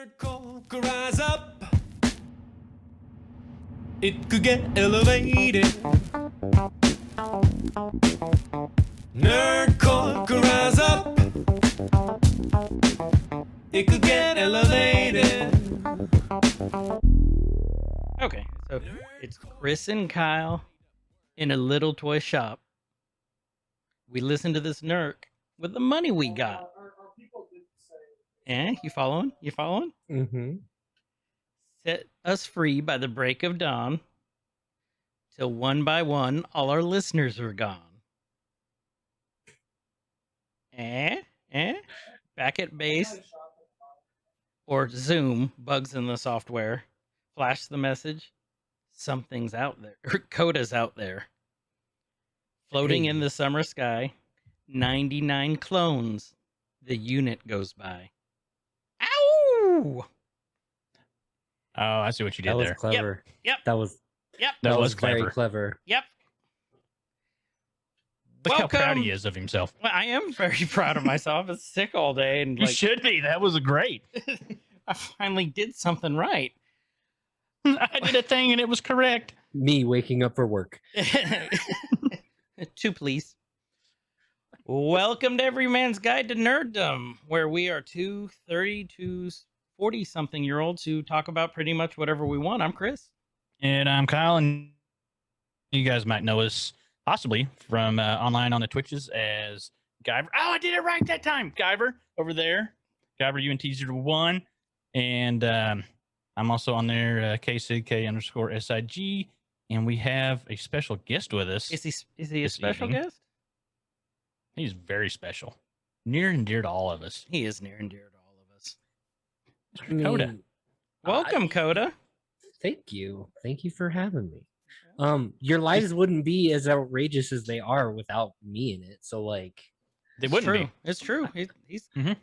Nerkie could rise up. It could get elevated. Nerkie could rise up. It could get elevated. Okay, so it's Chris and Kyle in a little toy shop. We listen to this Nerk with the money we got. You following? You following? Mm-hmm. Set us free by the break of dawn, till one by one all our listeners are gone. Back at base or Zoom, bugs in the software. Flash the message. Something's out there. Or Koda's out there. Floating in the summer sky. 99 clones. The unit goes by. Ow! Oh, I see what you did That was there. clever. Yep. That was That was very clever. clever. Yep. Look how proud Welcome. he is of himself. Well, I am very proud of myself. I was sick all day, and You should be. That was great. I finally did something right. I did a thing and it was correct. Me waking up for work. Two, please. Welcome to Every Man's Guide to Nerddom, where we are two 30 to 40-something-year-olds who talk about pretty much whatever we want. I'm Chris. And I'm Kyle, and you guys might know us possibly from online on the Twitches as Guyver. Oh, I did it right that time. Guyver over there. Guyver UNT01. And I'm also on there, KSIG_SIG. And we have a special guest with us. Is he a This special evening. guest? He's very special. Near and dear to all of us. He is near and dear to all of us. Mr. Koda. Welcome, Koda. Thank you. Thank you for having me. Your lives wouldn't be as outrageous as they are without me in it. So like They It's wouldn't true. be. It's true. He's Mhm.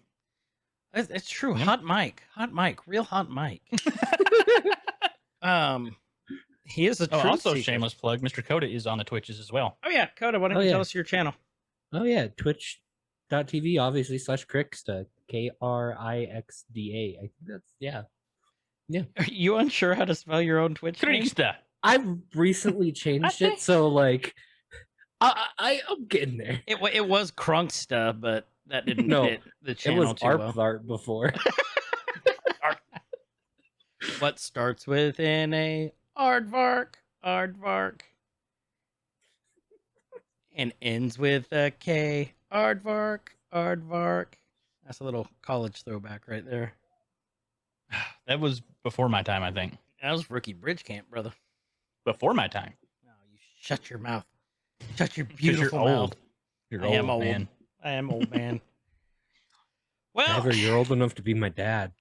It's true. Yeah. Hot mic, real hot mic. He is a Oh, truth also seeker. shameless plug. Mr. Koda is on the Twitches as well. Oh yeah, Koda, why don't Oh, you yeah. tell us your channel? oh yeah, twitch.tv obviously /Crixta KRIXDA. I think that's yeah. Are you unsure how to spell your own Twitch name? Krista. I've recently changed it, so like I'm getting there. It was Crunksta, but that didn't No, fit the It channel was too well. art before. What starts with an A? Aardvark, and ends with a K. Aardvark. That's a little college throwback right there. That was before my time, I think. That was rookie bridge camp, brother. Before my time. No, you shut your mouth. Shut your 'Cause beautiful you're mouth. old. You're I am old. man. I am old, man. Well, Ever, you're old enough to be my dad.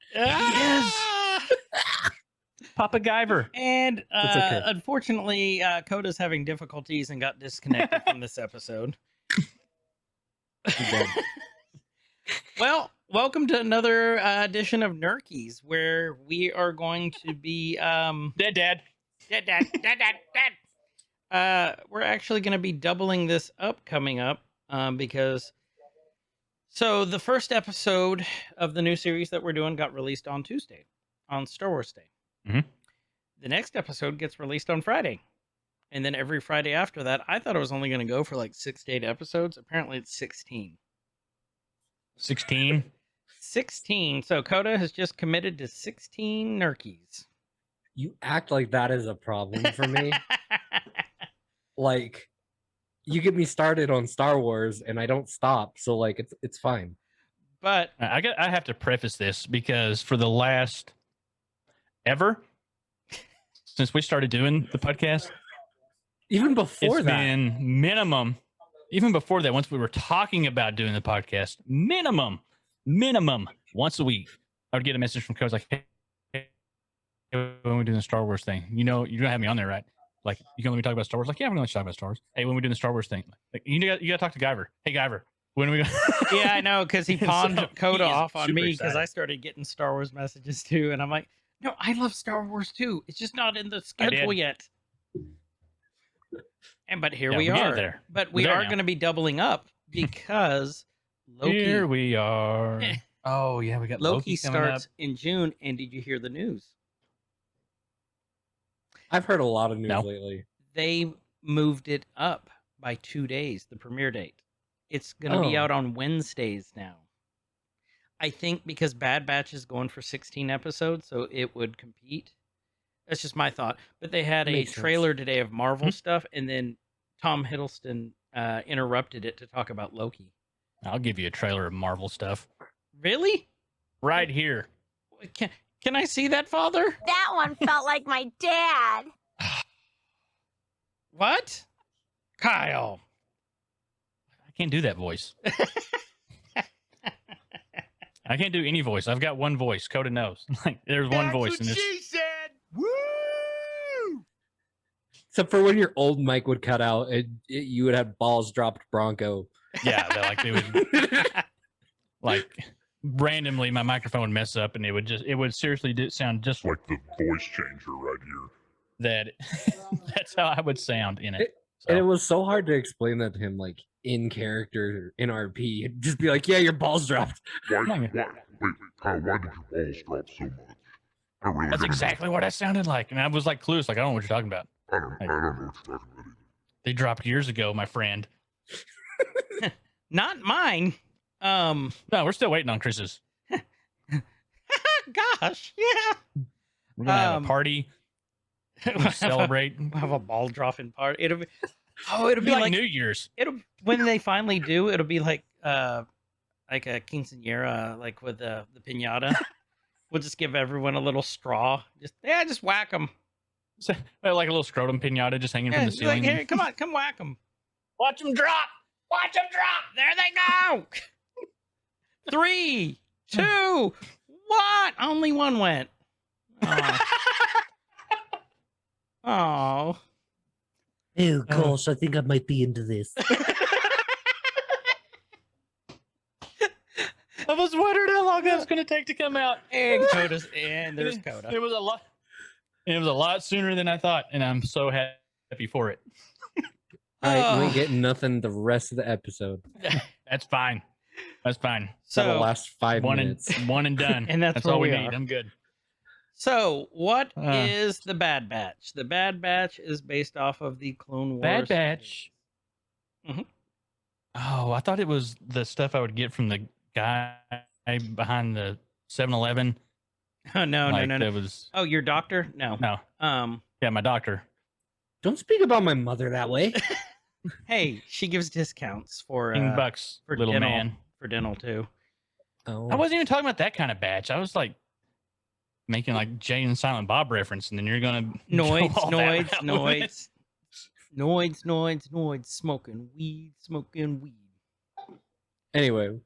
Papa Guyver. And It's okay. unfortunately, Koda's having difficulties and got disconnected from this episode. dead. Well, welcome to another edition of Nerkies, where we are going to be Dad. we're actually going to be doubling this up coming up because the first episode of the new series that we're doing got released on Tuesday, on Star Wars Day. Mhm. The next episode gets released on Friday. And then every Friday after that, I thought it was only going to go for like 6 to 8 episodes. Apparently it's 16. 16. 16. So Koda has just committed to 16 Nerkies. You act like that is a problem for me. Like you get me started on Star Wars and I don't stop, so like it's fine. But I have to preface this because for the last ever since we started doing the podcast, Even before it's that, been minimum. Even before that, once we were talking about doing the podcast, minimum once a week, I would get a message from Coach like, "Hey, when we're doing the Star Wars thing, you're gonna have me on there, right? Like, you gonna let me talk about Star Wars? Like, yeah, I'm gonna let you talk about Star Wars. Hey, when we're doing the Star Wars thing, like, you gotta talk to Guyver. Hey, Guyver, when are we gonna?" yeah, I know, because he And pawned so Koda he is off on super me because I excited. started getting Star Wars messages too. And I'm like, no, I love Star Wars too. It's just not in the schedule yet. But here Yeah, we we're getting are. there. But We're we there are now. going to be doubling up because Loki. Here we are. Oh yeah, we got Loki coming up. starts in June, and did you hear the news? I've heard a lot of news No. lately. They moved it up by 2 days, the premiere date. It's going to be Oh. out on Wednesdays now. I think because Bad Batch is going for 16 episodes, so it would compete. That's just my thought. But they had a Makes sense. trailer today of Marvel stuff, and then Tom Hiddleston interrupted it to talk about Loki. I'll give you a trailer of Marvel stuff Really? right here. Can I see that, Father? That one felt like my dad. What? Kyle. I can't do that voice. I can't do any voice. I've got one voice. Koda knows. Like there's one voice in this. She said. Woo! Except for when your old mic would cut out, you would have balls dropped Bronco. Yeah, like they would like randomly my microphone would mess up and it would seriously sound just Like the voice changer right here. that. That's how I would sound in it. And it So, was so hard to explain that to him, like in character in RP. It'd just be like, "Yeah, your balls dropped." Why, wait, Kyle, why did your balls drop so much? I really that's gotta exactly what I sounded like, and I was like clueless. Like I don't know what you're talking about. know. I don't know what you're talking about either. They dropped years ago, my friend. Not mine. No, we're still waiting on Chris's. Gosh, yeah. We're gonna have a party. We'll celebrate. We'll have a ball dropping party. It'll be It'll be like New Year's. it'll when they finally do, it'll be like a quinceañera, like with the piñata. We'll just give everyone a little straw. Just whack them. So, like a little scrotum pinata just hanging Yeah, from the just be like, ceiling. here, come whack them. Watch them drop. Watch them drop. There they go. 3, 2, 1. Only one went. Oh. Ew, gosh, I think I might be into this. I was wondering how long that was going to take to come out. And there's Koda. It was a lot. It was a lot sooner than I thought, and I'm so happy for it. All right, you Oh. ain't getting nothing the rest of the episode. That's fine. That's fine. That'll So, last 5 minutes. One and done. And that's where all we we need. are. I'm good. so what is Uh. the Bad Batch? The Bad Batch is based off of the Clone Wars. Bad Batch. Mhm. Oh, I thought it was the stuff I would get from the guy behind the 7-Eleven. Oh, no. That was Oh, your doctor? No. no. Yeah, my doctor. Don't speak about my mother that way. Hey, she gives discounts for $15, for little dental, man. for dental too. Oh. I wasn't even talking about that kind of batch. I was like making like Jay and Silent Bob reference, and then you're gonna Noids, go all that route with it. noids, smoking weed. Anyway,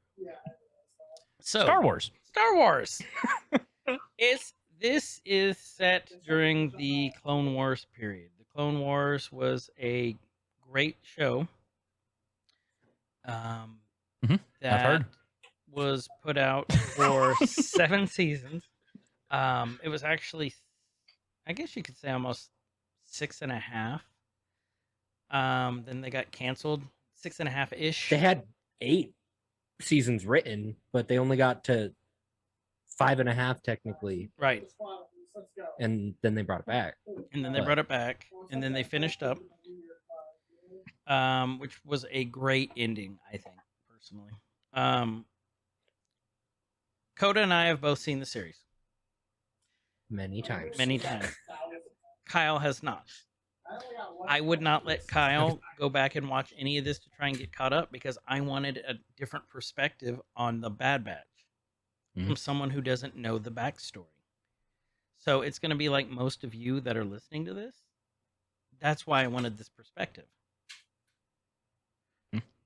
So Star Wars. Star Wars. This is set during the Clone Wars period. The Clone Wars was a great show. Mhm, That I've heard. was put out for 7 seasons. It was actually, I guess you could say, almost 6.5. Then they got canceled, 6.5 ish. they had 8 seasons written, but they only got to 5.5 technically, Right. and then they brought it back. And then they brought it back, and then they finished up, which was a great ending, I think, personally. Koda and I have both seen the series Many times. many times. Kyle has not. I would not let Kyle go back and watch any of this to try and get caught up because I wanted a different perspective on the Bad Batch from someone who doesn't know the backstory. So it's going to be like most of you that are listening to this. That's why I wanted this perspective.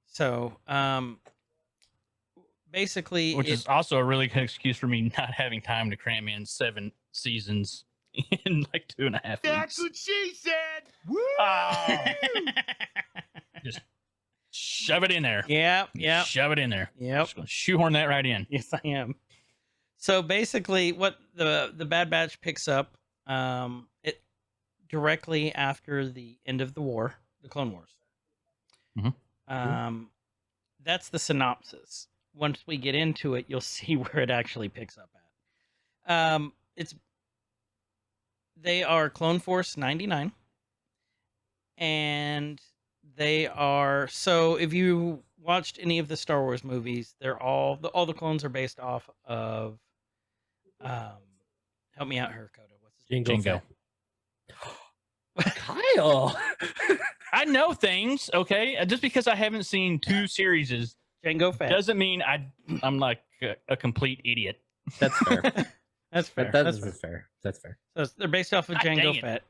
So, basically, Which is also a really good excuse for me not having time to cram in 7 seasons in like 2.5 weeks. That's what she said. Woo! Oh. Just shove it in there. Yep. Shove it in there. Yep. Just gonna shoehorn that right in. Yes, I am. So basically, what the Bad Batch picks up, it directly after the end of the war, the Clone Wars. Mhm. That's the synopsis. once we get into it, you'll see where it actually picks up at. They are Clone Force 99, and they are, so if you watched any of the Star Wars movies, they're all the clones are based off of help me out here, Koda. What's his name? Jingo. Jingo. Kyle. I know things, okay? Just because I haven't seen 2 series Jango Fett. doesn't mean I'm like a complete idiot. That's fair. That's fair. That's That's fair. fair. That's fair. So they're based off of God dang Jango it. Fett.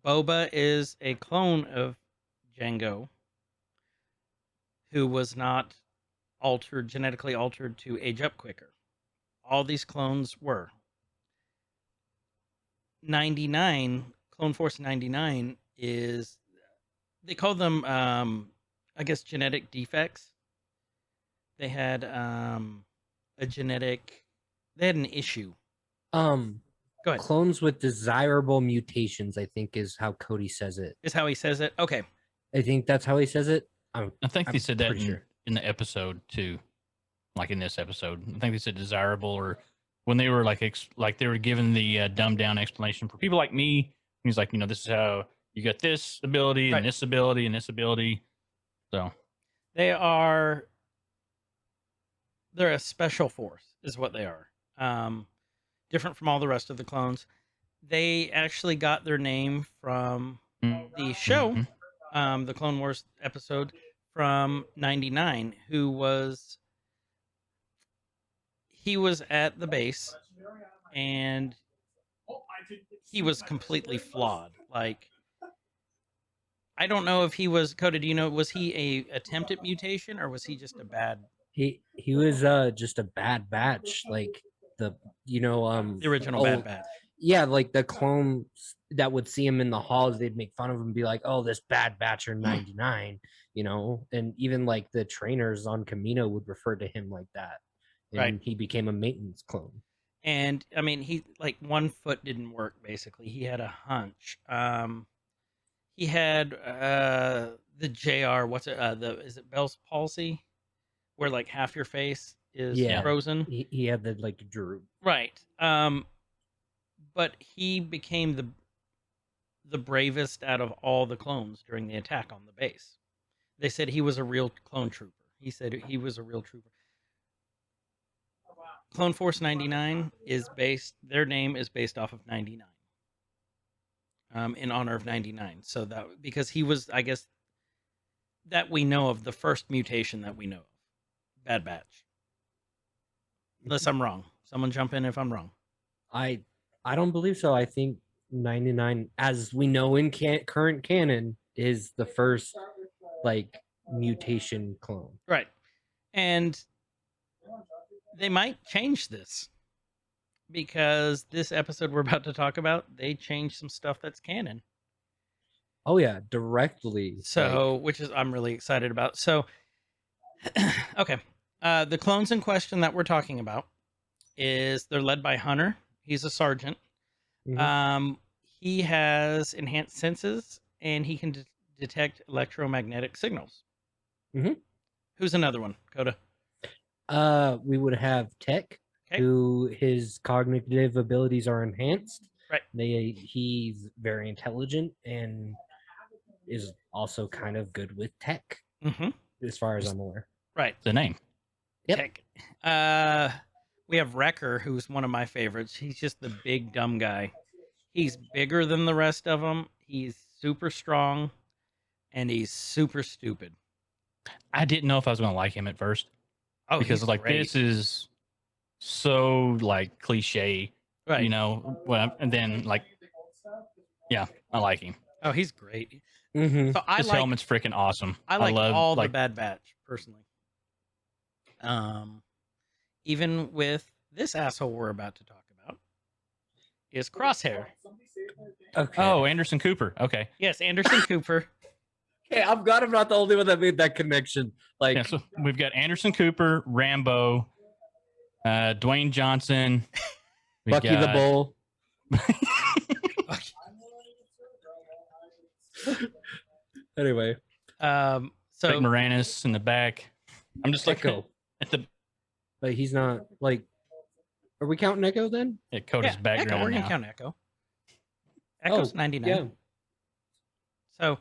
Boba is a clone of Jango, who was not genetically altered to age up quicker. All these clones were. 99, Clone Force 99 is, they call them, I guess, genetic defects. They had an issue. Go ahead. Clones with desirable mutations, I think, is how Cody says it. Is how he says it. Okay. I think that's how he says it. I think they I'm said that pretty sure. in the episode too, like in this episode. I think they said desirable, or when they were like they were given the dumbed down explanation for people like me. He's like, this is how you get this ability Right. and this ability and this ability. So They're a special force, is what they are. Different from all the rest of the clones. They actually got their name from the show, the Clone Wars episode from 99, he was at the base, and he was completely flawed. Like, I don't know if he was, Koda, do you know, was he a attempted mutation, or was he just a bad? He was just a bad batch, like the The original Bad Batch. Yeah, like the clones that would see him in the halls, they'd make fun of him and be like, "Oh, this Bad Batcher 99," and even like the trainers on Camino would refer to him like that. And Right. he became a maintenance clone. And I mean, he, like, one foot didn't work, basically. He had a hunch. He had the JR, is it Bell's palsy? Where like half your face is Yeah. frozen. He had the like droop. Right. But he became the bravest out of all the clones during the attack on the base. They said he was a real clone trooper. He said he was a real trooper. Clone Force 99 their name is based off of 99. In honor of 99. So that, because he was, I guess, that we know of, the first mutation that we know of. Bad Batch. Unless I'm wrong. Someone jump in if I'm wrong. I don't believe so. I think 99, as we know in current canon, is the first like mutation clone. Right. And they might change this, because this episode we're about to talk about, they changed some stuff that's canon. Oh yeah, directly. So, which is, I'm really excited about. So, okay. The clones in question that we're talking about they're led by Hunter. He's a sergeant. Mhm. He has enhanced senses, and he can detect electromagnetic signals. Mhm. Who's another one, Koda? We would have Tech, Okay. who his cognitive abilities are enhanced. Right. He's very intelligent and is also kind of good with tech, Mm-hmm. as far as I'm aware. Right. the name. Yep. Tech. We have Wrecker, who's one of my favorites. He's just the big dumb guy. He's bigger than the rest of them. He's super strong, and he's super stupid. I didn't know if I was going to like him at first Oh, because he's like great. this is so like cliche, right. and then like, yeah, I like him. Oh, he's great. Mm-hmm. So I His like helmet's freaking awesome. I like love all like the Bad Batch personally. Even with this asshole we're about to talk about is Crosshair. Okay. oh, Anderson Cooper. Okay, Yes, Anderson Cooper. Okay, I'm glad I'm not the only one that made that connection. Like, yeah. So we've got Anderson Cooper, Rambo, Dwayne Johnson, we Bucky the got- Bull. Anyway, So Rick Moranis in the back. I'm just like, Echo. At the but he's not like. Are we counting Echo then? at Koda's Echo, background we're gonna now. count Echo. Echo's 99. Yeah. So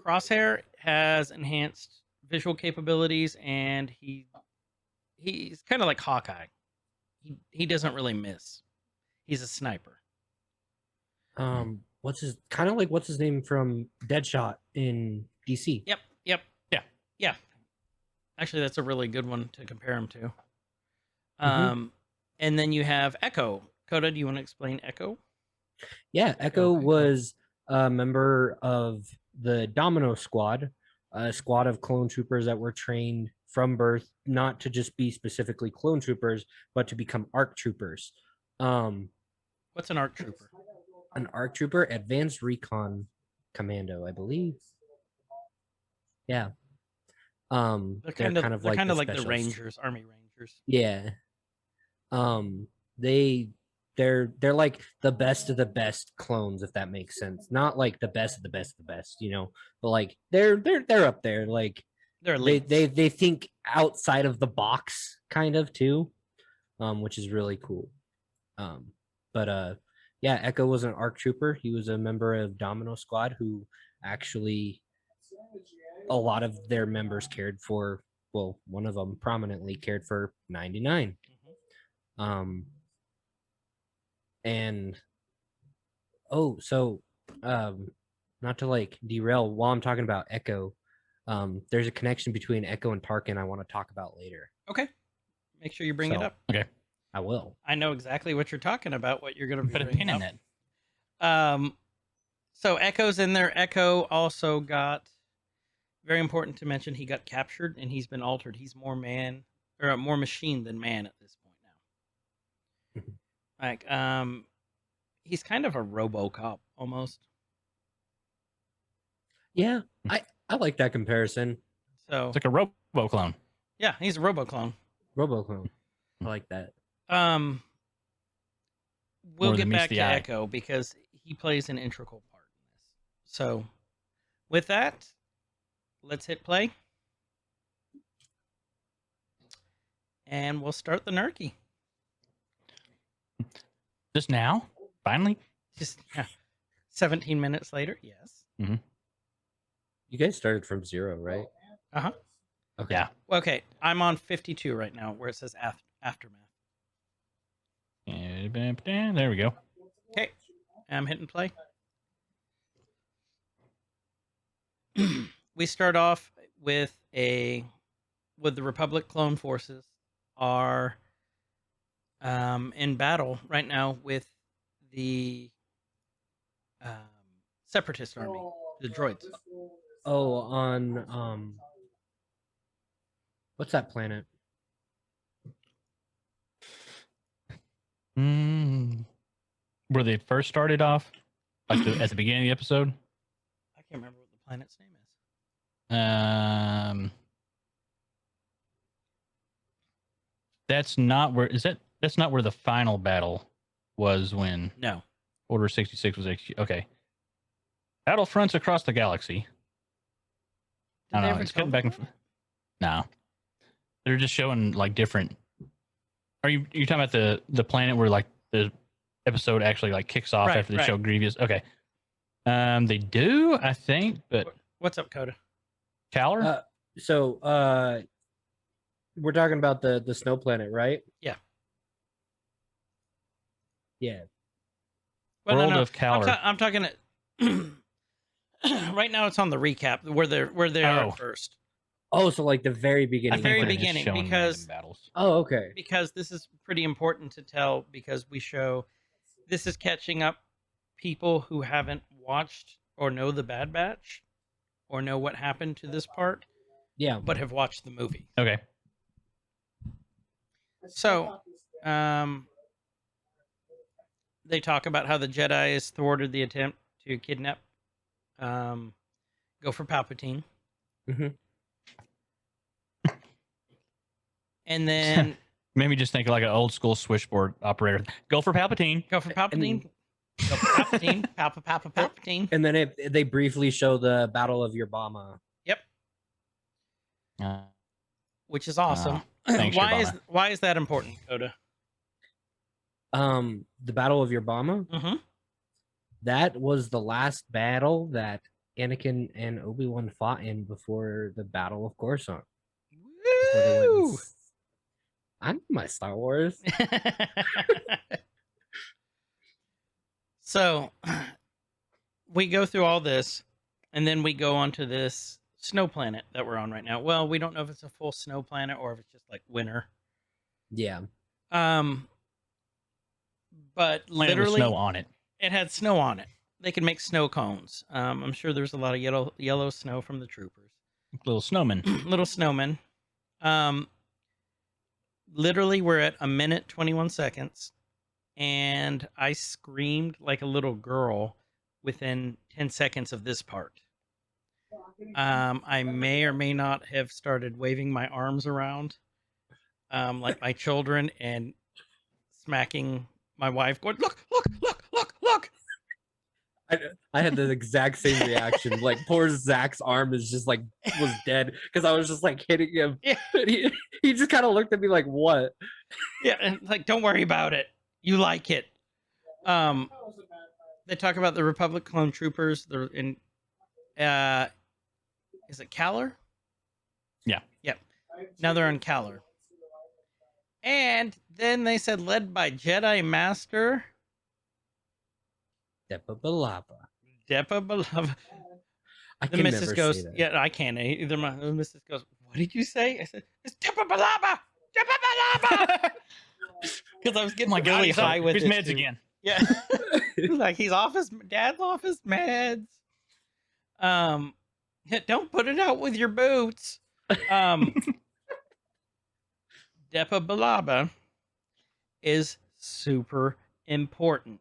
Crosshair has enhanced visual capabilities, and he's kind of like Hawkeye. He doesn't really miss. He's a sniper. What's his name from Deadshot in DC? Yep. Yeah. Actually, that's a really good one to compare him to. And then you have Echo. Koda, do you want to explain Echo? Yeah, Echo Okay. was a member of the Domino Squad, a squad of clone troopers that were trained from birth not to just be specifically clone troopers, but to become ARC troopers. What's an ARC trooper? An ARC trooper, Advanced Recon Commando, I believe. Yeah. They're kind of like the specials. Rangers, Army Rangers. Yeah. They're like the best of the best clones, if that makes sense. Not like the best of the best of the best, but like they're up there. Like They're elite. they think outside of the box kind of too, which is really cool. Yeah, Echo was an ARC trooper. He was a member of Domino Squad who actually a lot of their members cared for. Well, one of them prominently cared for 99. And not to like derail while I'm talking about Echo, there's a connection between Echo and Tarkin I want to talk about later. Okay. Make sure you bring it So- up. Okay. I will. I know exactly what you're talking about, what you're going to be Put a bringing pin in up. that. So Echo's in there. Echo also got, very important to mention, he got captured and he's been altered. He's more man or more machine than man at this point now. Like, he's kind of a RoboCop almost. Yeah, I like that comparison. So It's like a Robo clone. yeah, he's a RoboClone. RoboClone. I like that. We'll More get than meets back the to eye. Echo because he plays an integral part in this. So, with that, let's hit play. And we'll start the Nerkie. Just now? Finally? Just 17 minutes later, yes. You guys started from 0, right? Uh-huh. Okay. Yeah. Okay, I'm on 52 right now where it says Aftermath. There we go. Okay, I'm hitting play. We start off with the Republic clone forces are in battle right now with the Separatist army, the droids. Oh, on what's that planet? Where they first started off, like at the beginning of the episode. I can't remember what the planet's name is. That's not where that's not where the final battle was when No. Order 66 was executed. Okay. Battlefronts across the galaxy. I Did they don't know. ever It's tell cutting back and them forth. No. They're just showing like different. Are you talking about the planet where like the episode actually like kicks off Right, after they right. show Grievous? Okay. They do, I think, but What's up, Koda? Caller? We're talking about the snow planet, right? Yeah. Yeah. Well, World of Caller. I'm talking. Right now, it's on the recap where they are Oh. at first. Oh, so like the very I beginning. think very they're just beginning, showing because- random battles. Oh, okay. Because this is pretty important to tell, because we show this is catching up people who haven't watched or know the Bad Batch or know what happened to this part, Yeah. but have watched the movie. Okay. So, they talk about how the Jedi has thwarted the attempt to kidnap, go for Palpatine. Mhm. And then Maybe just think like an old school switchboard operator. Go for Palpatine. go for Palpatine. Go for Palpatine. Palpatine. And then they briefly show the Battle of Yarbama. Yep. which is awesome. thanks, Urbana. why is that important, Koda? The Battle of Urbana. Mm-hmm. That was the last battle that Anakin and Obi-Wan fought in before the Battle of Coruscant. Before they went Woo! I know my Star Wars. So we go through all this, and then we go onto this snow planet that we're on right now. Well, we don't know if it's a full snow planet or if it's just like winter. Yeah. But Planet with literally, snow on it. it had snow on it. They could make snow cones. I'm sure there's a lot of yellow snow from the troopers. Little snowman. Little snowmen. Literally, we're at 1 minute 21 seconds, and I screamed like a little girl within 10 seconds of this part. I may or may not have started waving my arms around like my children and smacking my wife, going, look, look, look, look, look. I had the exact same reaction. Like poor Zach's arm is just like was dead because I was just like hitting him. Yeah. And he just kind of looked at me like, what? Yeah, and like, don't worry about it. You like it. They talk about the Republic clone troopers. They're in is it Kalar? Yeah. Yep. Now they're on Kalar. And then they said led by Jedi Master Depa Balaba. Depa Balaba. I The can missus never goes, say that. yeah, I can't either. The missus goes, what did you say? I said, it's Depa Balaba! Depa Balaba! Because I was getting really high with his it, meds too. again. Yeah. Like he's off his dad's off his meds. Don't put it out with your boots. Depa Balaba is super important.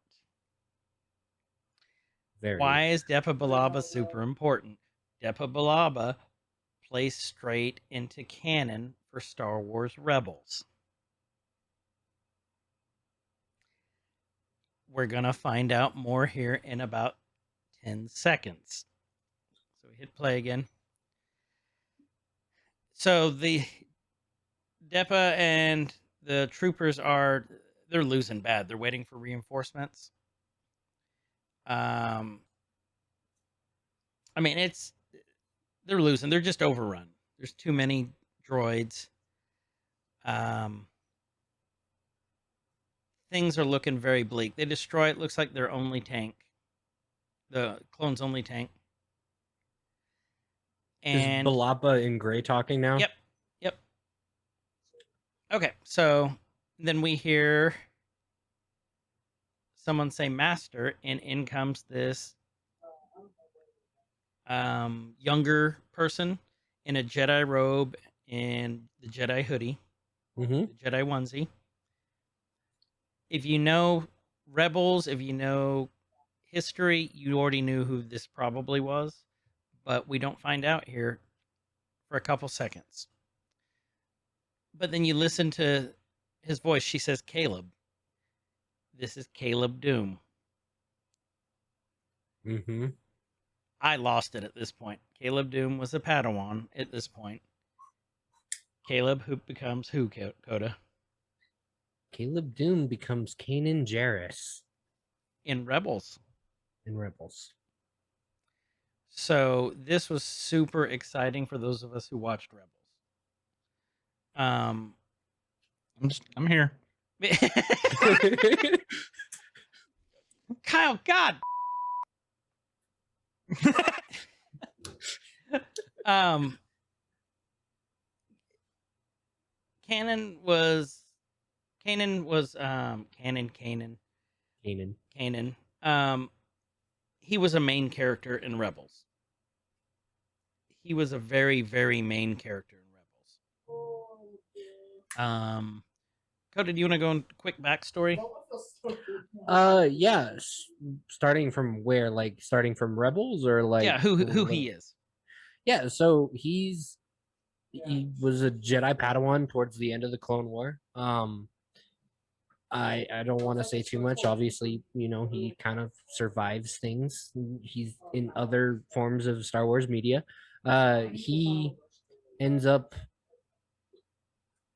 Very. Why is Depa Balaba super important? Depa Balaba plays straight into canon for Star Wars Rebels. We're going to find out more here in about 10 seconds. So we hit play again. So the Depa and the troopers they're losing bad. They're waiting for reinforcements. I mean, they're losing. They're just overrun. There's too many droids. Things are looking very bleak. They destroy it. Looks like their only tank. The clone's only tank. And is Balaba in gray talking now? Yep. Okay, so then we hear someone say master, and in comes this younger person in a Jedi robe and the Jedi hoodie, Mm-hmm. the Jedi onesie. If you know Rebels, if you know history, you already knew who this probably was, but we don't find out here for a couple seconds. But then you listen to his voice. She says, Caleb. This is Caleb Doom. Mm-hmm. I lost it at this point. Caleb Doom was a Padawan at this point. Caleb, who becomes who, Koda? Caleb Doom becomes Kanan Jarrus In Rebels. in Rebels. So this was super exciting for those of us who watched Rebels. I'm here. Kyle, God. Kanan was Kanan. He was a main character in Rebels. He was a very, very main character in Rebels. Koda, do you want to go into quick backstory? Yeah. Starting from where? Like starting from Rebels or like Yeah, who he is. Yeah, so he was a Jedi Padawan towards the end of the Clone War. I don't want to say too much. Obviously, he kind of survives things. He's in other forms of Star Wars media. He ends up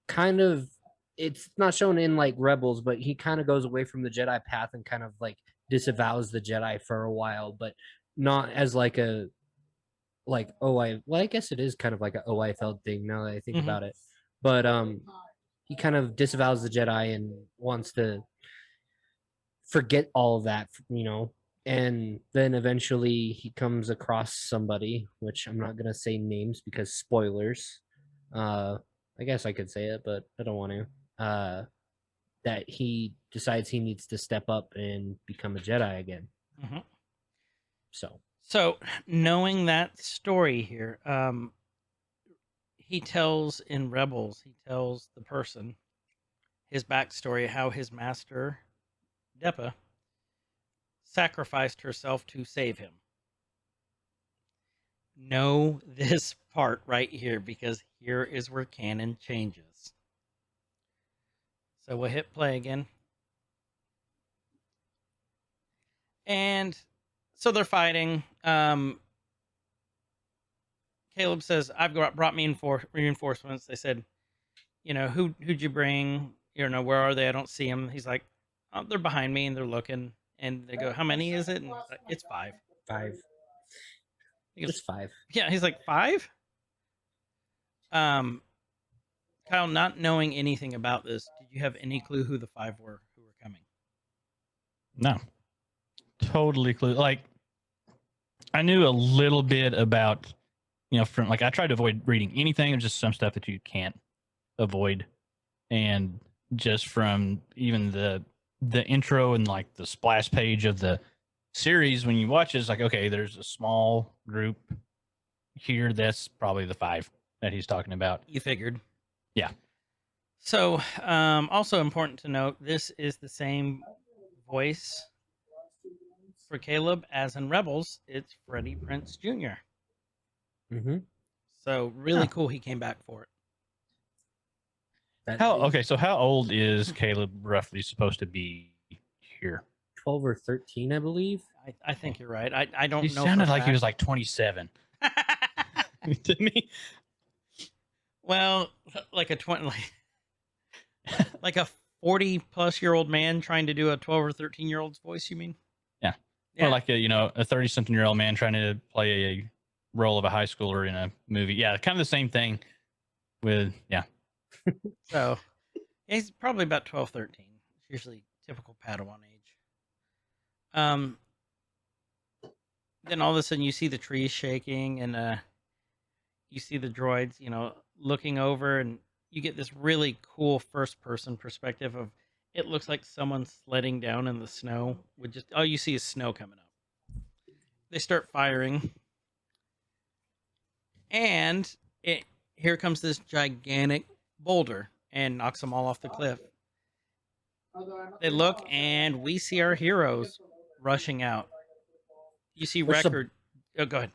kind of, it's not shown in like Rebels, but he kind of goes away from the Jedi path and kind of like disavows the Jedi for a while, but not as like a like I guess it is kind of like a oh I felt thing now that I think about it. But he kind of disavows the Jedi and wants to forget all of that, and then eventually he comes across somebody, which I'm not gonna say names because spoilers. I guess I could say it, but I don't want to. That he decides he needs to step up and become a Jedi again. Mhm. So knowing that story here, he tells in Rebels, he tells the person his backstory, how his master, Depa, sacrificed herself to save him. Know this part right here, because here is where canon changes. So we'll hit play again. And so they're fighting. Caleb says, I've brought me reinforcements. They said, who'd you bring? Where are they? I don't see them. He's like, oh, they're behind me, and they're looking. And they go, how many is it? And he's like, it's 5. 5. He goes, Just 5. yeah, he's like, 5? Kyle, not knowing anything about this, did you have any clue who the 5 were who were coming? No. Totally clue. Like, I knew a little bit about, from like I tried to avoid reading anything. There's just some stuff that you can't avoid. And just from even the intro and like the splash page of the series, when you watch it, it's like, okay, there's a small group here. That's probably the 5 that he's talking about. You figured. Yeah. So, also important to note, this is the same voice for Caleb as in Rebels. It's Freddie Prinze Jr. Mm-hmm. So really cool he came back for it. So how old is Caleb roughly supposed to be here? 12 or 13, I believe. I think you're right. I don't know. He sounded like he was like 27 to me. Well, like a 20, like a 40-plus-year-old man trying to do a 12 or 13-year-old's voice. You mean? Yeah. Yeah. Or like a 30-something-year-old man trying to play a role of a high schooler in a movie. Yeah, kind of the same thing. So he's probably about 12, 13. It's usually typical Padawan age. Then all of a sudden you see the trees shaking, and you see the droids, looking over, and you get this really cool first-person perspective of it looks like someone sledding down in the snow with just all you see is snow coming up. They start firing, and here comes this gigantic boulder and knocks them all off the cliff. They look, and we see our heroes rushing out. You see Wrecker. Oh, go ahead.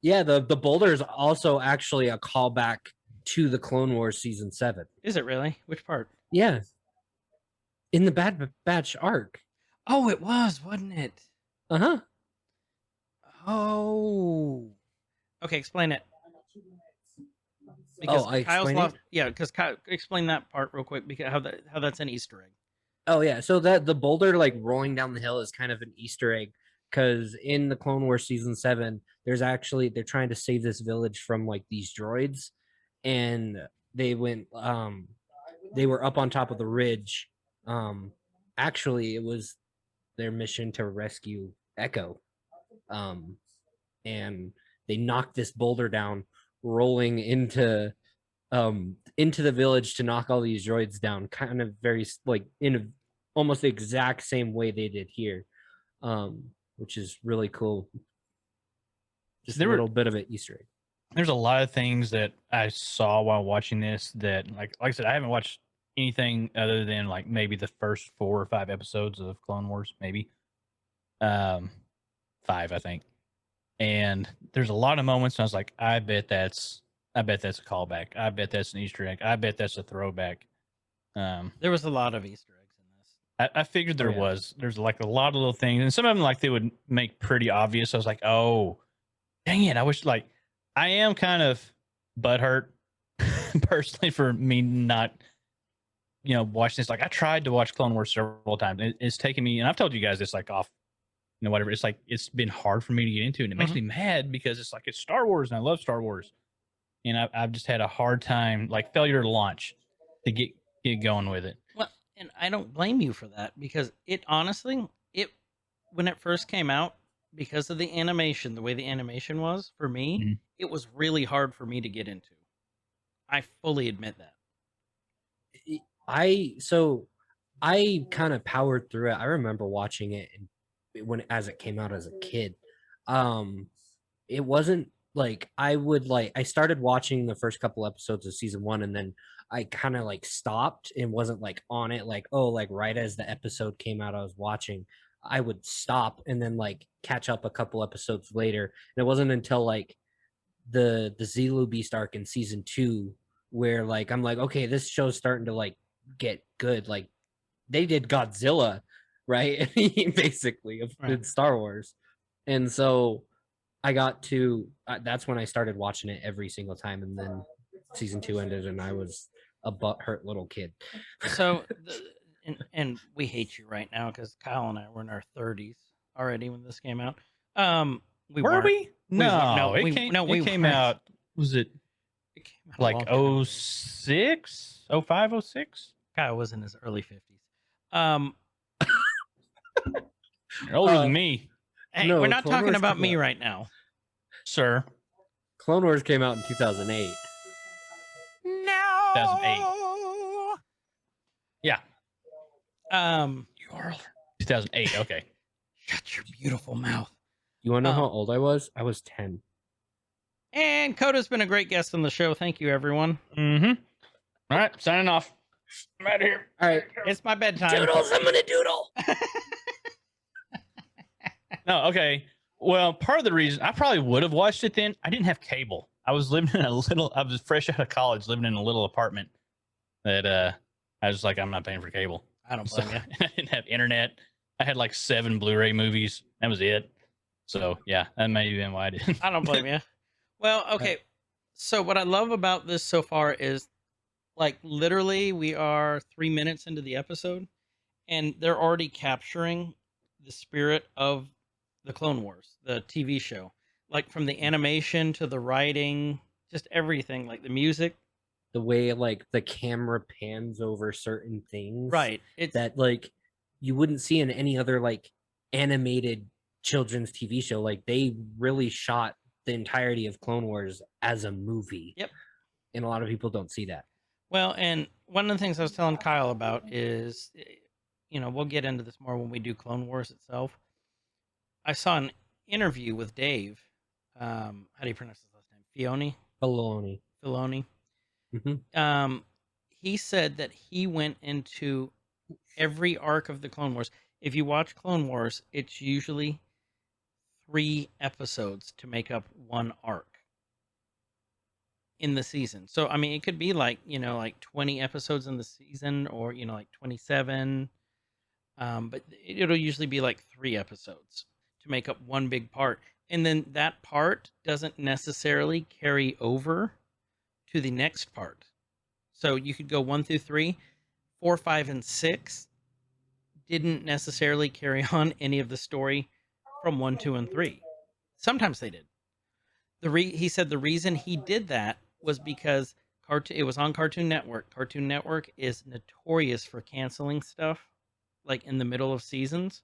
Yeah, the boulder is also actually a callback to the Clone Wars season 7. Is it really? Which part? Yeah. In the Bad Batch arc. Oh, it was, wasn't it? Uh-huh. Oh. Okay, explain it. Because I Kyle's explain lost. it? Yeah, because Kyle, explain that part real quick, because how that's an Easter egg. Oh yeah, so that the boulder like rolling down the hill is kind of an Easter egg, because in the Clone Wars season 7, they're trying to save this village from like these droids, and they were up on top of the ridge. Actually, it was their mission to rescue Echo, and they knocked this boulder down, rolling into the village to knock all these droids down, kind of very like in almost the exact same way they did here, which is really cool. Just a little bit of an Easter egg. There's a lot of things that I saw while watching this that, like I said, I haven't watched anything other than like maybe the first 4 or 5 episodes of Clone Wars, maybe 5, I think. And there's a lot of moments I was like, I bet that's a callback. I bet that's an Easter egg. I bet that's a throwback. There was a lot of Easter eggs in this. I figured there was. There's like a lot of little things, and some of them like they would make pretty obvious. I was like, oh, dang it! I wish I am kind of butthurt personally for me not, watching this. Like I tried to watch Clone Wars several times. It's taken me, and I've told you guys this like off, whatever. It's like it's been hard for me to get into, and it makes me mad because it's like it's Star Wars, and I love Star Wars, and I've just had a hard time, like failure to launch, to get going with it. Well, and I don't blame you for that because it honestly, when it first came out, because of the animation, the way the animation was for me, it was really hard for me to get into. I fully admit that. I kind of powered through it. I remember watching it as it came out as a kid. It wasn't like I started watching the first couple episodes of season 1 and then I kind of like stopped and wasn't like on it like, oh, like right as the episode came out I was watching. I would stop and then like catch up a couple episodes later. And it wasn't until like the Zelu Beast arc in season 2 where like I'm like, okay, this show's starting to like get good. Like they did Godzilla, right? Basically in Star Wars. And so I got to that's when I started watching it every single time, and then season 2 ended and I was a butthurt little kid. So and we hate you right now because Kyle and I were in our 30s already when this came out. Were we? No, it came out. Was it like 06, 05, 06? Kyle was in his early 50s. You're older than me, Hey, No, we're not Clone talking Wars about came me out. right now. sir. Clone Wars came out in 2008. No. 2008. Yeah. You are older. 2008. Okay. Shut your beautiful mouth. You want to know how old I was? I was 10. And Koda's been a great guest on the show. Thank you, everyone. All right, signing off. I'm out of here. All right. It's my bedtime. Doodles, I'm gonna doodle. No, okay. Well, part of the reason I probably would have watched it then, I didn't have cable. I was fresh out of college, living in a little apartment that I was like, I'm not paying for cable. I don't So blame you. I didn't have internet. I had like 7 Blu-ray movies. That was it. So yeah, that may have been why I didn't. I don't blame you. Well, okay. So what I love about this so far is like literally we are 3 minutes into the episode and they're already capturing the spirit of the Clone Wars, the TV show. Like from the animation to the writing, just everything, like the music. The way like the camera pans over certain things. Right. It's That like you wouldn't see in any other like animated children's TV show. Like they really shot the entirety of Clone Wars as a movie. Yep. And a lot of people don't see that. well, and one of the things I was telling Kyle about is, we'll get into this more when we do Clone Wars itself. I saw an interview with Dave. How do you pronounce his last name? Baloney. Filoni. Mm-hmm. He said that he went into every arc of the Clone Wars. If you watch Clone Wars, it's usually 3 episodes to make up one arc in the season. So, I mean, it could be like, like 20 episodes in the season or, like 27. But it'll usually be like 3 episodes to make up one big part. And then that part doesn't necessarily carry over to the next part. So you could go 1 through 3, 4, 5, and 6 didn't necessarily carry on any of the story from 1, 2, and 3. Sometimes they did. He said the reason he did that was because it was on Cartoon Network. Cartoon Network is notorious for canceling stuff like in the middle of seasons,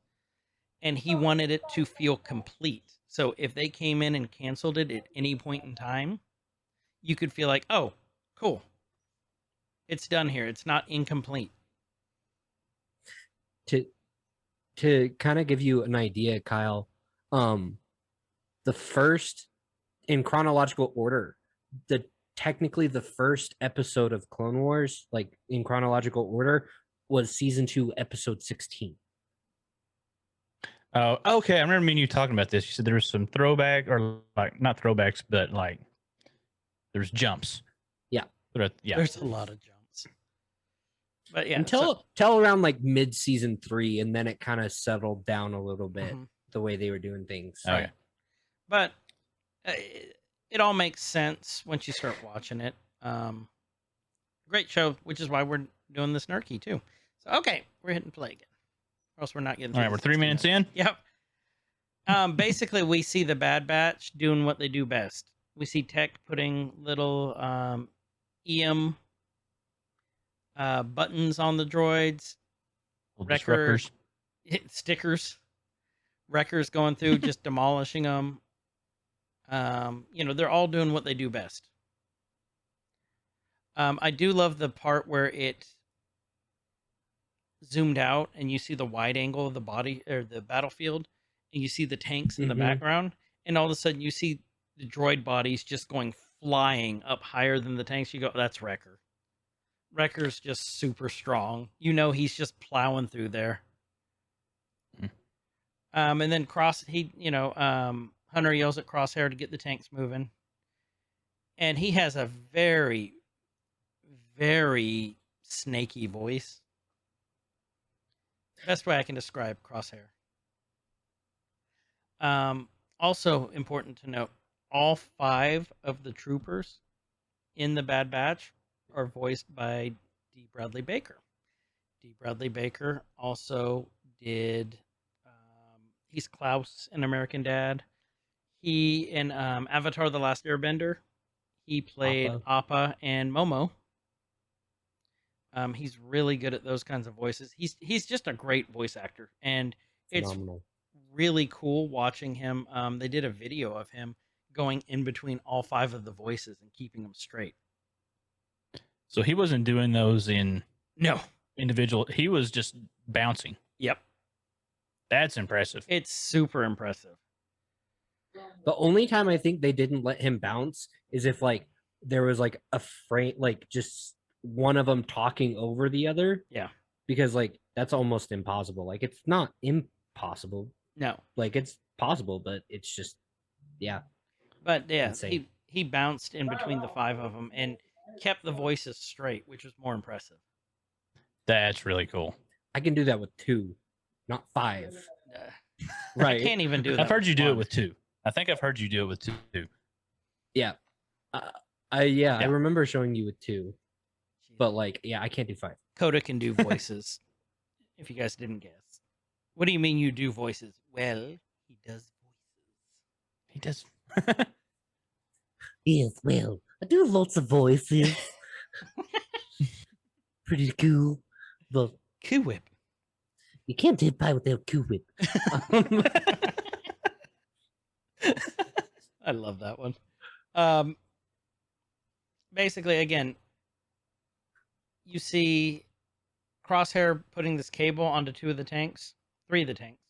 and he wanted it to feel complete. So if they came in and canceled it at any point in time, you could feel like, oh, cool. It's done here. It's not incomplete. To kind of give you an idea, Kyle, the first in chronological order, technically the first episode of Clone Wars, like in chronological order, was season 2, episode 16. Oh, okay. I remember me and you talking about this. You said there was some throwback, or like not throwbacks, but like there's jumps. Yeah. Yeah. There's a lot of jumps. But yeah. Until around like mid season 3, and then it kind of settled down a little bit the way they were doing things. Oh, yeah. But it all makes sense once you start watching it. Great show, which is why we're doing this Nerkie too. So okay, we're hitting play again, or else we're not getting. All right, we're 3 minutes in. Yep. Basically, we see the Bad Batch doing what they do best. We see Tech putting little EM buttons on the droids, Little Wrecker disruptors. stickers, Wreckers going through, just demolishing them. They're all doing what they do best. I do love the part where it zoomed out and you see the wide angle of the body or the battlefield, and you see the tanks in the Mhm. background, and all of a sudden you see the droid bodies just going flying up higher than the tanks. You go, that's Wrecker. Wrecker's just super strong. He's just plowing through there. Mm. And then Hunter yells at Crosshair to get the tanks moving, and he has a very, very snaky voice. Best way I can describe Crosshair. Also important to note, all 5 of the troopers in the Bad Batch are voiced by D. Bradley Baker. D. Bradley Baker also did. He's Klaus in American Dad. He in Avatar: The Last Airbender. He played Appa and Momo. He's really good at those kinds of voices. He's just a great voice actor, and Phenomenal. it's really cool watching him. They did a video of him going in between all 5 of the voices and keeping them straight. So he wasn't doing those in No. individual. He was just bouncing. Yep. That's impressive. It's super impressive. The only time I think they didn't let him bounce is if like there was like a frame, like just one of them talking over the other. Yeah. Because like that's almost impossible. Like it's not impossible. No. Like it's possible, but it's just But yeah, Insane. he bounced in between the 5 of them and kept the voices straight, which was more impressive. That's really cool. I can do that with 2, not 5. I Right. can't even do that. I've heard you do it one. with 2. I think I've heard you do it with 2. Yeah. I Yeah. remember showing you with 2, but like I can't do 5. Koda can do voices. If you guys didn't guess. What do you mean you do voices? Well, he does voices. He does. Yes, well, I do lots of voices. Pretty cool, but Cool Whip. you can't hit pie without Cool Whip. I love that one. Basically, again, you see Crosshair putting this cable onto 2 of the tanks, 3 of the tanks,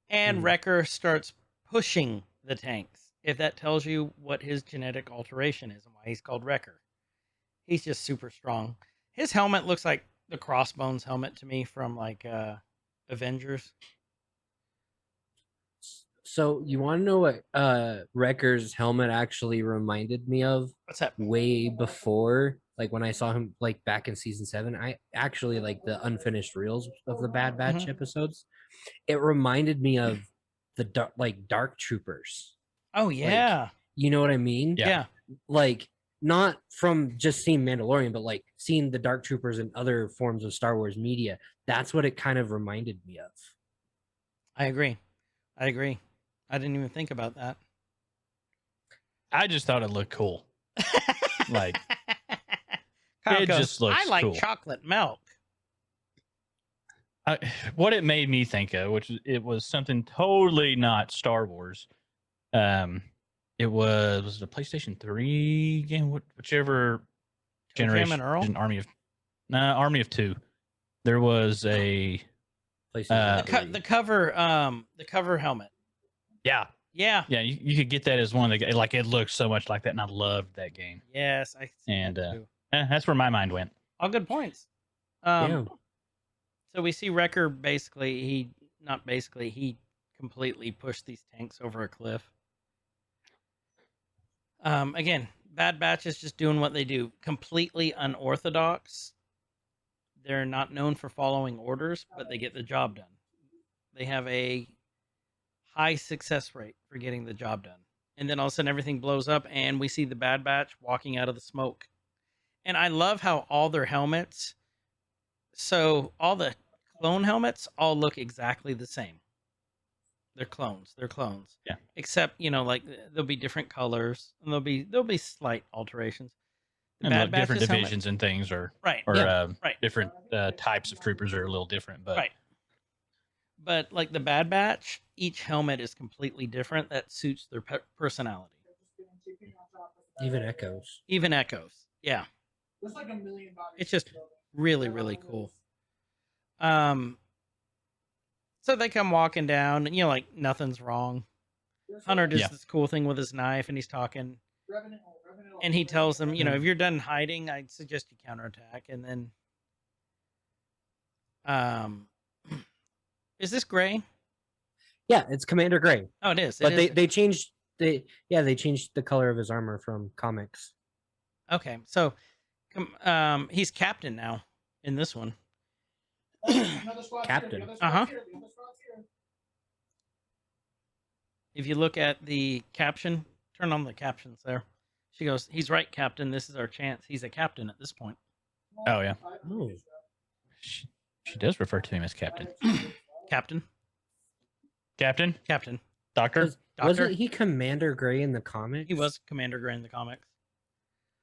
and Wrecker starts pushing the tanks. If that tells you what his genetic alteration is and why he's called Wrecker, he's just super strong. His helmet looks like the Crossbones helmet to me from like Avengers. So you want to know what Wrecker's helmet actually reminded me of? What's that? Way before, like when I saw him like back in season 7, I actually like the unfinished reels of the Bad Batch episodes. It reminded me of the dark troopers. Oh yeah, You know what I mean? yeah. Like not from just seeing Mandalorian, but like seeing the dark troopers in other forms of Star Wars media. That's what it kind of reminded me of. I agree. I didn't even think about that. I just thought it looked cool. Like, Kyle it goes, just looks I like cool. chocolate milk. What it made me think of, it was something totally not Star Wars. It was it a PlayStation 3 game, whichever Jam generation. and Earl? Army of 2. There was a PlayStation The 3. cover helmet. yeah. You could get that as one of the like it looks so much like that, and I loved that game. Yes, I see And that too. that's where my mind went. All good points. Yeah. So we see Wrecker he completely pushed these tanks over a cliff. Again, Bad Batch is just doing what they do. Completely unorthodox. They're not known for following orders, but they get the job done. They have a high success rate for getting the job done. And then all of a sudden everything blows up and we see the Bad Batch walking out of the smoke. And I love how all their helmets, so all the clone helmets all look exactly the same. They're clones. They're clones. Yeah. Except, like there'll be different colors and there'll be slight alterations. The And Bad look, different Batch's helmet- divisions and things are, Right. or Yeah. Right. different types of troopers are a little different. But Right. But like the Bad Batch, each helmet is completely different. That suits their personality. Even Echoes. Even Echoes. Yeah. There's like a million bodies. It's just really, really cool. So they come walking down, and like nothing's wrong. Hunter does this cool thing with his knife, and he's talking, and he tells them, if you're done hiding, I'd suggest you counterattack. And then, is this Gray? Yeah, it's Commander Gray. Oh, it is. But they changed they changed the color of his armor from comics. Okay, so he's captain now in this one. Captain. Uh-huh. If you look at the caption, turn on the captions there. She goes, "He's right, Captain. This is our chance." He's a captain at this point. oh yeah, Oh. she does refer to him as Captain. Captain. Captain, Doctor. Doctor. Wasn't he Commander Gray in the comics? He was Commander Gray in the comics.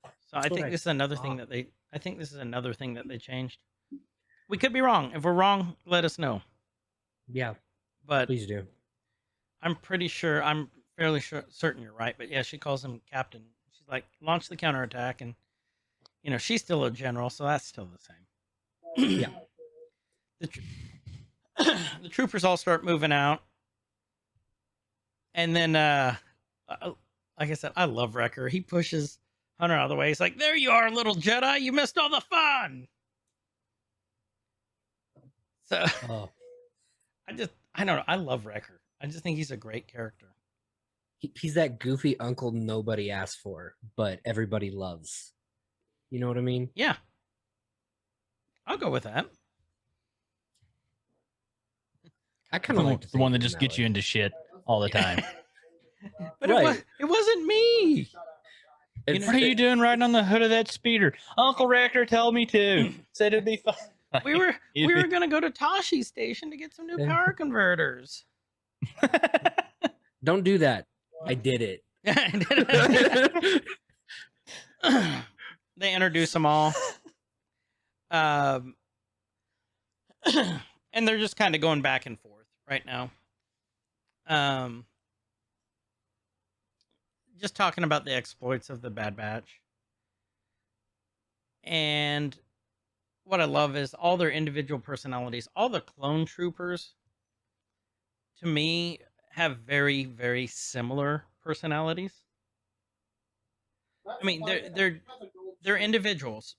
So I That's what think I this is another thing thought. that they. I think this is another thing that they changed. We could be wrong. If we're wrong, let us know. Yeah, But please do. I'm pretty sure. I'm fairly certain you're right. But yeah, she calls him Captain. She's like, launch the counterattack, and she's still a general, so that's still the same. Yeah. The troopers all start moving out, and then, like I said, I love Wrecker. He pushes Hunter out of the way. He's like, "There you are, little Jedi. You missed all the fun." So Oh, I don't know. I love Wrecker. I just think he's a great character. he's that goofy uncle nobody asked for, but everybody loves. You know what I mean? Yeah, I'll go with that. I kind of like the one that just gets you into shit all the time. But Right. it wasn't me. It's- What are you doing riding on the hood of that speeder? Uncle Wrecker told me to. Said it'd be fun. We were gonna go to Tashi's station to get some new power converters. Don't do that. I did it. They introduce them all, and they're just kind of going back and forth right now. Just talking about the exploits of the Bad Batch, and what I love is all their individual personalities. All the clone troopers, to me, have very, very similar personalities. I mean, they're individuals,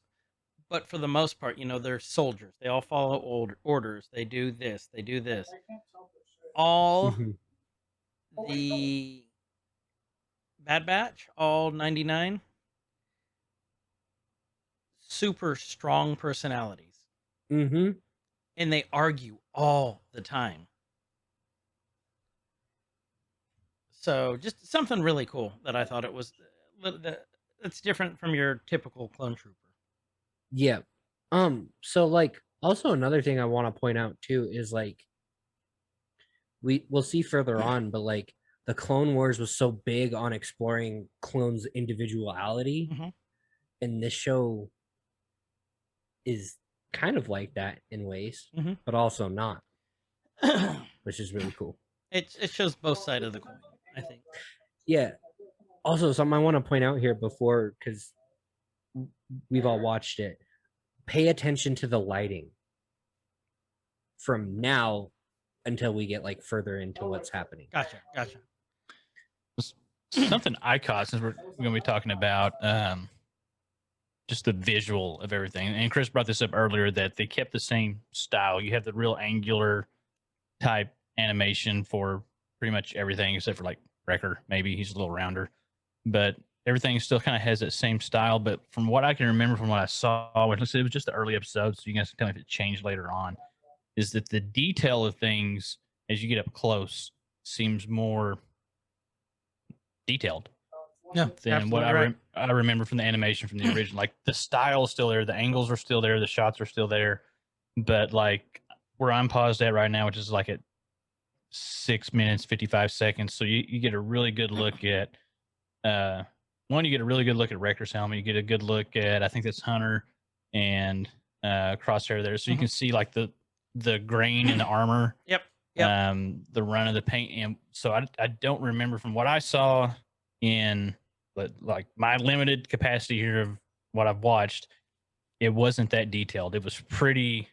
but for the most part, they're soldiers. They all follow orders. They do this. They do this. All Mhm. the Bad Batch, all 99, super strong personalities, Mhm. and they argue all the time. So just something really cool that I thought it was. It's different from your typical clone trooper. Yeah. So like also another thing I want to point out too is like we'll see further on, but like the Clone Wars was so big on exploring clones' individuality, Mhm. and this show is kind of like that in ways, Mhm. but also not, which is really cool. It shows both sides of the coin, I think. Yeah. Also, something I want to point out here before, because we've all watched it. Pay attention to the lighting from now until we get like further into what's happening. Gotcha. Something I caught, since we're going to be talking about just the visual of everything. And Chris brought this up earlier that they kept the same style. You have the real angular type animation for pretty much everything except for like Wrecker. Maybe he's a little rounder, but everything still kind of has that same style. But from what I can remember from what I saw, which it was just the early episodes, so you guys can tell me if it changed later on, is that the detail of things as you get up close seems more detailed. No, than what absolutely I remember from the animation from the original. Like the style is still there, the angles are still there, the shots are still there, but like where I'm paused at right now, which is like at 6 minutes 55 seconds, so you get a really good look at one, you get a really good look at Rector's helmet, you get a good look at, I think that's Hunter and Crosshair there, so you can see like the grain in the armor. Yep. The run of the paint. And so I don't remember from what I saw in, but like my limited capacity here of what I've watched, it wasn't that detailed. It was pretty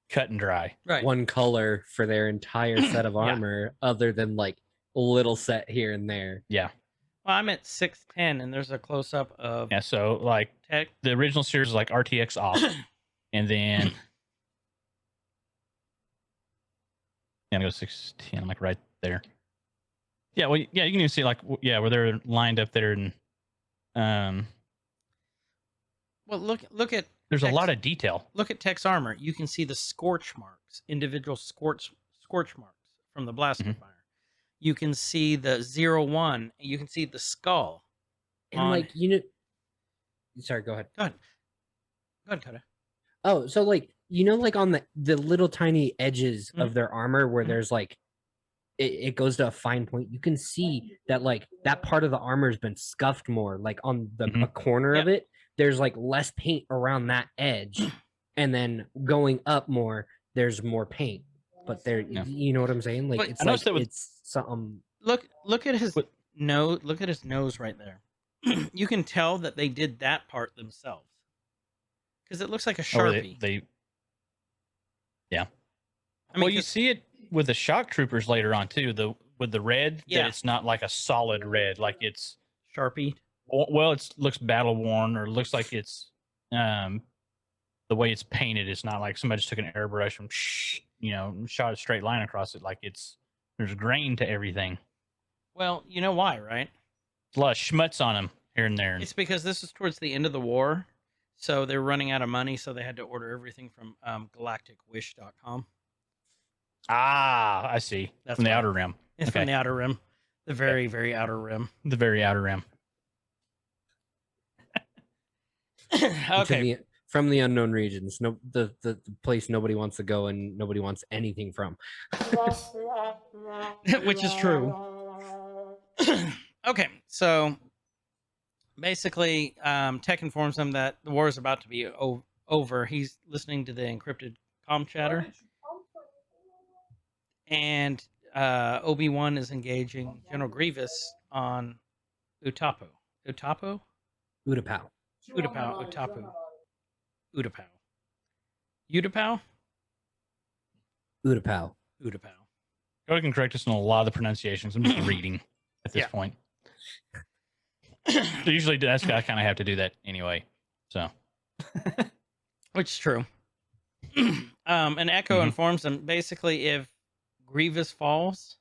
cut and dry. Right. One color for their entire set of Yeah. armor, other than like a little set here and there. Yeah. Well, I'm at 610, and there's a close up of Yeah. So like Tech. the original series is like RTX off. And then yeah, I go 610, like right there. Yeah, well, yeah, you can even see like where they're lined up there, and Well, look at there's a Tech's- lot of detail. Look at Tech's armor. You can see the scorch marks, individual scorch marks from the blaster Mhm. fire. You can see the 01. You can see the skull. And on- like, you know, sorry, go ahead. Go ahead, Koda. Oh, so like, you know, like on the little tiny edges Mhm. of their armor where Mhm. there's like it goes to a fine point, you can see that like that part of the armor has been scuffed more, like on the Mhm. a corner of it there's like less paint around that edge, and then going up more there's more paint, but there Yeah. you know what I'm saying, like But it's I like noticed that with- it's something. Look at his What- nose. Look at his nose right there. You can tell that they did that part themselves because it looks like a Sharpie. They I mean, well, you 'cause- see it with the shock troopers later on too. With the red, Yeah. that it's not like a solid red, like it's Sharpie. well, it looks battle worn, or looks like it's the way it's painted. It's not like somebody just took an airbrush and shot a straight line across it. Like there's grain to everything. Well, you know why, right? There's a lot of schmutz on them here and there. It's because this is towards the end of the war, so they're running out of money, so they had to order everything from galacticwish.com. I see. That's From the why. outer rim. It's Okay. from the outer rim, the very, very outer rim. The very outer rim. Okay. From the unknown regions, no, the place nobody wants to go and nobody wants anything from. Which is true. Okay, so basically, Tech informs him that the war is about to be over. He's listening to the encrypted comm chatter, and Obi-Wan is engaging General Grievous on Utapu. Utapu? Utapau. Utapau. Utapu. Utapau. Utapau? Utapau. Utapau. Koda can correct us on a lot of the pronunciations. I'm just reading at this Yeah. point. So usually I kind of have to do that anyway. So Which is true. And Echo Mhm. informs them basically if Grievous falls,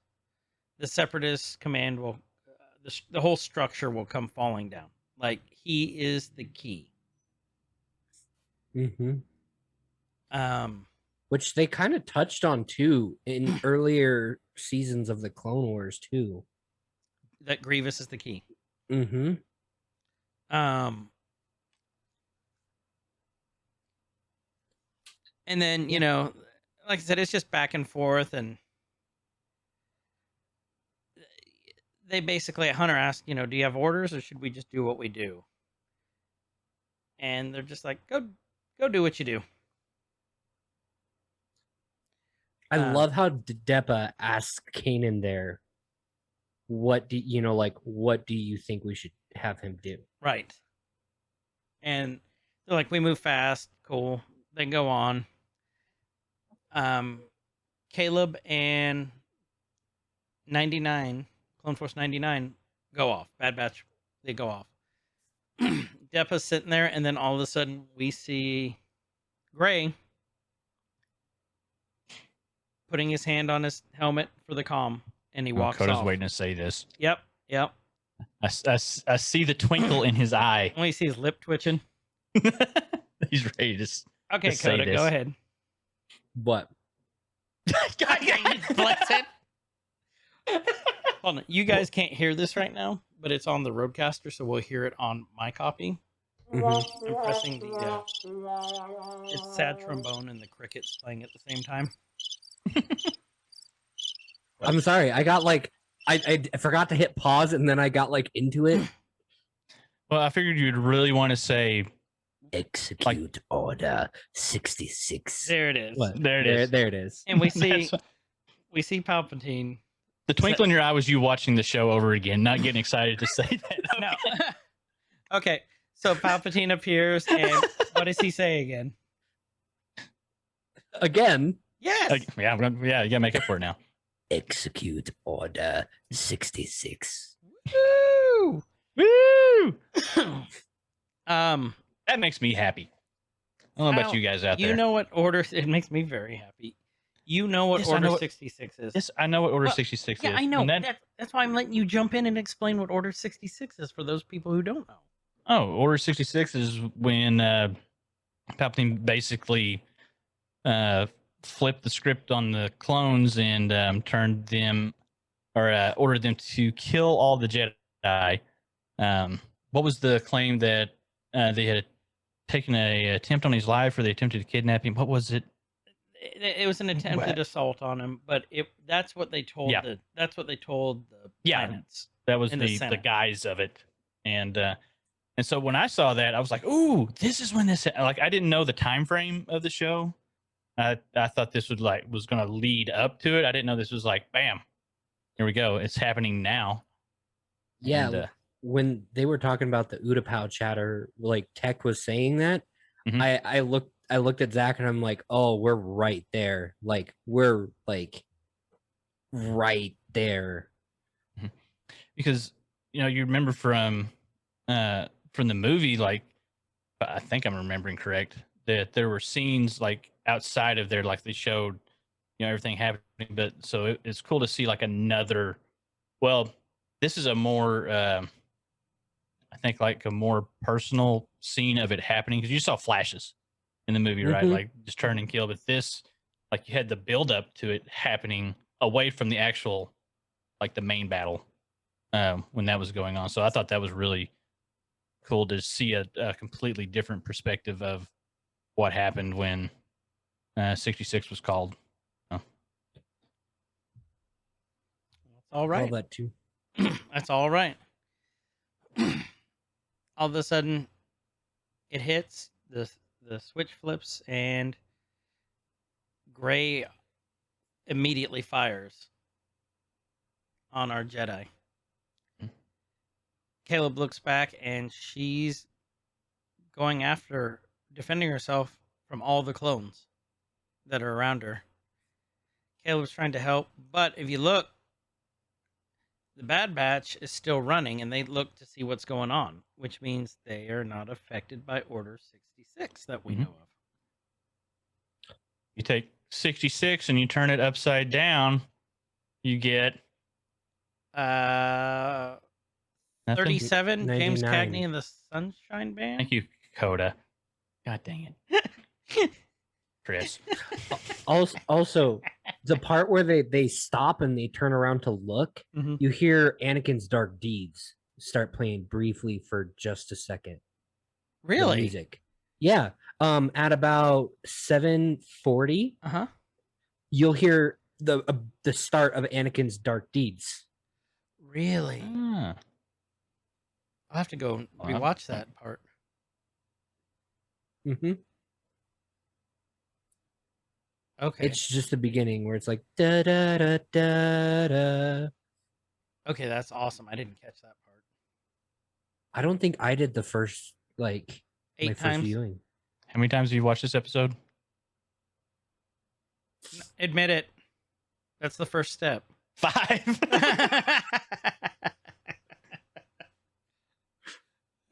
the Separatist command will, the whole structure will come falling down. Like he is the key. Mm-hmm. Um, Which they kind of touched on too in earlier seasons of the Clone Wars too. that Grievous is the key. Mm-hmm. And then you know, like I said, it's just back and forth, and they basically Hunter asked, do you have orders, or should we just do what we do? And they're just like, go do what you do. I Um, love how Depa asks Kanan there, what do you think we should have him do? Right. And they're like, we move fast. Cool. They go on. Caleb and 99, Clone Force 99, go off. Bad Batch, they go off. Depa's sitting there, and then all of a sudden we see Gray putting his hand on his helmet for the comm, and he walks Koda's off. waiting to say this. Yep. I see the twinkle in his eye. Only see his lip twitching. He's ready to. Okay, To say Koda, this. go ahead. What? God dang it, bless it. Hold on. You guys can't hear this right now, but it's on the Roadcaster, so we'll hear it on my copy. Mhm. I'm pressing the it's sad trombone and the crickets playing at the same time. I'm sorry. I got like I forgot to hit pause and then I got like into it. Well, I figured you'd really want to say Execute order 66. There it is. What? There it is. There it is. And we see That's- Palpatine. the twinkle in your eye was you watching the show over again, not getting excited to say that. No. Okay, so Palpatine appears, and what does he say again? Again. Yes. Yeah, you gotta make up for it now. Execute order 66. Woo! Woo! um, That makes me happy. I don't know about Al, you guys out there. you know what order? It makes me very happy. You know what Yes, I Order know what- 66 is. Yes, I know what Order Well, 66 Yeah, is. I know. And That's why I'm letting you jump in and explain what Order 66 is for those people who don't know. Order 66 is when Palpatine basically flipped the script on the clones and turned them, or ordered them to kill all the Jedi. What was the claim that they had taken a attempt on his life, or they attempted to kidnap him? What was it? It was an attempted assault on him, but that's what they told Yeah. that's what they told the Yeah. planets. That was In the the Senate. guise of it. And so when I saw that, I was like, "Ooh, this is when this." Like, I didn't know the time frame of the show. I thought this was going to lead up to it. I didn't know this was like, bam, here we go. It's happening now. Yeah, And, when they were talking about the Utapau chatter, like Tech was saying that, Mhm. I looked at Zach and I'm like, oh, we're right there. Like we're like right there. because you remember from the movie, like, I think I'm remembering correct, that there were scenes like outside of there, like they showed everything happening. But so it's cool to see like another. Well, this is a more I think like a more personal scene of it happening, because you saw flashes in the movie, right? Mhm. Like just turn and kill. But this, like, you had the build up to it happening away from the actual, like, the main battle when that was going on. So I thought that was really cool to see a completely different perspective of what happened when 66 was called. Oh. That's all All right. that too. That's all right. All of a sudden, it hits, the switch flips, and Gray immediately fires on our Jedi. Hmm. Caleb looks back, and she's going after, defending herself from all the clones that are around her. Caleb's trying to help, but if you look, the Bad Batch is still running, and they look to see what's going on, which means they are not affected by Order 66 that we Mhm. know of. You take 66 and you turn it upside down, you get Uh, nothing. 37, James 99. Cagney and the Sunshine Band. Thank you, Koda. God dang it, Chris. Also, the part where they stop and they turn around to look, Mhm. you hear Anakin's Dark Deeds start playing briefly for just a second. The Really? music. Yeah. At about 7:40, Uh-huh. you'll hear the start of Anakin's Dark Deeds. Really? Ah. I'll have to go and Wow. rewatch that part. Mm-hmm. Okay. It's just the beginning where it's like da da da da da. Okay, that's awesome. I didn't catch that part. I don't think I did the first my 8 first times. viewing. How many times have you watched this episode? Admit it. That's the first step. 5.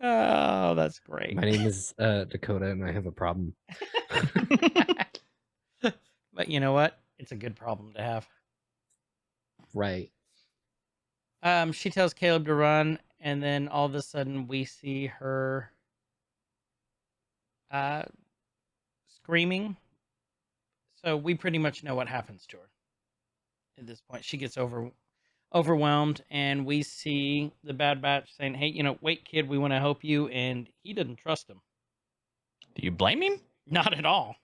Oh, that's great. My name is Dakota, and I have a problem. But you know what? It's a good problem to have. Right. She tells Caleb to run, and then all of a sudden we see her screaming. So we pretty much know what happens to her at this point. She gets overwhelmed, and we see the Bad Batch saying, "Hey, wait, kid, we want to help you," and he didn't trust him. Do you blame him? Not at all.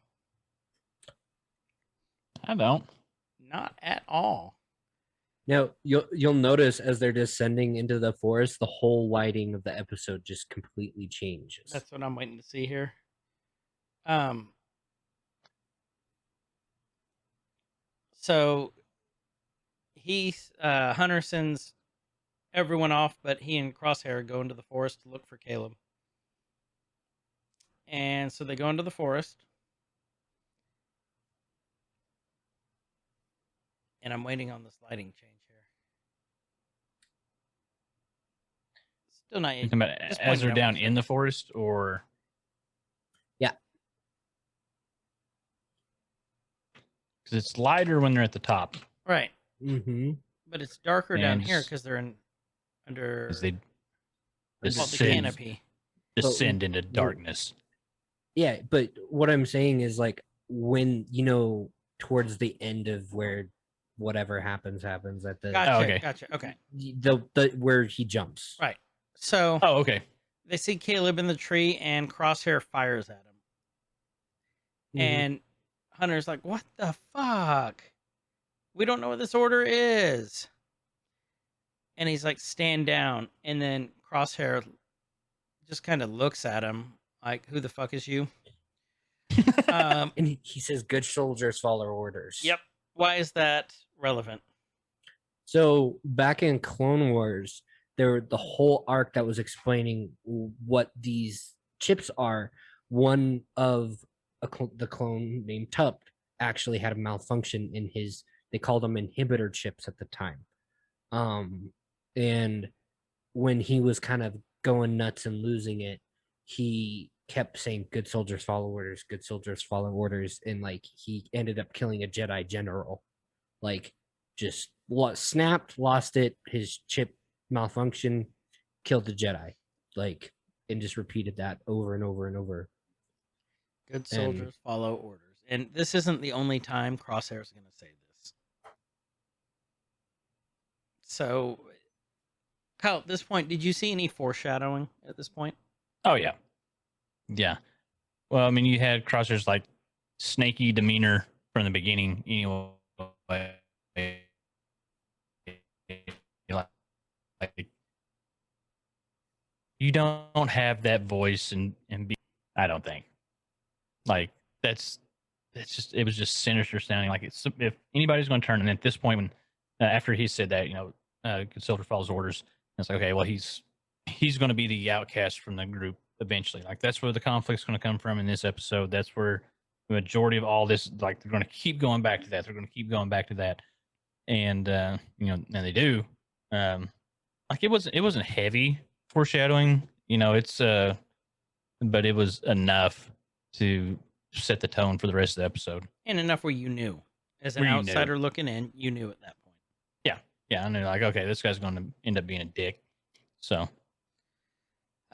I don't. Not at all. Now you'll notice as they're descending into the forest, the whole lighting of the episode just completely changes. That's what I'm waiting to see here. So Hunter sends everyone off, but he and Crosshair go into the forest to look for Caleb. And so they go into the forest. And I'm waiting on this lighting change here. Still not You talking about just as pointing they're out down what's in the forest, or Yeah. because it's lighter when they're at the top. right. Mm-hmm. But it's darker down And here just- because they're under As they what's called the descend, canopy. descend into darkness. Yeah, but what I'm saying is like when towards the end of where whatever happens at the Gotcha. Oh, okay. Gotcha. Okay. the where he jumps. Right. So Oh, okay. they see Caleb in the tree, and Crosshair fires at him. Mhm. And Hunter's like, "What the fuck? We don't know what this order is." And he's like, "Stand down." And then Crosshair just kind of looks at him like, "Who the fuck is you?" And he says, "Good soldiers follow orders." Yep. Why is that relevant? So back in Clone Wars, the whole arc that was explaining what these chips are. One of the clone named Tup actually had a malfunction in his. They called them inhibitor chips at the time. And when he was kind of going nuts and losing it, he kept saying, "Good soldiers follow orders. Good soldiers follow orders," and like he ended up killing a Jedi general. Like just snapped, lost it. His chip malfunction, killed the Jedi. Like and just repeated that over and over and over. Good soldiers follow orders. And this isn't the only time Crosshair's going to say this. So, Kyle, at this point, did you see any foreshadowing at this point? Oh yeah, yeah. Well, I mean, you had Crosshair's like snaky demeanor from the beginning, anyway. Like you don't have that voice and be. I don't think. Like that's just it was just sinister sounding. Like it's if anybody's going to turn, and at this point when after he said that, good soldier follows orders. It's like, okay, well he's going to be the outcast from the group eventually. Like that's where the conflict's going to come from in this episode. That's where the majority of all this, like they're going to keep going back to that. They're going to keep going back to that, and and they do. Like it wasn't heavy foreshadowing. It's but it was enough to set the tone for the rest of the episode. And enough where you knew. As an Where you knew. outsider looking in, you knew at that point. Yeah, I knew like, okay, this guy's going to end up being a dick. So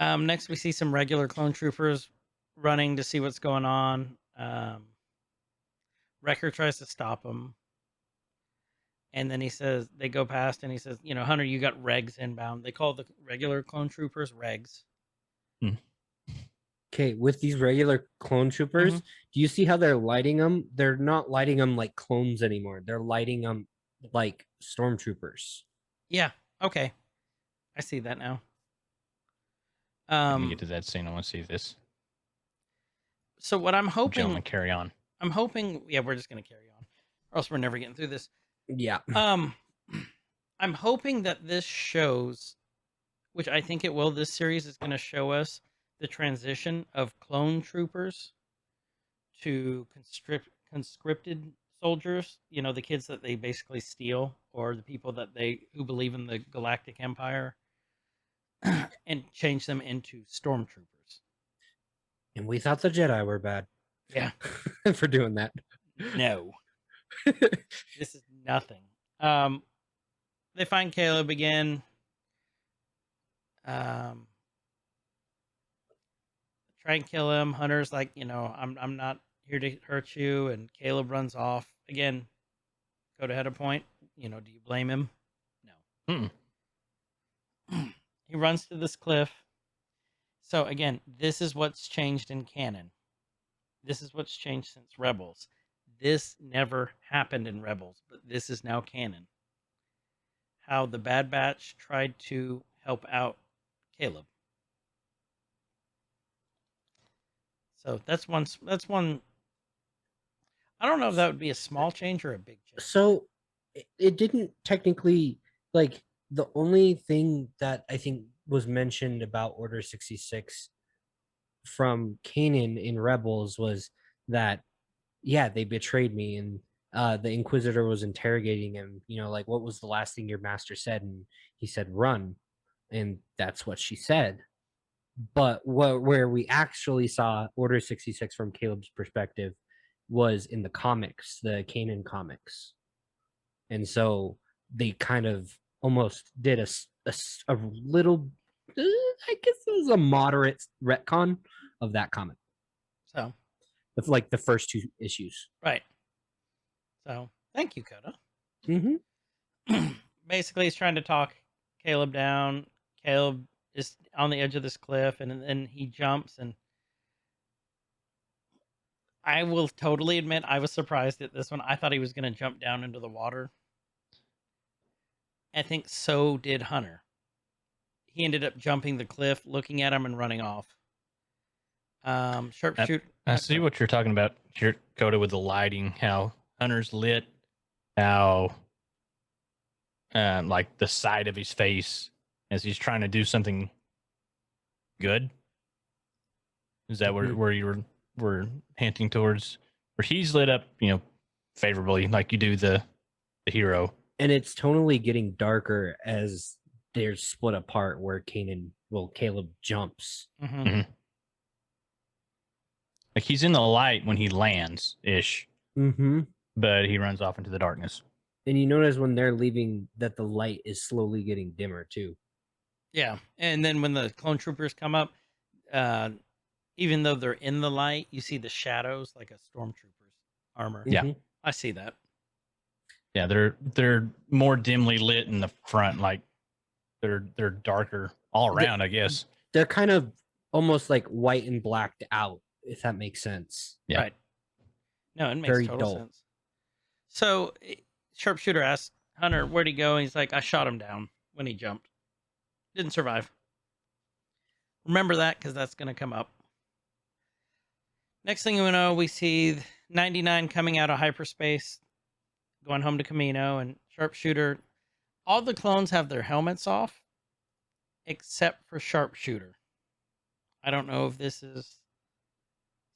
Next, we see some regular clone troopers running to see what's going on. Wrecker tries to stop him. And then he says, they go past and he says, Hunter, you got regs inbound. They call the regular clone troopers regs. Okay, with these regular clone troopers, do you see how they're lighting them? They're not lighting them like clones anymore. They're lighting them like stormtroopers. Yeah. Okay. I see that now. let me get to that scene. I want to see this. So what I'm hoping, Gentlemen, carry on. I'm hoping, yeah, we're just going to carry on, or else we're never getting through this. Yeah. I'm hoping that this shows, which I think it will. This series is going to show us the transition of clone troopers to conscripted soldiers. The kids that they basically steal, or the people that who believe in the Galactic Empire, and change them into stormtroopers. And we thought the Jedi were bad. Yeah. For doing that. No. This is nothing. They find Caleb again. Try and kill him. Hunter's like, I'm not here to hurt you, and Caleb runs off. Again, Koda had a point. Do you blame him? No. Mm-mm. He runs to this cliff. So again, this is what's changed in canon. This is what's changed since Rebels. This never happened in Rebels, but this is now canon. How the Bad Batch tried to help out Caleb. So that's one. That's one. I don't know if that would be a small change or a big change. So it didn't technically, like, the only thing that I think was mentioned about Order 66 from Kanan in Rebels was that, yeah, they betrayed me, and the Inquisitor was interrogating him, like, what was the last thing your master said? And he said, run. And that's what she said. But where we actually saw Order 66 from Caleb's perspective was in the comics, the Kanan comics. And so they kind of almost did a little, I guess it was a moderate retcon of that comic. So, Like the first 2 issues. right. So, thank you, Koda. Mm-hmm. Basically, he's trying to talk Caleb down. Caleb is on the edge of this cliff, and then he jumps. And I will totally admit, I was surprised at this one. I thought he was going to jump down into the water. I think so did Hunter. He ended up jumping the cliff, looking at him, and running off. Sharpshooter. I see what you're talking about here, Koda, with the lighting, how Hunter's lit, how like the side of his face as he's trying to do something good. Is that where you were hinting towards? Where he's lit up, favorably, like you do the hero. And it's tonally getting darker as they're split apart, where Caleb jumps. Mm-hmm. Mm-hmm. Like he's in the light when he lands ish, Mm-hmm. but he runs off into the darkness. And you notice when they're leaving that the light is slowly getting dimmer too. Yeah, and then when the clone troopers come up, even though they're in the light, you see the shadows like a stormtrooper's armor. Yeah. Mhm. I see that. Yeah, they're more dimly lit in the front, like they're darker all around, I guess. They're kind of almost like white and blacked out, if that makes sense. Yeah. Right. No, it makes Very total dull. sense. So, Sharpshooter asks Hunter, where'd he go? And he's like, I shot him down when he jumped. Didn't survive. Remember that, because that's going to come up. Next thing we know, we see 99 coming out of hyperspace, going home to Camino, and Sharpshooter. All the clones have their helmets off, except for Sharpshooter. I don't know if this is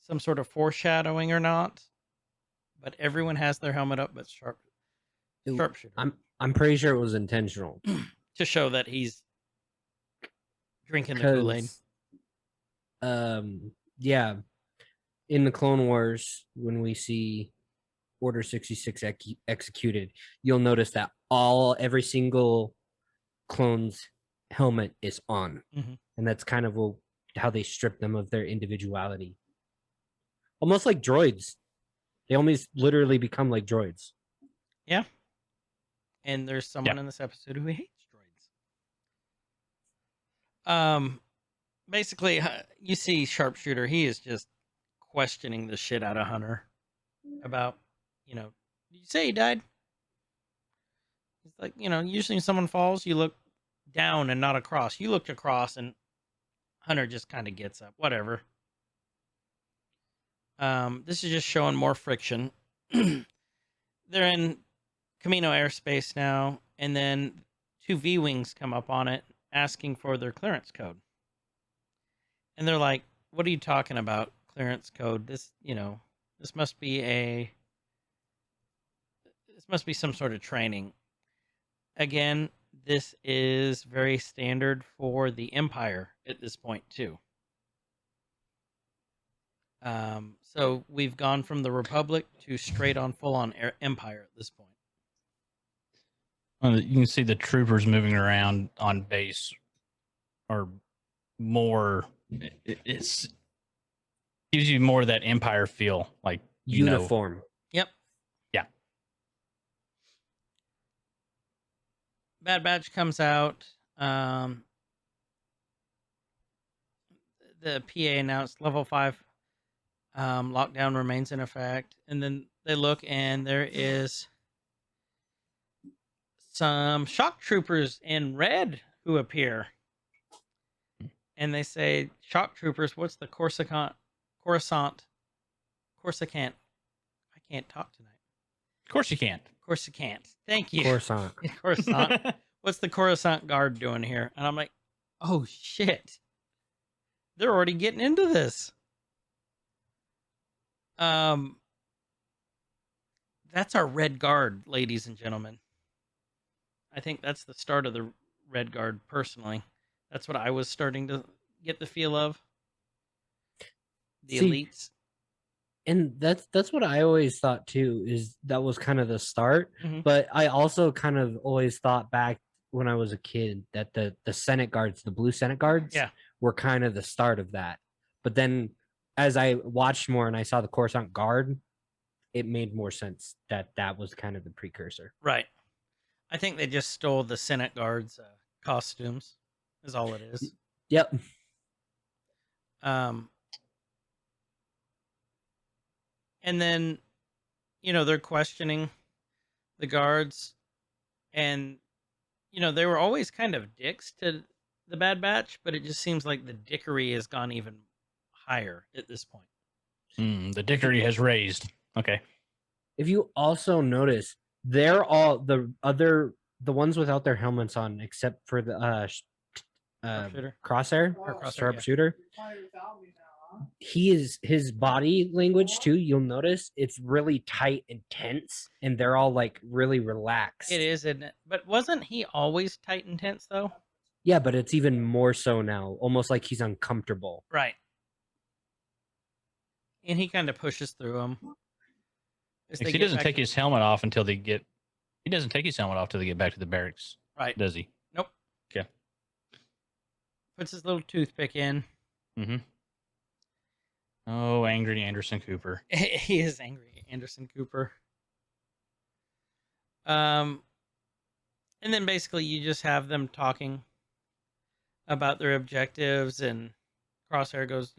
some sort of foreshadowing or not, but everyone has their helmet up but Sharpshooter. I'm pretty sure it was intentional. To show that he's drinking the Kool-Aid. Yeah, in the Clone Wars, when we see Order 66 executed, you'll notice that every single clone's helmet is on. Mhm. And that's kind of how they strip them of their individuality. Almost like droids. They almost literally become like droids. Yeah. And there's someone in this episode who hates droids. Basically, you see Sharpshooter. He is just questioning the shit out of Hunter about, did you say he died? He's like, usually when someone falls, you look down and not across. You looked across, and Hunter just kind of gets up. Whatever. This is just showing more friction. They're in Camino airspace now, and then 2 V-Wings come up on it asking for their clearance code. And they're like, what are you talking about, clearance code? This must be some sort of training. Again, this is very standard for the Empire at this point, too. So we've gone from the Republic to straight on full-on Empire at this point. Well, you can see the troopers moving around on base are more. It's gives you more of that Empire feel, like Uniform. Yep. Yeah. Bad Batch comes out. The PA announced level 5 lockdown remains in effect, and then they look and there is some shock troopers in red who appear, and they say, "Shock troopers, what's the Coruscant? I can't talk tonight. Of course you can't. Coruscant. Thank you. Coruscant. Coruscant. What's the Coruscant guard doing here?" And I'm like, "Oh shit! They're already getting into this." That's our Red Guard, ladies and gentlemen. I think that's the start of the Red Guard, personally. That's what I was starting to get the feel of. The See, elites. And that's what I always thought too, is that was kind of the start. Mhm. But I also kind of always thought back when I was a kid that the Senate guards, the blue Senate guards, Yeah. were kind of the start of that. But then as I watched more and I saw the Coruscant Guard, it made more sense that that was kind of the precursor. Right. I think they just stole the Senate Guards' costumes, is all it is. Yep. And then, they're questioning the guards, and, they were always kind of dicks to the Bad Batch, but it just seems like the dickery has gone even higher at this point. The dickery has raised. Okay. If you also notice, they're all the ones without their helmets on, except for the Sharpshooter. crosshair Or Crosshair, yeah. sharpshooter. You're playing without me now, huh? His body language too, you'll notice it's really tight and tense, and they're all like really relaxed. It is, isn't it? But wasn't he always tight and tense, though? Yeah, but it's even more so now, almost like he's uncomfortable. Right. And he kind of pushes through them. He doesn't take his helmet off until they get. He doesn't take his helmet off till they get back to the barracks. Right. Does he? Nope. Okay. Puts his little toothpick in. Mm-hmm. Oh, angry Anderson Cooper. He is angry, Anderson Cooper. And then basically you just have them talking about their objectives, and Crosshair goes,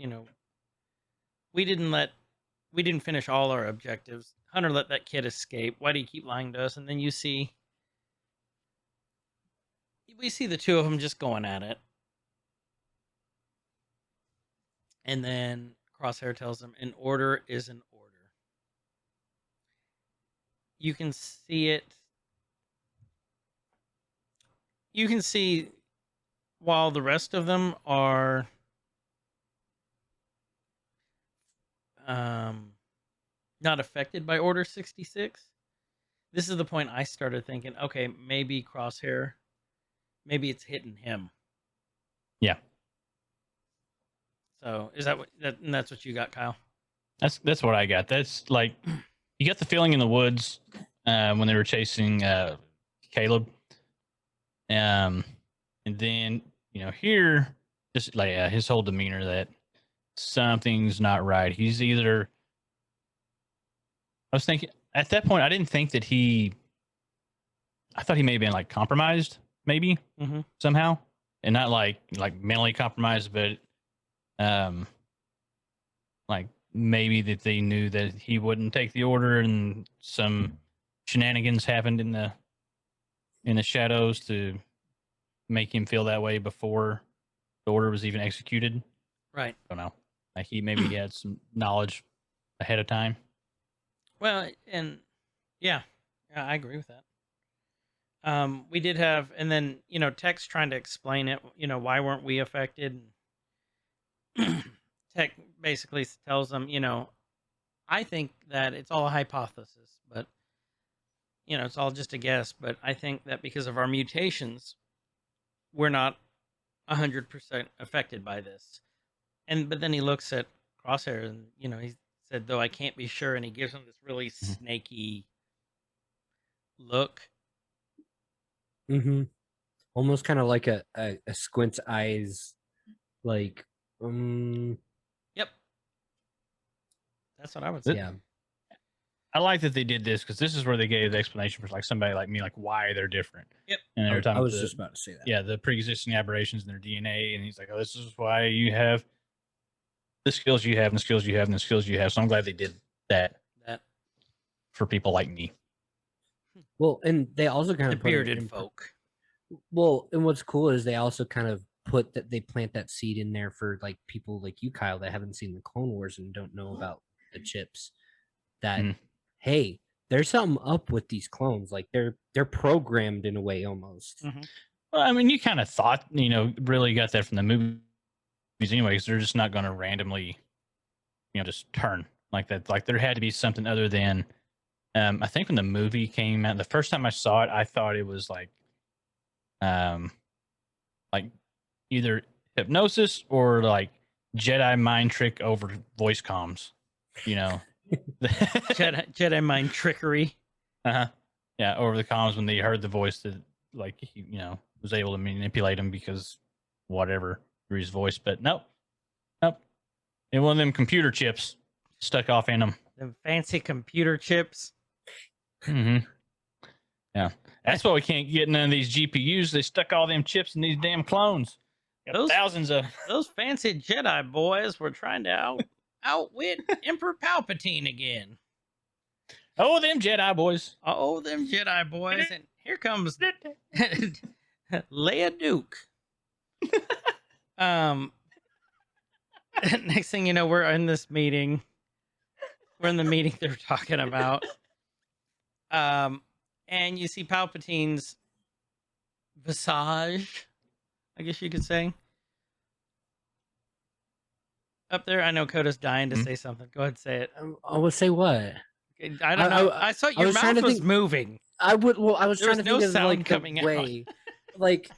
we didn't finish all our objectives. Hunter let that kid escape. Why do you keep lying to us? And then we see the two of them just going at it. And then Crosshair tells him, an order is an order. You can see it. You can see while the rest of them are not affected by Order 66. This is the point I started thinking, okay, maybe Crosshair, maybe it's hitting him. Yeah. So is that's what you got, Kyle? That's what I got. That's like, you got the feeling in the woods when they were chasing Caleb. And then, here, just like his whole demeanor, that something's not right. He's either, I was thinking, at that point, I didn't think that I thought he may have been like compromised, maybe, somehow. And not like mentally compromised, but like maybe that they knew that he wouldn't take the order, and some shenanigans happened in the shadows to make him feel that way before the order was even executed. Right. I don't know. Like he had some knowledge ahead of time. Well, and yeah, I agree with that. We did have, and then Tech's trying to explain it. Why weren't we affected? Tech basically tells them, I think that it's all a hypothesis, but it's all just a guess. But I think that because of our mutations, we're not 100% affected by this. But then he looks at Crosshair, and he said, though I can't be sure, and he gives him this really snaky look. Mm-hmm. Almost kind of like a squint eyes, like Yep. That's what I would say. yeah. I like that they did this because this is where they gave the explanation for like somebody like me, like why they're different. Yep. And they were talking I was about just about to say that. yeah, the pre-existing aberrations in their DNA, and he's like, "Oh, this is why you have the skills you have, and the skills you have, and the skills you have." So I'm glad they did that for people like me. Well, and they also kind The of put it bearded in- folk. Well, and what's cool is they also kind of put that they plant that seed in there for like people like you, Kyle, that haven't seen the Clone Wars and don't know about the chips. That Mhm. hey, there's something up with these clones. Like they're programmed in a way almost. Well, I mean, you kind of thought, really got that from the movies anyway, because they're just not going to randomly, just turn like that. Like there had to be something other than, I think when the movie came out, the first time I saw it, I thought it was like either hypnosis or like Jedi mind trick over voice comms, Jedi mind trickery. Yeah, over the comms when they heard the voice that like he, was able to manipulate him because whatever through his voice. But nope. And one of them computer chips stuck off in him. The fancy computer chips. Mm-hmm. Yeah, that's why we can't get none of these GPUs. They stuck all them chips in these damn clones. Got Those- thousands of. Those fancy Jedi boys were trying to outwit Emperor Palpatine again. Oh, them Jedi boys. Oh, them Jedi boys. And here comes Leia Duke. Next thing you know, we're in this meeting. We're in the meeting they're talking about. And you see Palpatine's visage, I guess you could say. Up there, I know Koda's dying to say something. Go ahead, say it. I would say what? I don't know. I saw your was trying mouth to was think- moving. I would. Well, I was There trying was to no think of sound like coming the out. way, like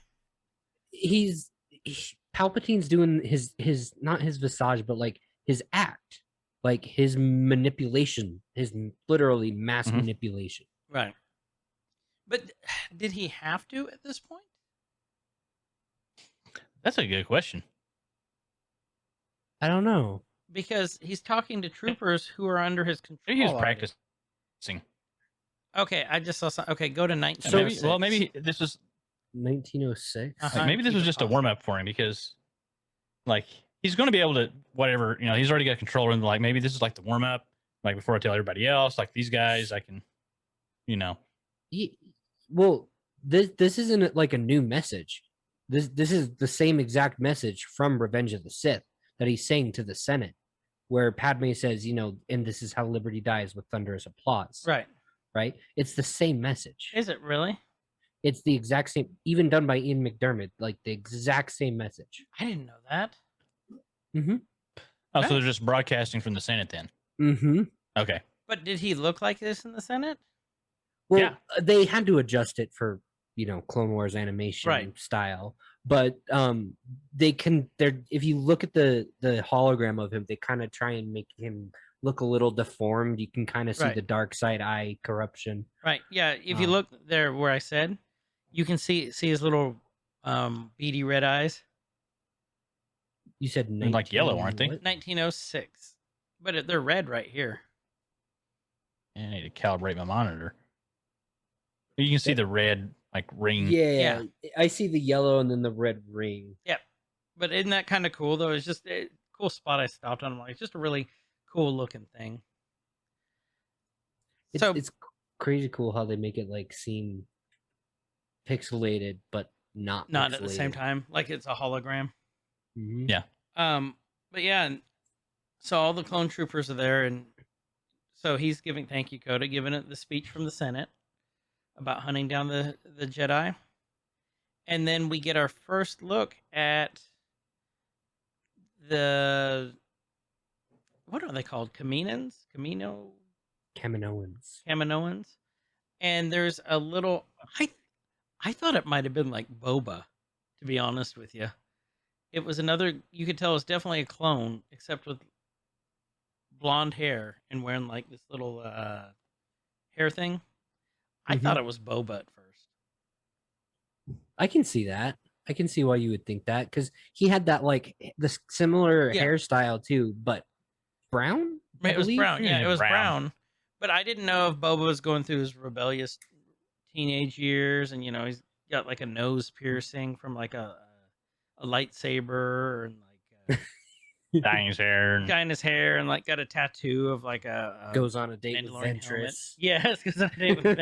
Palpatine's doing his not his visage, but like his act, like his manipulation, his literally mass Mhm. manipulation. Right. But did he have to at this point? That's a good question. I don't know. Because he's talking to troopers who are under his control. Maybe he was already. practicing. Okay, I just saw some. Okay, go to 19. So- Maybe this was 1906. Uh-huh. like, maybe this Keep was it just a positive. warm up for him because, like, he's going to be able to whatever he's already got control and like maybe this is like the warm up, like before I tell everybody else, like these guys, I can, Well, this isn't like a new message. This is the same exact message from Revenge of the Sith that he's saying to the Senate, where Padme says, and this is how liberty dies with thunderous applause. Right. Right? It's the same message. Is it really? It's the exact same, even done by Ian McDermott, like the exact same message. I didn't know that. Oh, so they're just broadcasting from the Senate then. Mm-hmm. Okay. But did he look like this in the Senate? Well, Yeah. they had to adjust it for, Clone Wars animation Right. style. But if you look at the hologram of him, they kind of try and make him look a little deformed. You can kind of see Right. the dark side eye corruption. Right. Yeah. If you Um, look there where I said, you can see his little beady red eyes. You said They're like yellow, 19 aren't they? what? 1906. But they're red right here. I need to calibrate my monitor. You can see the red like ring. Yeah, I see the yellow and then the red ring. But isn't that kind of cool though? It's just a cool spot I stopped on. I'm like, it's just a really cool looking thing. It's, So- it's crazy cool how they make it like seem pixelated, but not Not at the same pixelated. time, like it's a hologram. Mhm. Yeah. But yeah, and so all the clone troopers are there, and so he's giving thank you, Koda, giving it the speech from the Senate about hunting down the Jedi, and then we get our first look at the what are they called? Kaminoans, Kaminoans, and there's a little. I thought it might have been like Boba, to be honest with you. It was another. You could tell it was definitely a clone, except with blonde hair and wearing like this little hair thing. I thought it was Boba at first. I can see that. I can see why you would think that because he had that like the similar Yeah. hairstyle too, but brown. I It was believe? brown. Yeah, it was Brown. brown. But I didn't know if Boba was going through his rebellious teenage years, and he's got like a nose piercing from like a lightsaber, and like Dyeing his hair. And... dyeing his hair, and like got a tattoo of like a Goes on a date with Mandalorian helmet. Ventress. Yes, goes on a date with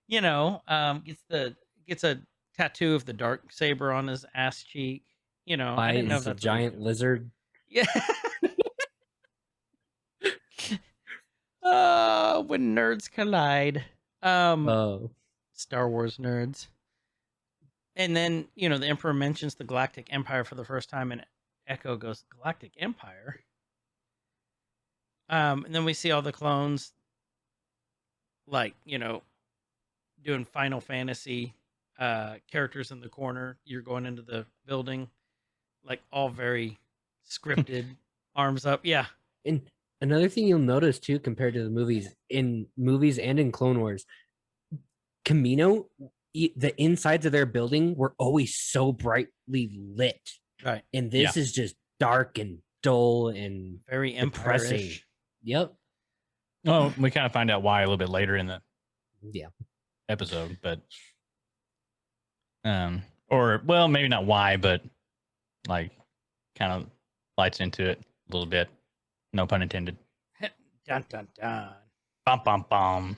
Ventress. Gets a tattoo of the dark saber on his ass cheek. I didn't know if Buys a that's giant lizard. Yeah. When nerds collide. Oh, Star Wars nerds. And then, the Emperor mentions the Galactic Empire for the first time, and Echo goes, Galactic Empire? And then we see all the clones, like, doing Final Fantasy characters in the corner. You're going into the building, like, all very scripted, arms up. Yeah. and another thing you'll notice too, compared to the movies and in Clone Wars, Kamino, the insides of their building were always so brightly lit, Right. and this is just dark and dull and Very depressing. Empire-ish. Yep. Oh, we kind of find out why a little bit later in the Yeah. episode, but or well, maybe not why, but like kind of lights into it a little bit. No pun intended. Dun, dun, dun. Bum bum bum.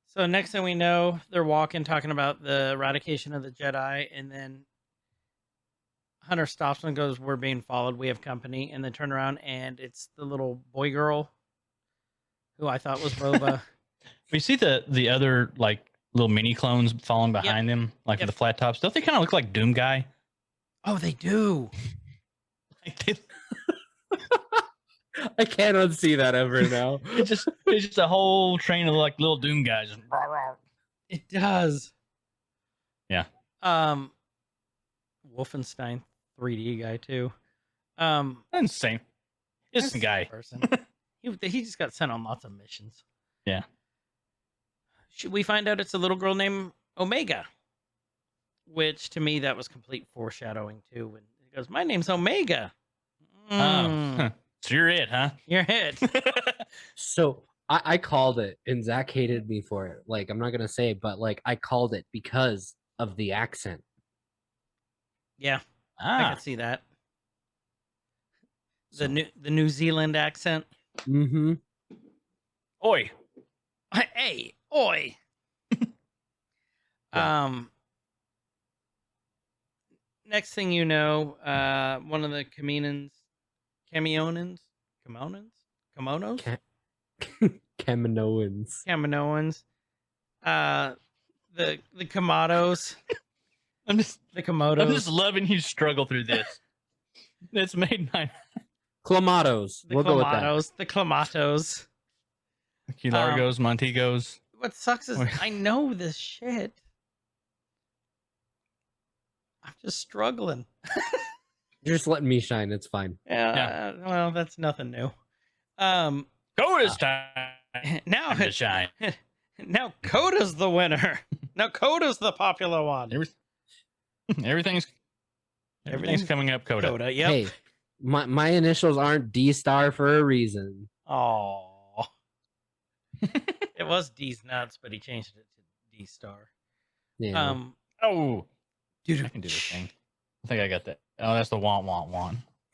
So next thing we know, they're walking, talking about the eradication of the Jedi, and then Hunter stops and goes, "We're being followed. We have company." And then turn around, and it's the little boy girl, who I thought was Boba. We see the other like little mini clones following behind them, like with the flat tops. Don't they kind of look like Doom Guy? Oh, they do. Like they, I can't unsee that ever now. it's just a whole train of like little Doom guys. Just, rah, rah. It does. Yeah. Wolfenstein 3D guy too. Insane. It's That's the guy. person. he just got sent on lots of missions. Yeah. We find out it's a little girl named Omega, which to me that was complete foreshadowing too. When he goes, "My name's Omega." So you're it, huh? You're it. So I called it, and Zach hated me for it. Like, I'm not gonna say it, but like I called it because of the accent. Yeah, I can see that. The New Zealand accent. Mm-hmm. Oi. Hey, oi. Next thing you know, one of the kimonos, Kaminoans, the Komodos, I'm just the loving you struggle through this. It's made my Clamatos. We'll go with that. the Clamatos. Key Largos, Montegos. What sucks is I know this shit. I'm just struggling. You're just letting me shine. It's fine. Yeah. Well, that's nothing new. Koda's time Now to shine. Now Koda's the winner. Now Koda's the popular one. Everything's coming up Koda. Koda, yep. Hey, my initials aren't D star for a reason. Oh. It was D's nuts, but he changed it to D star. Yeah. Oh, dude, I can do this thing. I think I got that. Oh, that's the want.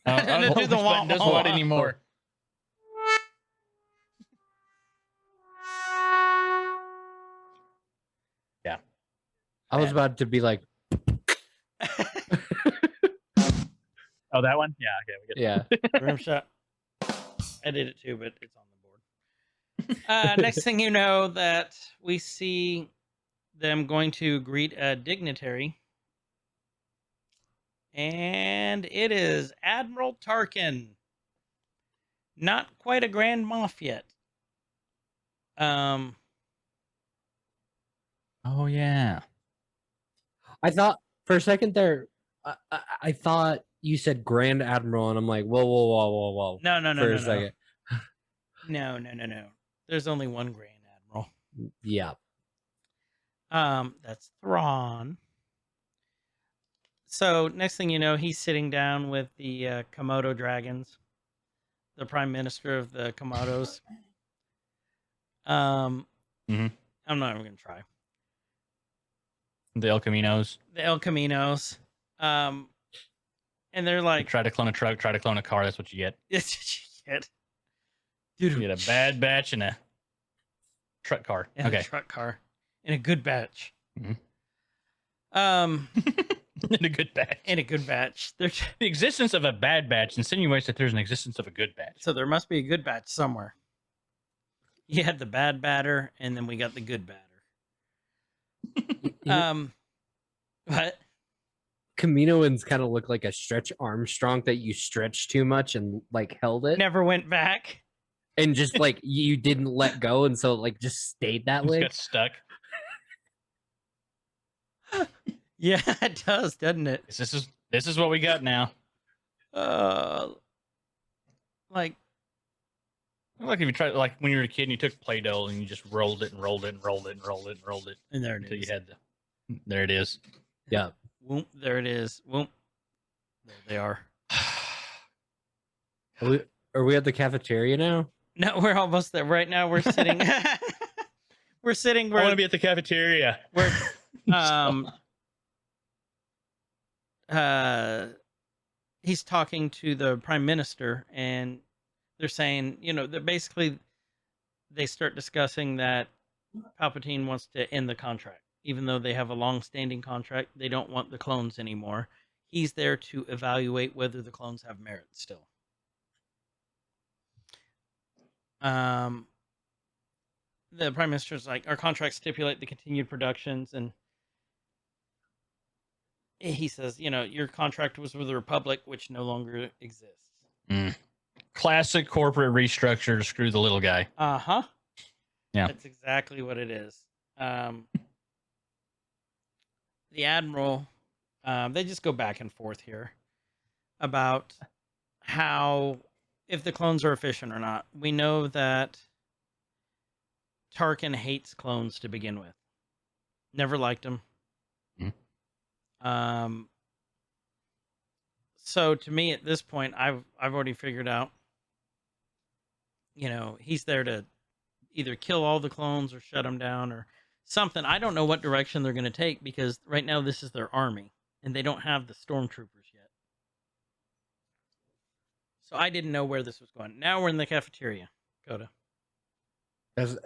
I don't know do the want anymore. Yeah. I was about to be like, Oh, that one? Yeah. Okay. We get yeah. Rim shot. I did it too, but it's on the board. Next thing you know, that we see them going to greet a dignitary, and it is Admiral Tarkin. Not quite a Grand Moff yet. Oh yeah. I thought for a second there, I thought you said Grand Admiral, and I'm like, whoa. No. For a second. No. There's only one Grand Admiral. Yeah. That's Thrawn. So next thing you know, he's sitting down with the Komodo dragons, the Prime Minister of the Komodos. Mhm. I'm not even gonna try. The El Caminos. The El Caminos. And they're like, Try to clone a truck, try to clone a car. That's what you get. shit. You Dude, get a bad batch and a truck car. and a Okay. truck car in a good batch. Mhm. Um, In a good batch. in a good batch. They're The existence of a bad batch insinuates that there's an existence of a good batch. so there must be a good batch somewhere. You had the bad batter, and then we got the good batter. What? Caminoans kind of look like a Stretch Armstrong that you stretched too much and like held it Never went back. and just like you didn't let go, and so like just stayed that Just way. got stuck. Yeah, it does, doesn't it? This is what we got now. Like, Like if you tried, like when you were a kid and you took Play-Doh and you just rolled it and rolled it and rolled it and rolled it and rolled it and there it until is. you had the. There it is. Yeah. Whoop, there it is. Whoop. There they are. Are we at the cafeteria now? No, we're almost there. Right now, we're sitting. We're sitting I want where to be at the cafeteria. where he's talking to the prime minister, and they're saying, that basically they start discussing that Palpatine wants to end the contract, even though they have a long-standing contract. They don't want the clones anymore. He's there to evaluate whether the clones have merit still. The prime minister's like, our contracts stipulate the continued productions, and he says, your contract was with the Republic, which no longer exists. Classic corporate restructure to screw the little guy. Uh-huh. Yeah. That's exactly what it is. The Admiral, they just go back and forth here about how, if the clones are efficient or not. We know that Tarkin hates clones to begin with. Never liked them. So to me, at this point, I've already figured out, he's there to either kill all the clones or shut them down or something. I don't know what direction they're going to take, because right now this is their army and they don't have the stormtroopers yet. So I didn't know where this was going. Now we're in the cafeteria. Koda.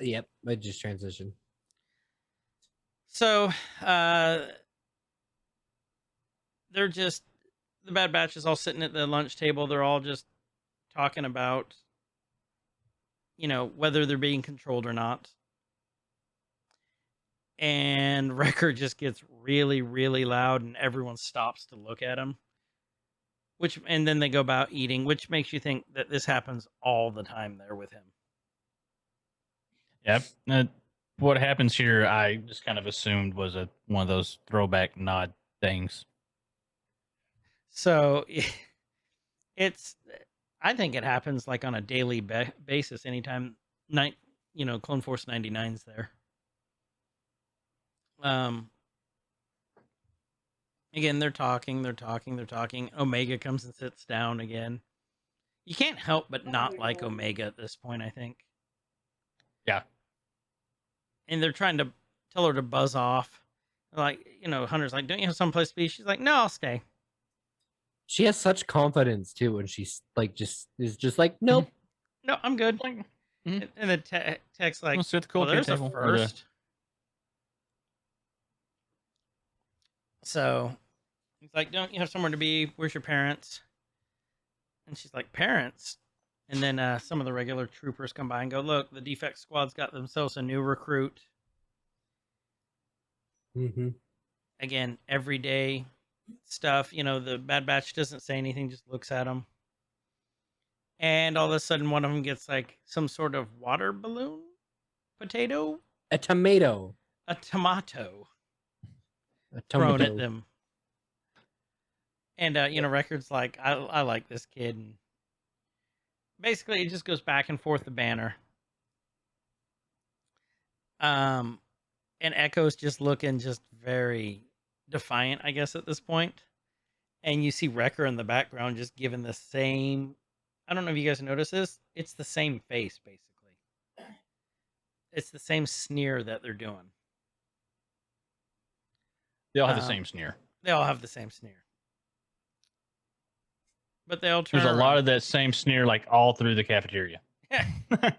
Yep, I just transitioned. So they're just, the Bad Batch is all sitting at the lunch table. They're all just talking about, whether they're being controlled or not. And Wrecker just gets really, really loud, and everyone stops to look at him. And then they go about eating, which makes you think that this happens all the time there with him. Yep. What happens here, I just kind of assumed was one of those throwback nod things. So I think it happens like on a daily basis anytime Clone Force 99's there. Again, they're talking. Omega comes and sits down again. You can't help but not like Omega at this point, I think. Yeah. And they're trying to tell her to buzz off. Like, Hunter's like, don't you have someplace to be? She's like, no, I'll stay. She has such confidence too, and she's like, is just like, nope. No, I'm good. And the text like, Let's sit at the cool well, there's a table, or the- first. So he's like, don't you have somewhere to be? Where's your parents? And she's like, parents? And then some of the regular troopers come by and go, look, the defect squad's got themselves a new recruit. Mm-hmm. Again, everyday stuff. The Bad Batch doesn't say anything, just looks at them. And all of a sudden, one of them gets like some sort of water balloon potato? A tomato. A tomato. A Thrown tomato. at them. And, Record's like, I like this kid. And basically, it just goes back and forth the banner. And Echo's just looking just very defiant, I guess, at this point. And you see Wrecker in the background just giving the same... I don't know if you guys notice this. It's the same face, basically. it's the same sneer that they're doing. They all have the Um, same sneer. They all have the same sneer. But they all turn There's a lot around of that same sneer like all through the cafeteria.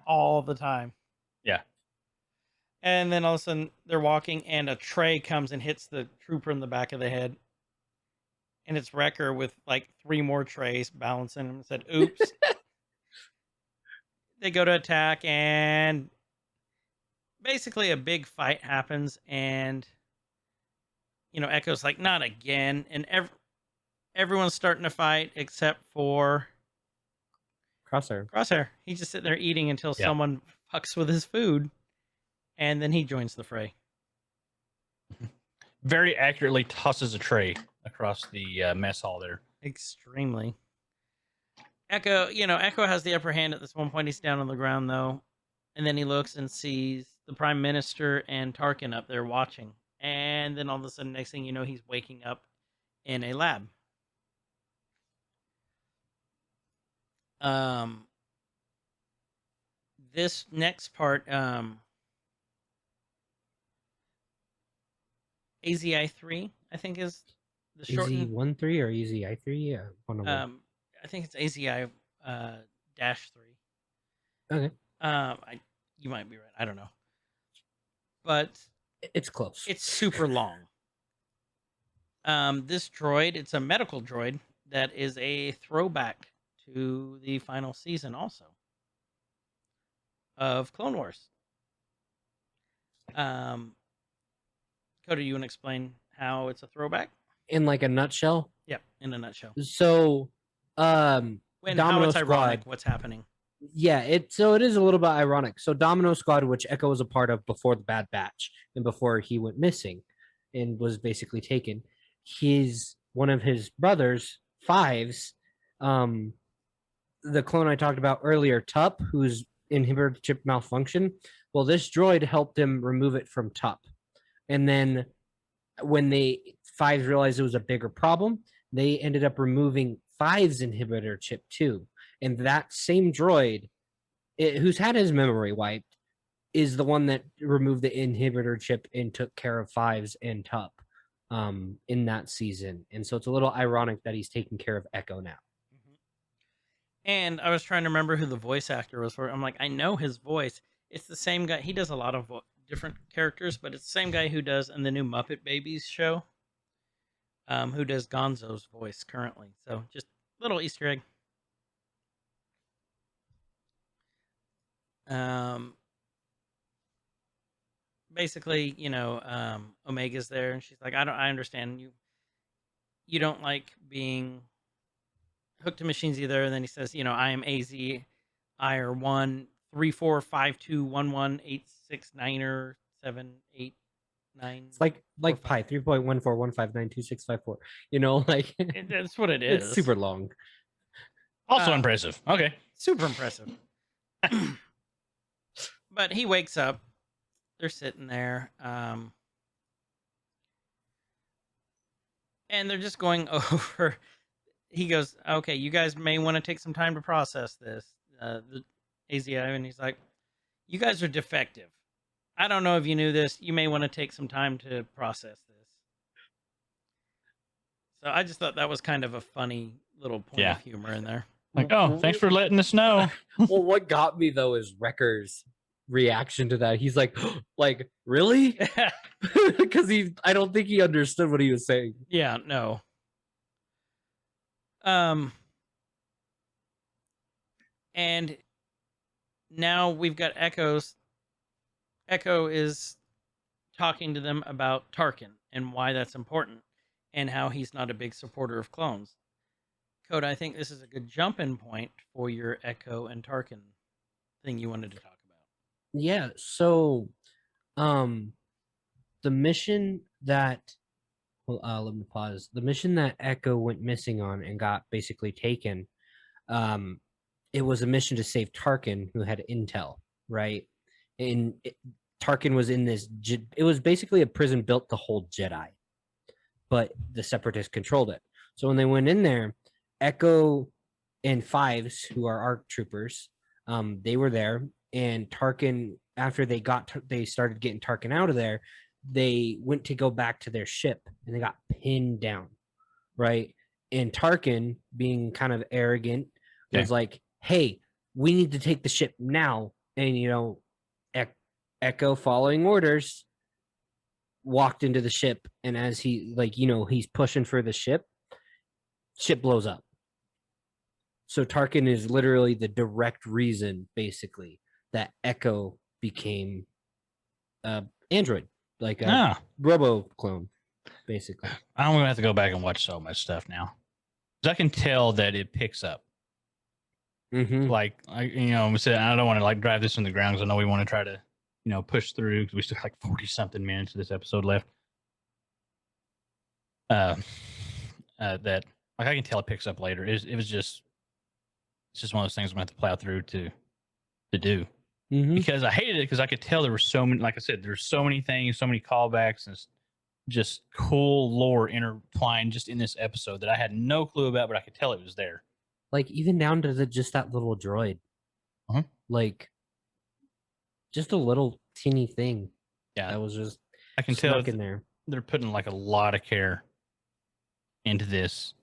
all the time. Yeah. And then all of a sudden they're walking and a tray comes and hits the trooper in the back of the head. And it's Wrecker with like 3 more trays balancing him and said, oops. They go to attack and basically a big fight happens and Echo's like, not again. And everyone's starting to fight except for Crosshair. He's just sitting there eating until someone fucks with his food, and then he joins the fray. Very accurately tosses a tray across the mess hall there. Extremely. Echo has the upper hand at this one point. He's down on the ground, though, and then he looks and sees the Prime Minister and Tarkin up there watching. And then all of a sudden, next thing you know, he's waking up in a lab. This next part, AZI-3, I think is the shortened. EZ-13 or EZI-3? Yeah, one of them. I think it's AZI dash 3. Okay. You might be right. I don't know. But It's close. it's super long. This droid, it's a medical droid that is a throwback to the final season also of Clone Wars. Koda, you want to explain how it's a throwback? In like a nutshell. Yep, in a nutshell. So, When how Domino it's ironic Squad. what's happening. Yeah, it is a little bit ironic. So Domino Squad, which Echo was a part of before the Bad Batch and before he went missing and was basically taken, one of his brothers, Fives, the clone I talked about earlier, Tup, whose inhibitor chip malfunction. Well, this droid helped him remove it from Tup. And then when Fives realized it was a bigger problem, they ended up removing Fives' inhibitor chip too. And that same droid, who's had his memory wiped, is the one that removed the inhibitor chip and took care of Fives and Tup in that season. And so it's a little ironic that he's taking care of Echo now. And I was trying to remember who the voice actor was for. I'm like, I know his voice. It's the same guy. He does a lot of different characters, but it's the same guy who does in the new Muppet Babies show, who does Gonzo's voice currently. So just a little Easter egg. Basically, Omega's there, and she's like, I understand you don't like being hooked to machines either. And then he says, I am AZ IR 134521186 789. It's like pi 3.14159265. Like That's what it is. it's super long. Also impressive. Okay. Super impressive. But he wakes up. They're sitting there. And they're just going over. He goes, okay, you guys may want to take some time to process this. The AZI, and he's like, you guys are defective. I don't know if you knew this. You may want to take some time to process this. So I just thought that was kind of a funny little point of humor in there. Like, oh, thanks for letting us know. Well, what got me though is Wrecker's reaction to that. He's like, really? Because I don't think he understood what he was saying. Yeah, no. And now we've got Echo's. Echo is talking to them about Tarkin and why that's important and how he's not a big supporter of clones. Koda, I think this is a good jump-in point for your Echo and Tarkin thing you wanted to talk about. Yeah, so the mission that let me pause. The mission that Echo went missing on and got basically taken, it was a mission to save Tarkin, who had intel, right? And Tarkin was in this. It was basically a prison built to hold Jedi, but the Separatists controlled it. So when they went in there, Echo and Fives, who are ARC troopers, they were there, and Tarkin after they started getting Tarkin out of there, they went to go back to their ship and they got pinned down, right? And Tarkin, being kind of arrogant, was like, "Hey, we need to take the ship now." And Echo, following orders, walked into the ship, and as he's pushing for the ship blows up. So Tarkin is literally the direct reason, basically, that Echo became android, like a robo clone, basically. I'm gonna have to go back and watch so much stuff now, because I can tell that it picks up. Mm-hmm. Like we said, I don't want to drive this in the ground, because I know we want to try to push through, because we still have 40 something minutes of this episode left. That I can tell it picks up later. It's just one of those things I'm gonna have to plow through to do. Mm-hmm. Because I hated it, because I could tell there were so many, like I said, there's so many things, so many callbacks, and just cool lore intertwined just in this episode that I had no clue about, but I could tell it was there. Like, even down to just that little droid. Uh-huh. Like, just a little teeny thing. Yeah. That was just I can tell in there. They're putting a lot of care into this,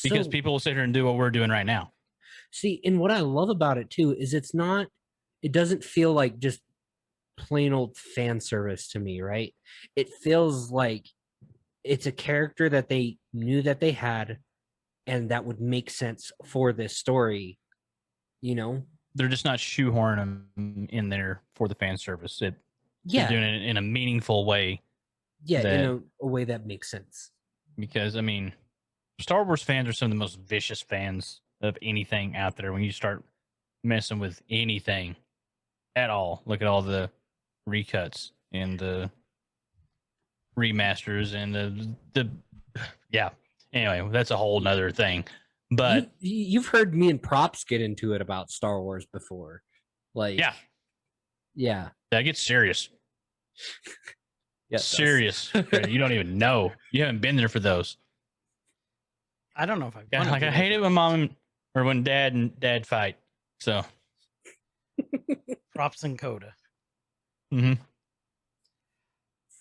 because people will sit here and do what we're doing right now. See, and what I love about it too is it doesn't feel like just plain old fan service to me, right? It feels like it's a character that they knew that they had and that would make sense for this story, They're just not shoehorning them in there for the fan service. They're doing it in a meaningful way. Yeah, in a way that makes sense. Because, Star Wars fans are some of the most vicious fans of anything out there. When you start messing with anything at all, look at all the recuts and the remasters and the anyway, that's a whole nother thing. But you've heard me and Props get into it about Star Wars before. Yeah, that gets serious. Yeah, serious. You don't even know. You haven't been there for those. I don't know if I've I hate it when when dad and dad fight. So Props and Koda. Mm-hmm.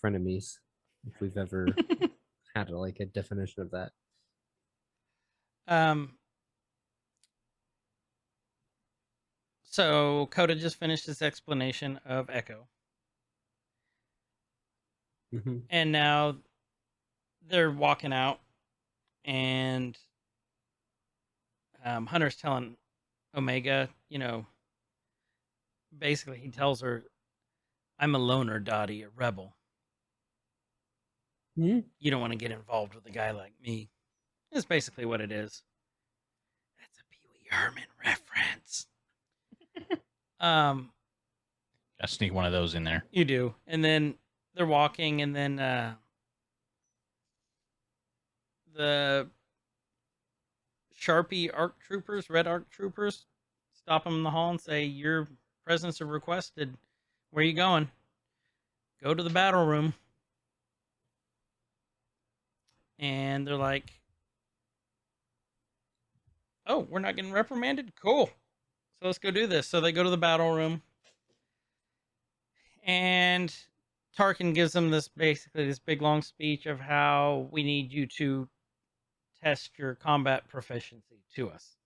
Frenemies, if we've ever had a definition of that. So Koda just finished his explanation of Echo. Mm-hmm. And now they're walking out, and Hunter's telling Omega, basically he tells her, "I'm a loner, Dottie, a rebel. Mm-hmm. You don't want to get involved with a guy like me." That's basically what it is. That's a Pee Wee Herman reference. Gotta sneak one of those in there. You do. And then they're walking, and then the Sharpie ARC troopers, red ARC troopers, stop them in the hall and say, "Your presence is requested. Where are you going?" "Go to the battle room." And they're like, "Oh, we're not getting reprimanded? Cool. So let's go do this." So they go to the battle room, and Tarkin gives them this big long speech of how we need you to test your combat proficiency to us.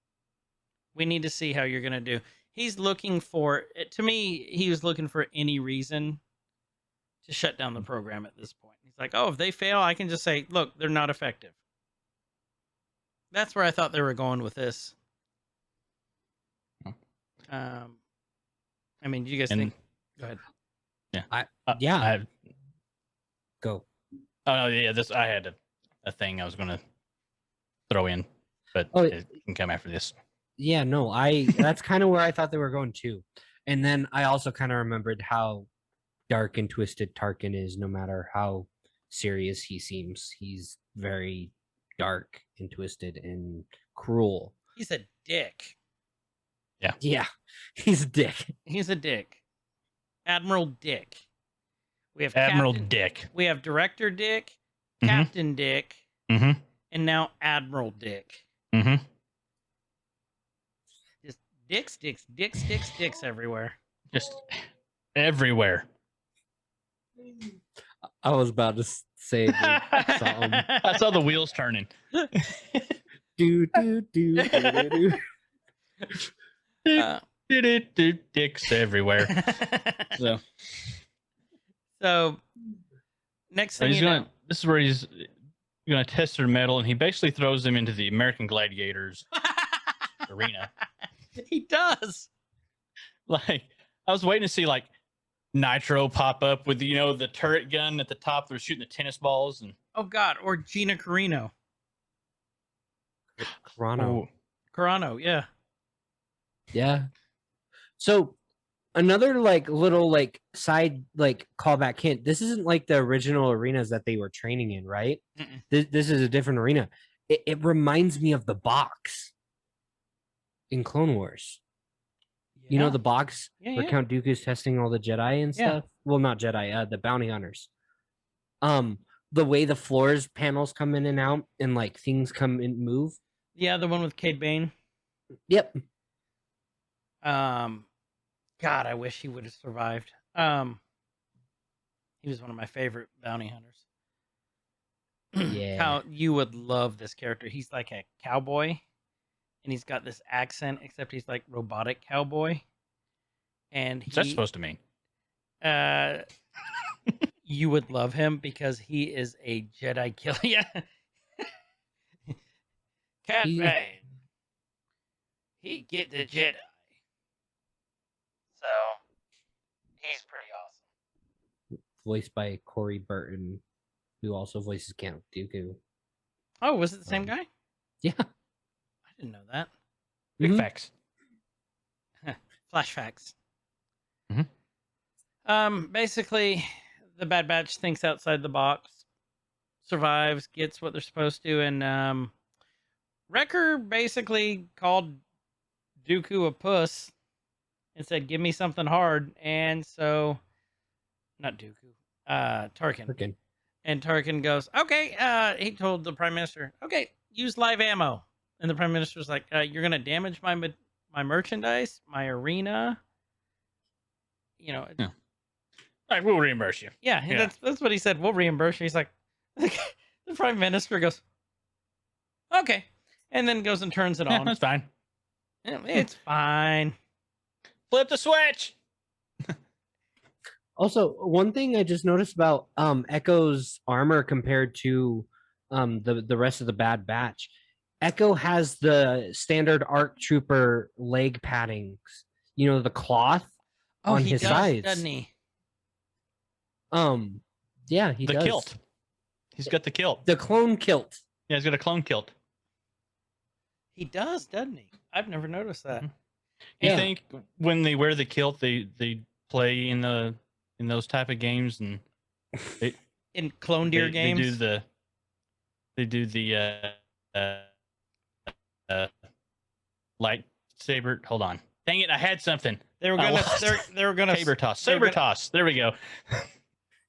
We need to see how you're going to do. He's looking for, to me, he was looking for any reason to shut down the program at this point. He's like, "Oh, if they fail, I can just say, look, they're not effective." That's where I thought they were going with this. Do you guys think? Go ahead. Yeah. Go. Oh no, yeah. I had a thing I was going to throw in, but it can come after this. Yeah, no, that's kind of where I thought they were going too. And then I also kind of remembered how dark and twisted Tarkin is. No matter how serious he seems, he's very dark and twisted and cruel. He's a dick. Yeah, he's a dick. He's a dick. Admiral Dick. We have Admiral Captain, Dick. We have Director Dick, Captain Dick, and now Admiral Dick. Just dicks everywhere. Just everywhere. I was about to say something. I saw the wheels turning. do do do do do. Uh, Dicks everywhere. So next So thing you know, this is where he's gonna test their metal, and he basically throws them into the American Gladiators arena. he does. Like, I was waiting to see like Nitro pop up with the turret gun at the top. They're shooting the tennis balls, and Oh God, or Gina Carino. Toronto. Carano, yeah. Yeah. So another little side callback hint. This isn't like the original arenas that they were training in, right? Mm-mm. This is a different arena. It reminds me of the box in Clone Wars. You know Yeah. the box Yeah, where yeah. Count Dooku's testing all the Jedi and Yeah. stuff? Well, not Jedi, the bounty hunters. The way the floors panels come in and out and things come and move. Yeah, the one with Cade Bane. Yep. God, I wish he would have survived. He was one of my favorite bounty hunters. Yeah. How you would love this character. He's like a cowboy, and he's got this accent, except he's like robotic cowboy. And what's that supposed to mean? You would love him because he is a Jedi killer. Yeah. Cat Bane. He get the Jedi. So he's pretty awesome. Voiced by Corey Burton, who also voices Count Dooku. Oh, was it the same guy? Yeah. I didn't know that. Big Mhm. facts. Flash facts. Mhm. Basically, the Bad Batch thinks outside the box, survives, gets what they're supposed to, and Wrecker basically called Dooku a puss and said, "Give me something hard." And so, not Dooku, Tarkin. Freaking. And Tarkin goes, "Okay." He told the Prime Minister, "Okay, use live ammo." And the Prime Minister's like, "You're gonna damage my merchandise, my arena." You know, All right, we'll reimburse you. yeah, Yeah. that's what he said. We'll reimburse you. He's like, the Prime Minister goes, "Okay," and then goes and turns it Yeah, on. that's fine. Yeah, it's fine. Flip the switch. Also, one thing I just noticed about Echo's armor compared to the rest of the Bad Batch, Echo has the standard ARC Trooper leg paddings. You know, the cloth Oh, on he his does, sides. doesn't he? Yeah, he The does. kilt. He's got the kilt. The clone kilt. Yeah, he's got a clone kilt. He does, doesn't he? I've never noticed that. Mhm. You Yeah. think when they wear the kilt, they play in those type of games, and In Clone Deer games, they do the lightsaber. Hold on, dang it! I had something. they were I gonna lost they were gonna Saber toss. they were Saber gonna- toss. There we go.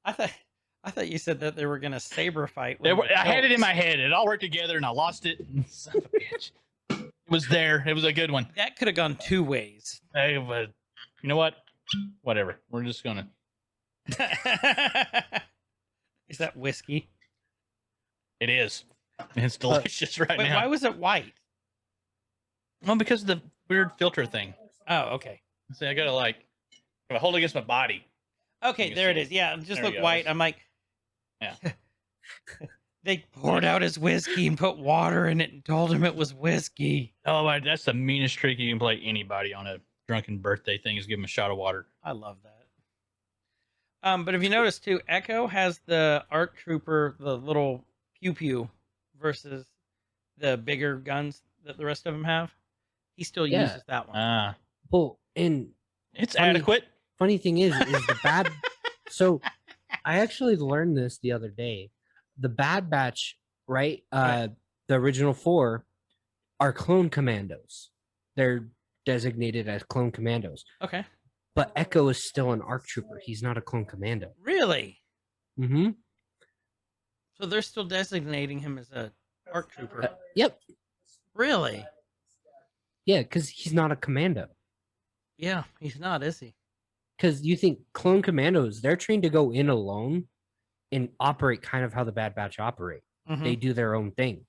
I thought you said that they were gonna saber fight. I had it in my head. It all worked together, and I lost it. Son of a bitch. It was there. It was a good one. That could have gone two ways. Hey, but you know what? Whatever. We're just gonna. Is that whiskey? It is. It's delicious right Wait, now. why was it white? Well, because of the weird filter thing. Oh, okay. See, I gotta if I hold it against my body. Okay, You there it see is. Yeah, it just There looked we go. white. I'm like, Yeah. They poured out his whiskey and put water in it and told him it was whiskey. Oh, that's the meanest trick you can play anybody on a drunken birthday thing is give them a shot of water. I love that. But if you notice too, Echo has the ARC Trooper, the little pew pew, versus the bigger guns that the rest of them have. He still Yeah. uses that one. Ah, Well, and it's Funny- adequate. funny thing is the bad. So, I actually learned this the other day. The Bad Batch, right? Right. The original 4 are clone commandos. They're designated as clone commandos. Okay. But Echo is still an ARC Trooper. He's not a clone commando. Really? Mm-hmm. So they're still designating him as a ARC Trooper. Yep. Really? Yeah, because he's not a commando. Yeah, he's not, is he? because you think clone commandos, they're trained to go in alone and operate kind of how the Bad Batch operate. Mhm. They do their own thing.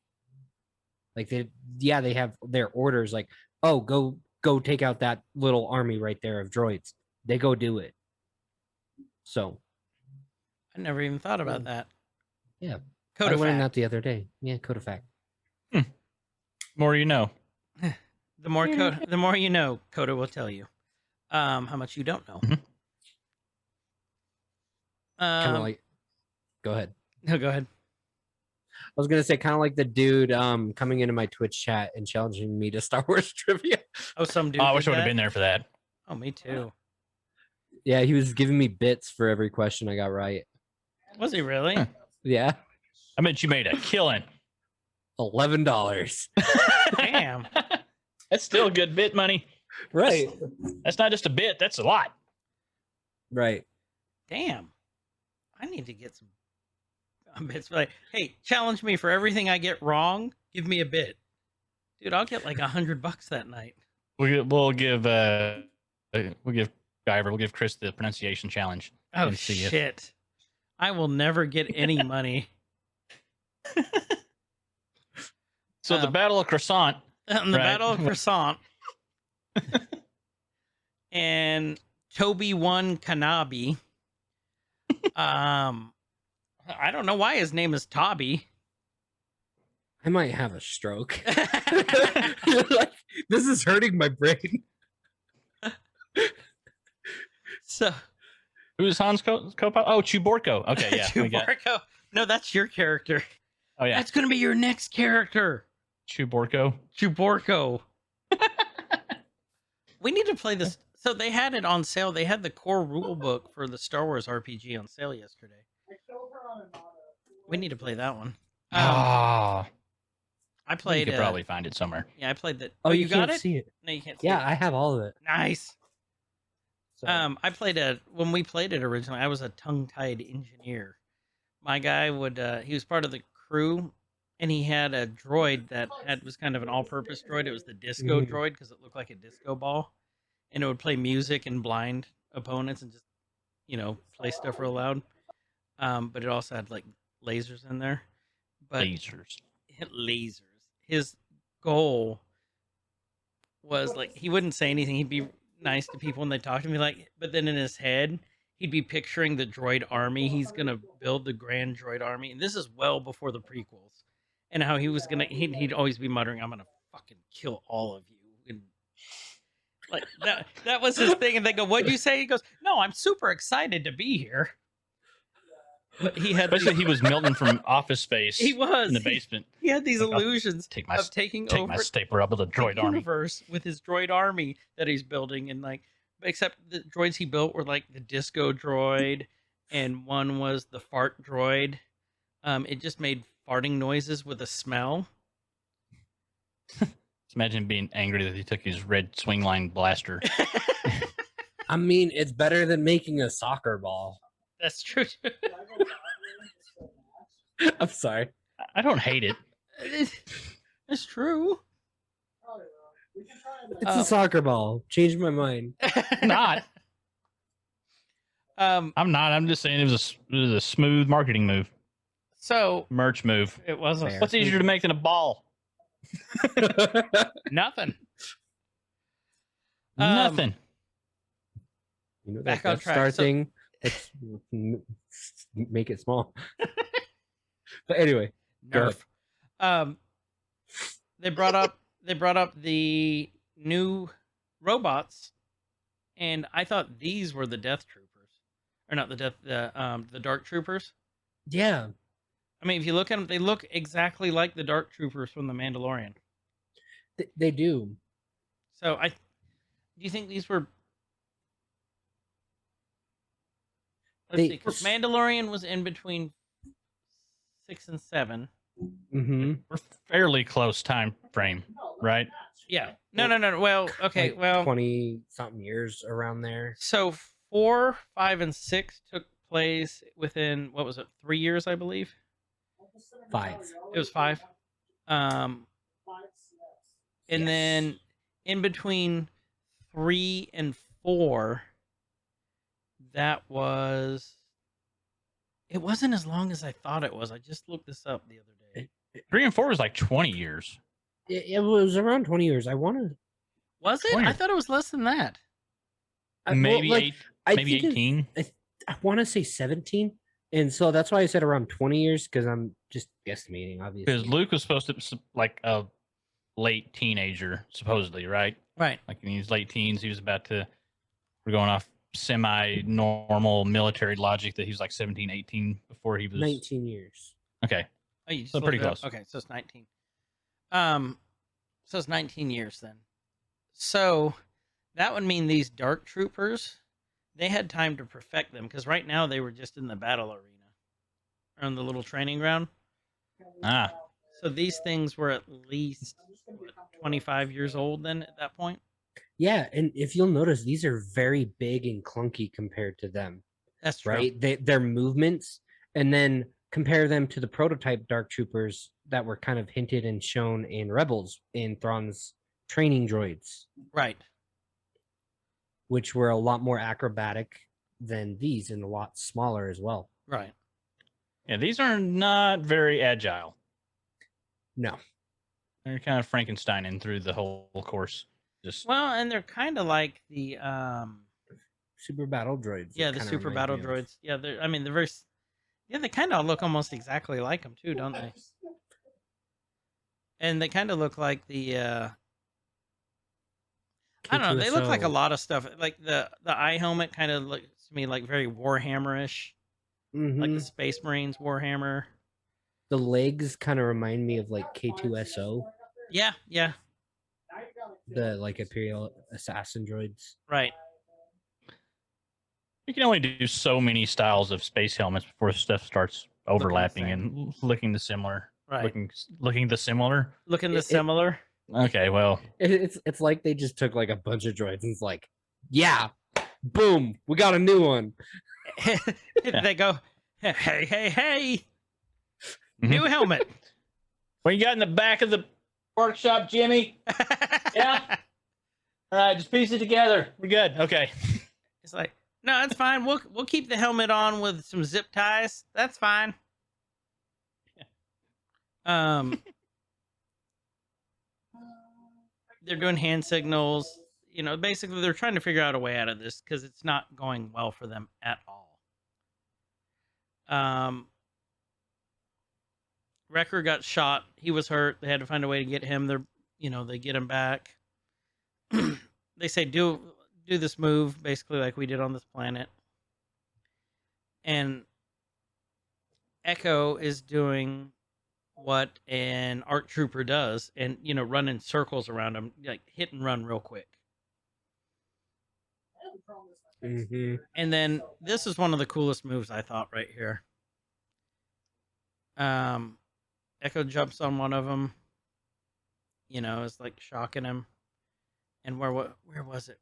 Like they have their orders. Like, oh, go take out that little army right there of droids. They go do it. So I never even thought about that. yeah, Koda I learned that fact. the other day. Yeah, Koda fact. More you know. The more the more you know, Koda will tell you how much you don't know. Mhm. Kind of like. Go ahead. No, go ahead. I was gonna say kind of like the dude coming into my Twitch chat and challenging me to Star Wars trivia. Oh, some dude. Oh, I did wish I would have that? been there for that. Oh, me too. Yeah, he was giving me bits for every question I got right. Was he really? Huh. Yeah, I bet you made a killing. $11. Damn. That's still good bit money. Right, That's not just a bit. That's a lot. right. Damn. I need to get some bits. Like, hey, challenge me for everything I get wrong. Give me a bit, dude. I'll get like $100 that night. We'll give Guyver, we'll give Chris the pronunciation challenge. Oh and see if- shit! I will never get any money. So the Battle of Croissant. On the Right. Battle of Croissant, and Toby won Kanabi. I don't know why his name is Toby. I might have a stroke. Like, this is hurting my brain. So Who's Han's co-pilot? Oh, Chewbacca. Okay, yeah. we got Chewbacca. No, that's your character. Oh yeah, That's gonna be your next character. Chewbacca. Chewbacca. We need to play this. So they had it on sale. They had the core rule book for the Star Wars RPG on sale yesterday. I killed her on an auto. We need to play that one. Ah, I you played. could probably find it somewhere. Yeah, I played that. Oh, you got can't it? see it. No, you can't. See Yeah, it. I have all of it. Nice. So, I played when we played it originally, I was a tongue-tied engineer. My guy he was part of the crew, and he had a droid that was kind of an all-purpose droid. It was the disco Mhm. droid because it looked like a disco ball, and it would play music and blind opponents and just, play stuff real loud. But it also had like lasers in there. But Lasers. lasers. His goal was like he wouldn't say anything. He'd be nice to people when they talk to me, like, but then in his head, he'd be picturing the droid army. He's gonna build the grand droid army, and this is well before the prequels. And how he was gonna, he'd always be muttering, "I'm gonna fucking kill all of you." And like that was his thing. And they go, "What'd you say?" He goes, "No, I'm super excited to be here." But he had Especially he was Milton from Office Space. he was in the basement. He had these Like, I'll illusions take my of taking Take over my stapler up with a the droid army. universe with his droid army that he's building, and like, except the droids he built were like the disco droid, and one was the fart droid. It just made farting noises with a smell. Just imagine being angry that he took his red swing line blaster. I mean, it's better than making a soccer ball. That's true. I'm sorry. I don't hate it. It's true. We can try It's a soccer ball. Changed my mind. Not. Um. I'm not. I'm just saying it was a smooth marketing move, So merch move. it wasn't Fair. What's easier to make than a ball? nothing. Nothing. You know that Back on Death track. Star So- thing? Let's make it small. But anyway, Go Nerf. They brought up the new robots, and I thought these were the Death Troopers, or not the Dark Troopers. yeah, I mean, if you look at them, they look exactly like the Dark Troopers from the Mandalorian. they do. So do you think these were? Let's see, 'cause Mandalorian was in between 6 and 7. Mm-hmm. We're fairly close time frame, right? Yeah. No. Well, okay. Like well, 20-something years around there. so 4, 5, and 6 took place within, what was it, 3 years, I believe. 5. It was 5. And Yes. then in between 3 and 4, That was. It wasn't as long as I thought it was. I just looked this up the other day. 3 and 4 was like 20 years. It was around 20 years. I want to. Was it? 20. I thought it was less than that. Maybe eight. Maybe think 18. I want to say 17. And so that's why I said around 20 years, because I'm just guesstimating, obviously. Because Luke was supposed to like a late teenager, supposedly, right? Right. Like in his late teens, he was about to. We're going off semi-normal military logic that he was like 17, 18 before he was 19 years. Okay. Oh, you just So pretty looked it up. close. Okay, so it's 19. So it's 19 years then. So that would mean these dark troopers, they had time to perfect them because right now they were just in the battle arena or in the little training ground. Ah. So these things were at least 25 years old then at that point. Yeah, and if you'll notice, these are very big and clunky compared to them, That's true. right? Their movements, and then compare them to the prototype Dark Troopers that were kind of hinted and shown in Rebels in Thrawn's training droids, Right. which were a lot more acrobatic than these and a lot smaller as well. Right. Yeah, these are not very agile. No. They're kind of Frankensteining through the whole course. Just Well, and they're kind of like the Super battle droids. yeah, it the kinda super reminds battle me of. droids. Yeah, they're I mean, they're very yeah, they kind of look almost exactly like them too, don't they? And they kind of look like the I don't know, they look like a K2SO. lot of stuff. Like the eye helmet kind of looks to me like very Warhammer-ish, like Mhm. the Space Marines Warhammer. The legs kind of remind me of like K2SO, Yeah, yeah, the like Imperial assassin droids. right. you can only do so many styles of space helmets before stuff starts overlapping same. and looking the similar. Right. Looking the similar. Looking the It- similar. Okay, well, It's like they just took like a bunch of droids and it's like, yeah, boom, we got a new one. They go, hey, hey, hey, Mhm. new helmet. what you got in the back of the workshop, Jimmy? Yeah? All right, just piece it together. We're good. Okay. It's like, no, it's fine. We'll keep the helmet on with some zip ties. That's fine. They're doing hand signals. You know, basically they're trying to figure out a way out of this because it's not going well for them at all. Wrecker got shot. He was hurt. They had to find a way to get him. They get him back. They say do this move basically like we did on this planet. And Echo is doing what an ARC trooper does and run in circles around him, like hit and run real quick. Mm-hmm. And then this is one of the coolest moves I thought right here. Echo jumps on one of them. It's like shocking him. And where was it?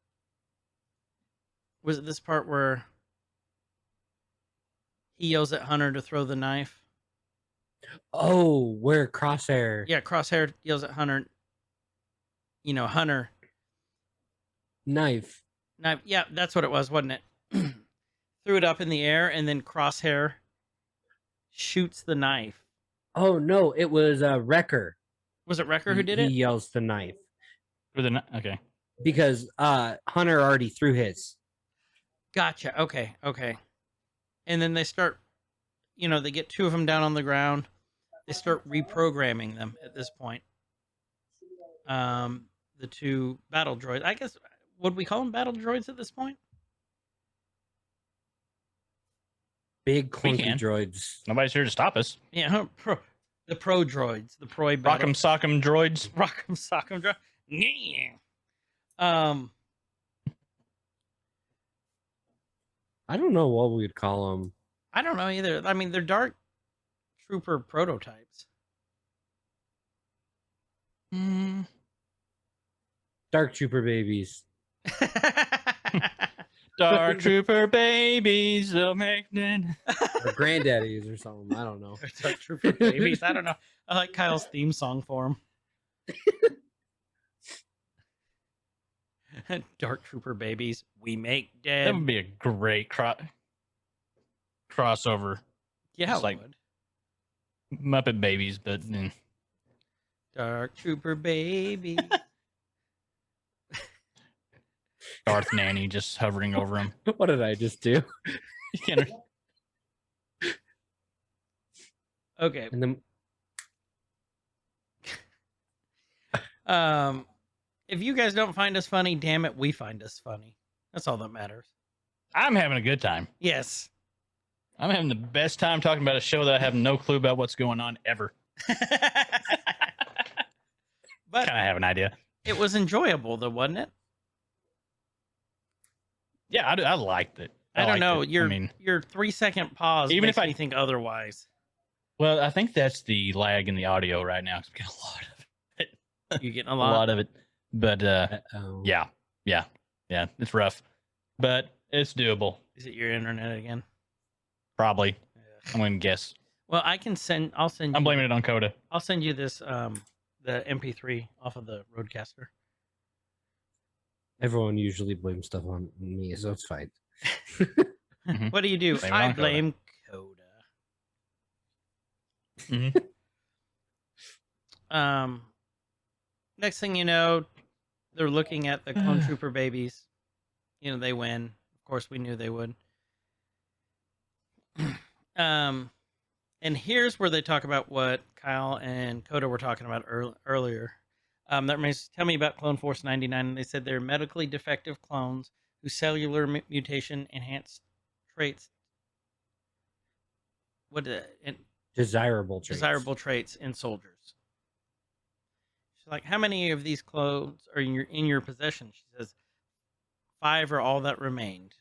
Was it this part where he yells at Hunter to throw the knife? Oh, where Crosshair Yeah, Crosshair yells at Hunter. Hunter. knife. Knife. Yeah, that's what it was, wasn't it? Threw it up in the air, and then Crosshair shoots the knife. Oh no, it was Wrecker. Was it Wrecker who did He it? yells the knife Okay. because Hunter already threw his. Gotcha. Okay. And then they start, they get two of them down on the ground. They start reprogramming them at this point. The two battle droids. I guess, would we call them battle droids at this point? Big We clunky can. droids. Nobody's here to stop us. Yeah, the pro droids. The pro battle. Rock'em sock'em droids. Rock'em sock'em droid. Yeah. I don't know what we'd call them. I don't know either. I mean, they're dark trooper prototypes. Dark Trooper babies. Dark Trooper babies will make it. Or granddaddies or something. I don't know. Dark trooper babies. I don't know. I like Kyle's theme song for Dark Trooper babies, we make That dead. would be a great crossover. Yeah, just it like- would. Muppet babies, but Dark Trooper baby. Darth Nanny just hovering over him. What did I just do? You can't- Okay. And then If you guys don't find us funny, damn it, we find us funny. That's all that matters. I'm having a good time. Yes. I'm having the best time talking about a show that I have no clue about what's going on ever. But Kind of have an idea. it was enjoyable, though, wasn't it? Yeah, I liked it. I don't liked know. it. Your 3-second pause Even makes if I- me think otherwise. Well, I think that's the lag in the audio right now. 'Cause we get a lot of it. You're getting A lot of it. But uh-oh. yeah, it's rough, but it's doable. Is it your internet again? Probably. Yeah. I'm going to guess. Well, I'll send you. I'm blaming it on Koda. I'll send you this the MP3 off of the Roadcaster. Everyone usually blames stuff on me, so it's fine. Mhm. What do you do? Blame it I on Koda. blame Koda. Mhm. Next thing you know, they're looking at the Clone Trooper babies. You know, they win. Of course, we knew they would. And here's where they talk about what Kyle and Koda were talking about earlier. That means tell me about Clone Force 99. And they said they're medically defective clones whose cellular mutation enhanced traits. Desirable traits. Desirable traits in soldiers. She's like, how many of these clones are in your possession? She says, 5 are all that remained.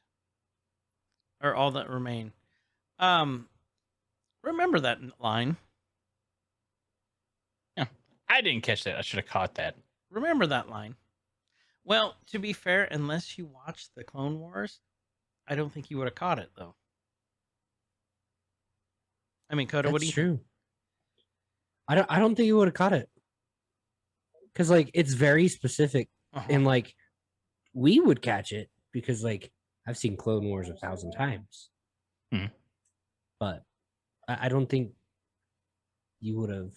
Or all that remain. Remember that line. I didn't catch that. I should have caught that. Remember that line. Well, to be fair, unless you watched the Clone Wars, I don't think you would have caught it, though. I mean, Koda, what do That's you true. I don't think you would have caught it. Because like it's very specific, Uh-huh. and like we would catch it because like I've seen Clone Wars 1,000 times. Hmm. But I don't think you would have.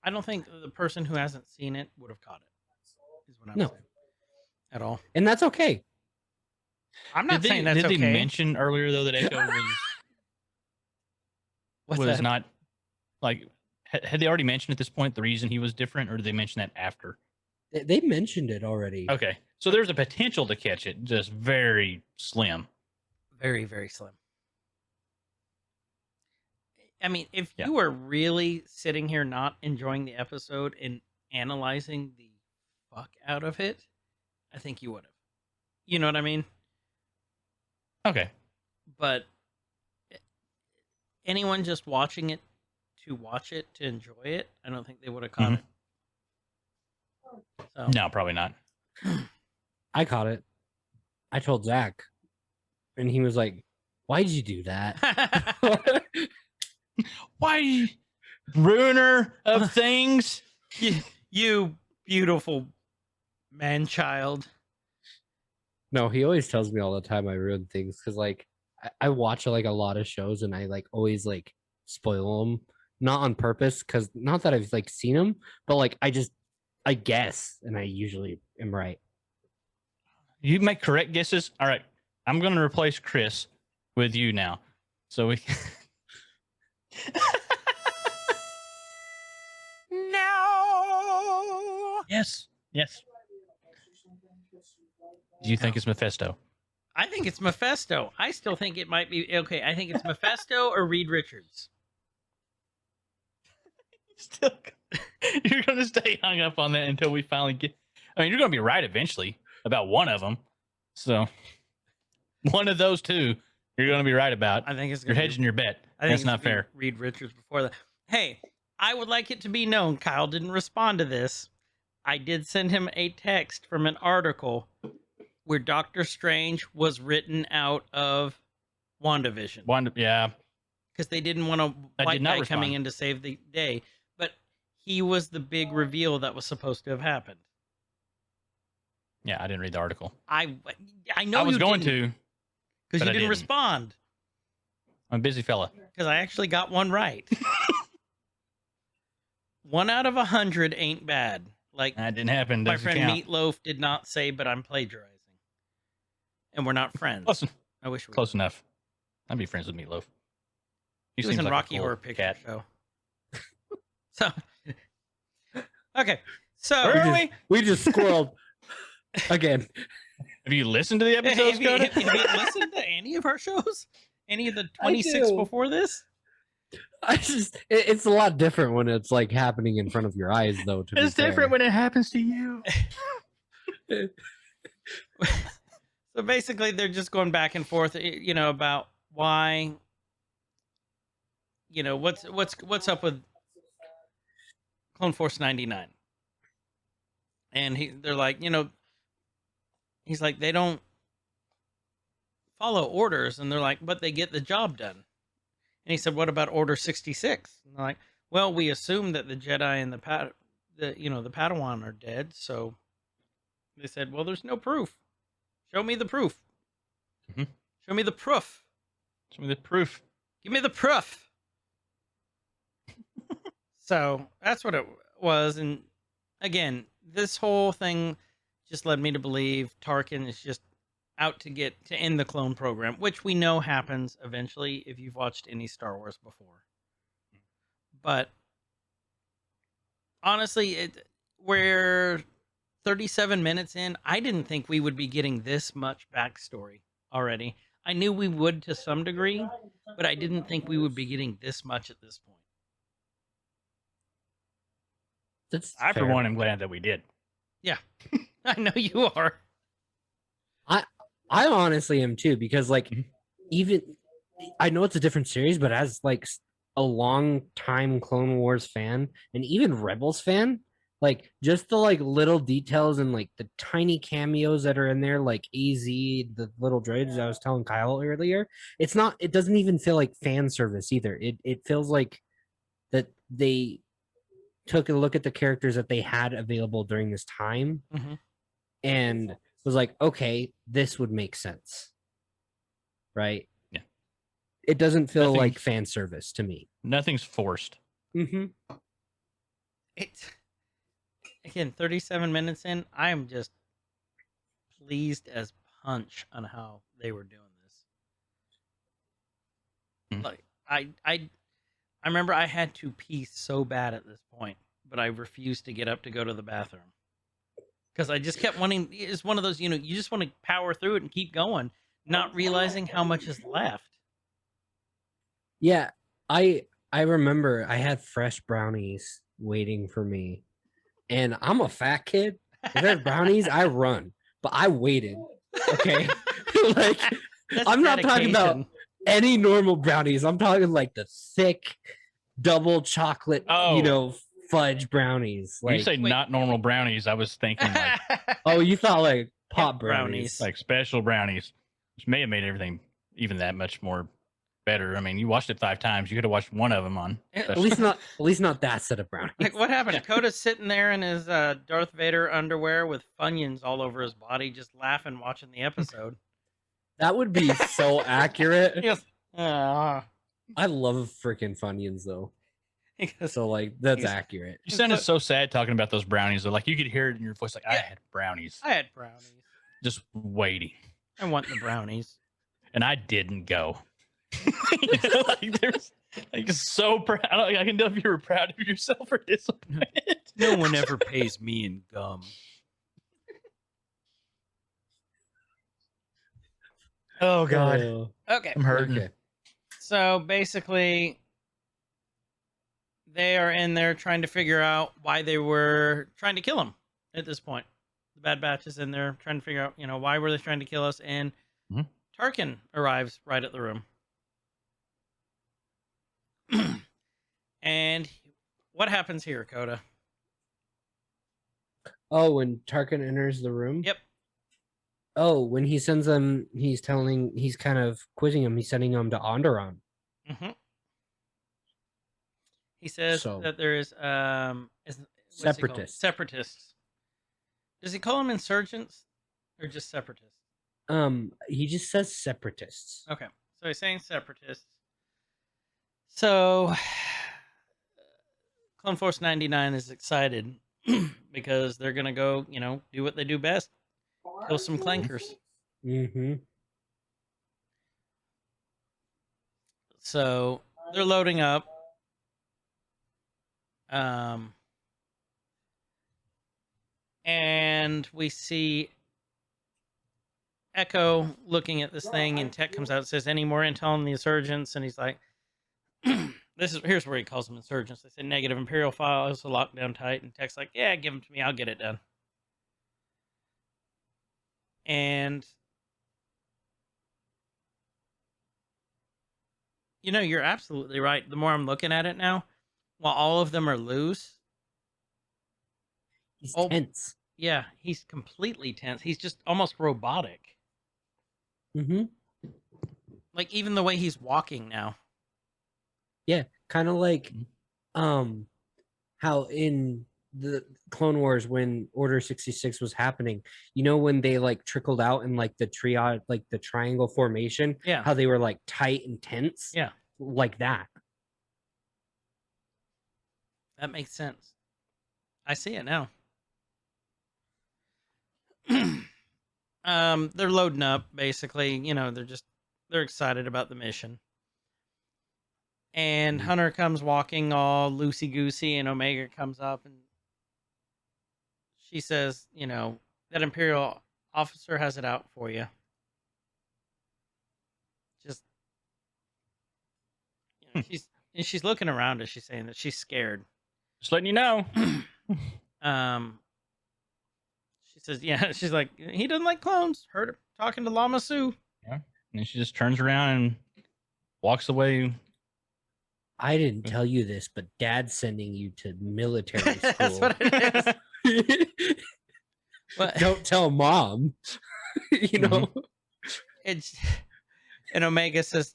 I don't think the person who hasn't seen it would have caught it. Is what I'm No. saying. At all. And that's okay. I'm not saying that's did okay. they mention earlier though that Echo What's was that? not like had they already mentioned at this point the reason he was different, or did they mention that after? They mentioned it already. Okay, so there's a potential to catch it, just very slim. Very, very slim. I mean, if Yeah. you were really sitting here not enjoying the episode and analyzing the fuck out of it, I think you would have. You know what I mean? Okay, But anyone just watching it to watch it, to enjoy it, I don't think they would have caught it. So, no, probably not. I caught it. I told Zach, and he was like, "Why did you do that?" Why, ruiner of things? you beautiful man-child. No, he always tells me all the time I ruin things because like I watch like a lot of shows and I like always like spoil them, not on purpose, because not that I've like seen them, but like I guess, and I usually am right. You make correct guesses. All right, I'm going to replace Chris with you now, so we. No. Yes. Do you think it's Mephisto? I think it's Mephisto. I still think it might be okay. I think it's Mephisto or Reed Richards. Still, you're going to stay hung up on that until we finally get. I mean, you're going to be right eventually about one of them. So, one of those two, you're going to be right about. I think it's You're gonna hedging your bet. I think That's it's not fair. Reed Richards before that. Hey, I would like it to be known. Kyle didn't respond to this. I did send him a text from an article where Doctor Strange was written out of WandaVision One, yeah. because they didn't want a I white did not guy coming respond. in to save the day. But he was the big reveal that was supposed to have happened. Yeah, I didn't read the article. I know I was you going didn't, to, because but you I didn't didn't. respond. I'm a busy fella. Because I actually got one right. 1 out of 100 ain't bad. Like That didn't happen. my Doesn't friend count. Meatloaf did not say, but I'm plagiarizing. And we're not friends. Close, I wish we close were. enough. I'd be friends with Meatloaf. He was seems in like a Rocky cool Horror Picture cat. Show. So, okay. So, Where are we? We just squirreled again. Have you listened to the episodes, have you Koda? listened to any of our shows? Any of the 26 do. before this? It's a lot different when it's like happening in front of your eyes, though. To It's be fair. different when it happens to you. So basically, they're just going back and forth, about why, what's up with Clone Force 99. And they're like, he's like, they don't follow orders, and they're like, but they get the job done. And he said, what about Order 66? And they're like, well, we assume that the Jedi and the Padawan are dead, so they said, well, there's no proof. Show me the proof. Mhm. Show me the proof. Show me the proof. Give me the proof. So that's what it was. And again, this whole thing just led me to believe Tarkin is just out to end the clone program, which we know happens eventually if you've watched any Star Wars before. But honestly, we're 37 minutes in. I didn't think we would be getting this much backstory already. I knew we would to some degree, but I didn't think we would be getting this much at this point. That's I, for fair. one, am glad that we did. I know you are. I honestly am too, because like Mhm. even I know it's a different series, but as like a long time Clone Wars fan and even Rebels fan, like just the like little details and like the tiny cameos that are in there, like AZ, the little droids I was telling Kyle earlier, it doesn't even feel like fan service either. It feels like that they took a look at the characters that they had available during this time Mhm. and was like, okay, this would make sense. Right? Yeah. It doesn't feel Nothing- like fan service to me. Nothing's forced. Mm-hmm. It's again 37 minutes in. I am just pleased as punch on how they were doing this. Mhm. Like I remember I had to pee so bad at this point, but I refused to get up to go to the bathroom because I just kept wanting. It's one of those, you just want to power through it and keep going, not realizing how much is left. Yeah, I remember I had fresh brownies waiting for me, and I'm a fat kid. If there's brownies, I run, but I waited. Okay, like That's I'm not talking about dedication. any normal brownies. I'm talking like the thick double chocolate, Oh. fudge brownies. When you Like, say Wait. not normal brownies, I was thinking like oh, you thought like pop Yep, brownies. brownies. like special brownies, which may have made everything even that much more better. I mean, you watched it 5 times. You could have watched one of them on. At At least not that set of brownies. Like, what happened? Coda's sitting there in his Darth Vader underwear with Funyuns all over his body, just laughing, watching the episode. That would be so accurate. He goes, "Ah." I love freaking Funyuns though. He goes, So like that's He's- accurate. You sounded so sad talking about those brownies. Though. Like you could hear it in your voice. Like I Yeah. had brownies, I had brownies. just waiting, I want the brownies. and I didn't go. Like there's like so proud. I can tell if you were proud of yourself or disappointed. No one ever pays me in gum. Oh God, Okay. I'm hurting. Okay. So basically, they are in there trying to figure out why they were trying to kill him at this point. The Bad Batch is in there trying to figure out, why were they trying to kill us? And Mhm. Tarkin arrives right at the room. And what happens here, Koda? Oh, when Tarkin enters the room? Yep. Oh, when he sends them, he's kind of quizzing him. He's sending them to Onderon. Mm-hmm. He says So- that there is what's he called? Separatists. Separatists. Does he call them insurgents or just separatists? He just says separatists. Okay, so he's saying separatists. So, Clone Force 99 is excited because they're gonna go, do what they do best: kill some clankers. Mm-hmm. So they're loading up. And we see Echo looking at this thing, and Tech comes out and says, "Any more intel on the insurgents?" And he's like, here's where he calls them insurgents. They say negative Imperial files, so locked down tight. And Tech's like, "Yeah, give them to me. I'll get it done." And you're absolutely right. The more I'm looking at it now, while all of them are loose, He's Oh. tense. yeah, he's completely tense. He's just almost robotic. Mm-hmm. Like even the way he's walking now. Yeah, kind of like how in the Clone Wars when Order 66 was happening, when they like trickled out in like the triad, like the triangle formation, Yeah. how they were like tight and tense, Yeah. like that. That makes sense. I see it now. They're loading up basically. They're excited about the mission. And Hunter comes walking all loosey goosey, and Omega comes up and she says, that Imperial officer has it out for you. Just, she's looking around as she's saying that she's scared. Just letting you know. She says, yeah, she's like, he doesn't like clones. Heard her talking to Lama Su. And she just turns around and walks away. I didn't tell you this, but Dad's sending you to military school. That's what it is. But Don't tell Mom. it's, and Omega says,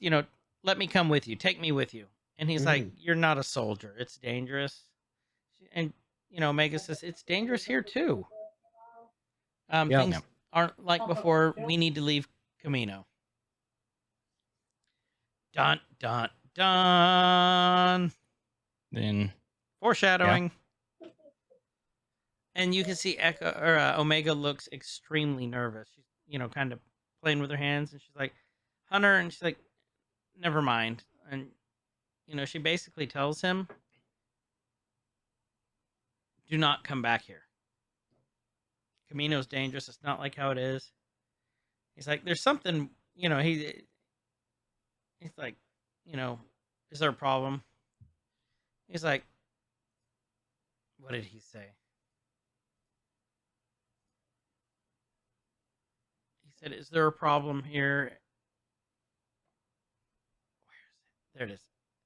let me come with you. Take me with you. And he's like, you're not a soldier. It's dangerous. And, Omega says, it's dangerous here too. Things aren't like before. We need to leave Camino. Dun, dun, dun. Then Foreshadowing. And you can see Omega looks extremely nervous. She's, kind of playing with her hands. And she's like, Hunter. And she's like, never mind. And, she basically tells him, do not come back here. Camino's dangerous. It's not like how it is. He's like, there's something, he's like, is there a problem? He's like, what did he say? He said, is there a problem here? Where is it? There it is.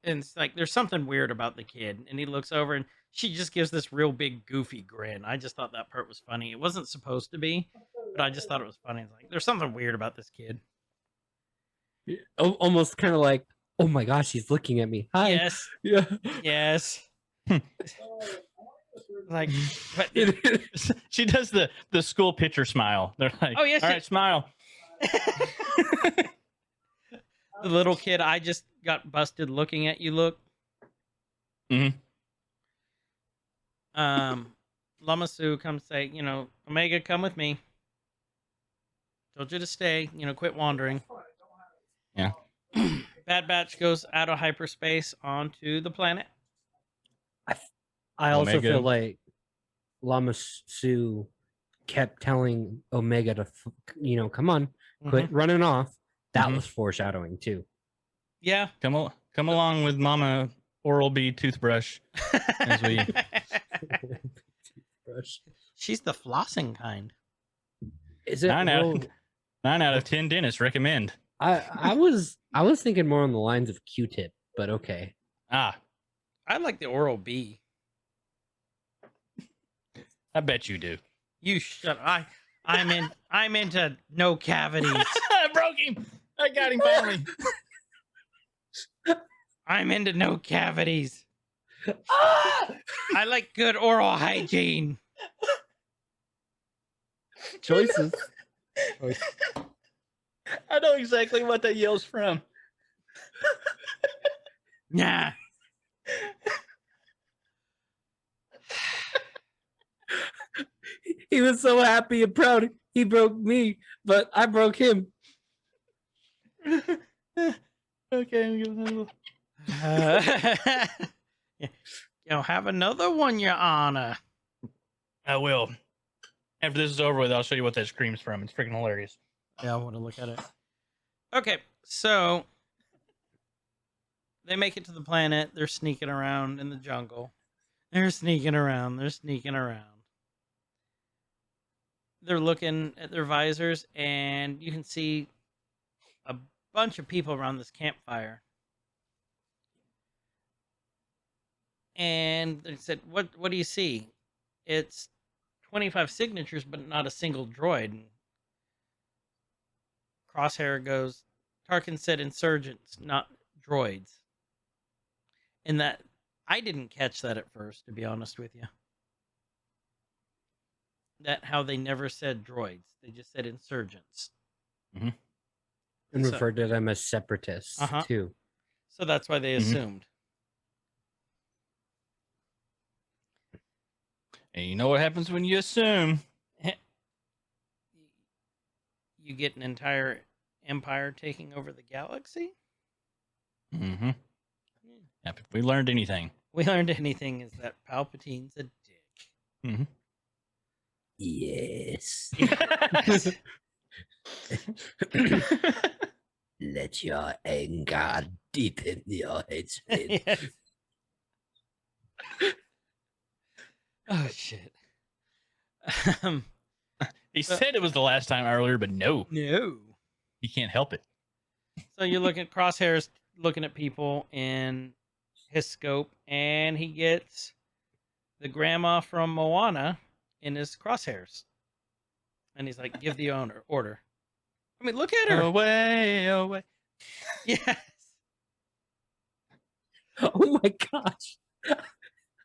And it's like, there's something weird about the kid. And he looks over and she just gives this real big goofy grin. I just thought that part was funny. It wasn't supposed to be, but I just thought it was funny. It's like, there's something weird about this kid. Almost kind of like, oh my gosh, he's looking at me. Hi. Yes. Yeah. Yes. Like, but she does the school picture smile. They're like, Oh, yes, all she- right, smile. the little kid, I just got busted looking at you look. Lama Su comes say, Omega, come with me. Told you to stay, quit wandering. Yeah. Bad Batch goes out of hyperspace onto the planet. I also Omega. feel like Lama Su kept telling Omega to, come on, quit running off. That was foreshadowing too. Yeah. Come along with Mama Oral B toothbrush as we. She's the flossing kind. Is it 9 out, real- 9 out of 10 dentists recommend. I was thinking more on the lines of Q-tip, but okay. Ah, I like the Oral B. I bet you do. You shut up. I'm into no cavities. I broke him. I got him finally. I'm into no cavities. Ah! I like good oral hygiene. Choices. I know exactly what that yell's from. Nah. He was so happy and proud. He broke me, but I broke him. Okay, Have another one, Your Honor. I will. After this is over with, I'll show you what that screams from. It's freaking hilarious. Yeah, I want to look at it. Okay, so they make it to the planet. They're sneaking around in the jungle. They're sneaking around. They're looking at their visors, and you can see a bunch of people around this campfire. And they said, "What do you see?" It's 25 signatures, but not a single droid. And Crosshair goes, "Tarkin said insurgents, not droids." And that I didn't catch that at first, to be honest with you. That how they never said droids; they just said insurgents. And So- referred to them as separatists Uh-huh. too. So that's why they assumed. And you know what happens when you assume? You get an entire empire taking over the galaxy. Mm-hmm. Yep, if we learned anything. We learned anything is that Palpatine's a dick. Mm-hmm. Yes. Let your anger deepen your hatred. Yes. Oh shit. He said it was the last time earlier, but no, No. he can't help it. So you look at Crosshairs looking at people in his scope, and he gets the grandma from Moana in his crosshairs. And he's like, "Give the owner order." I mean, look at her. Away, away. Yes. Oh my gosh.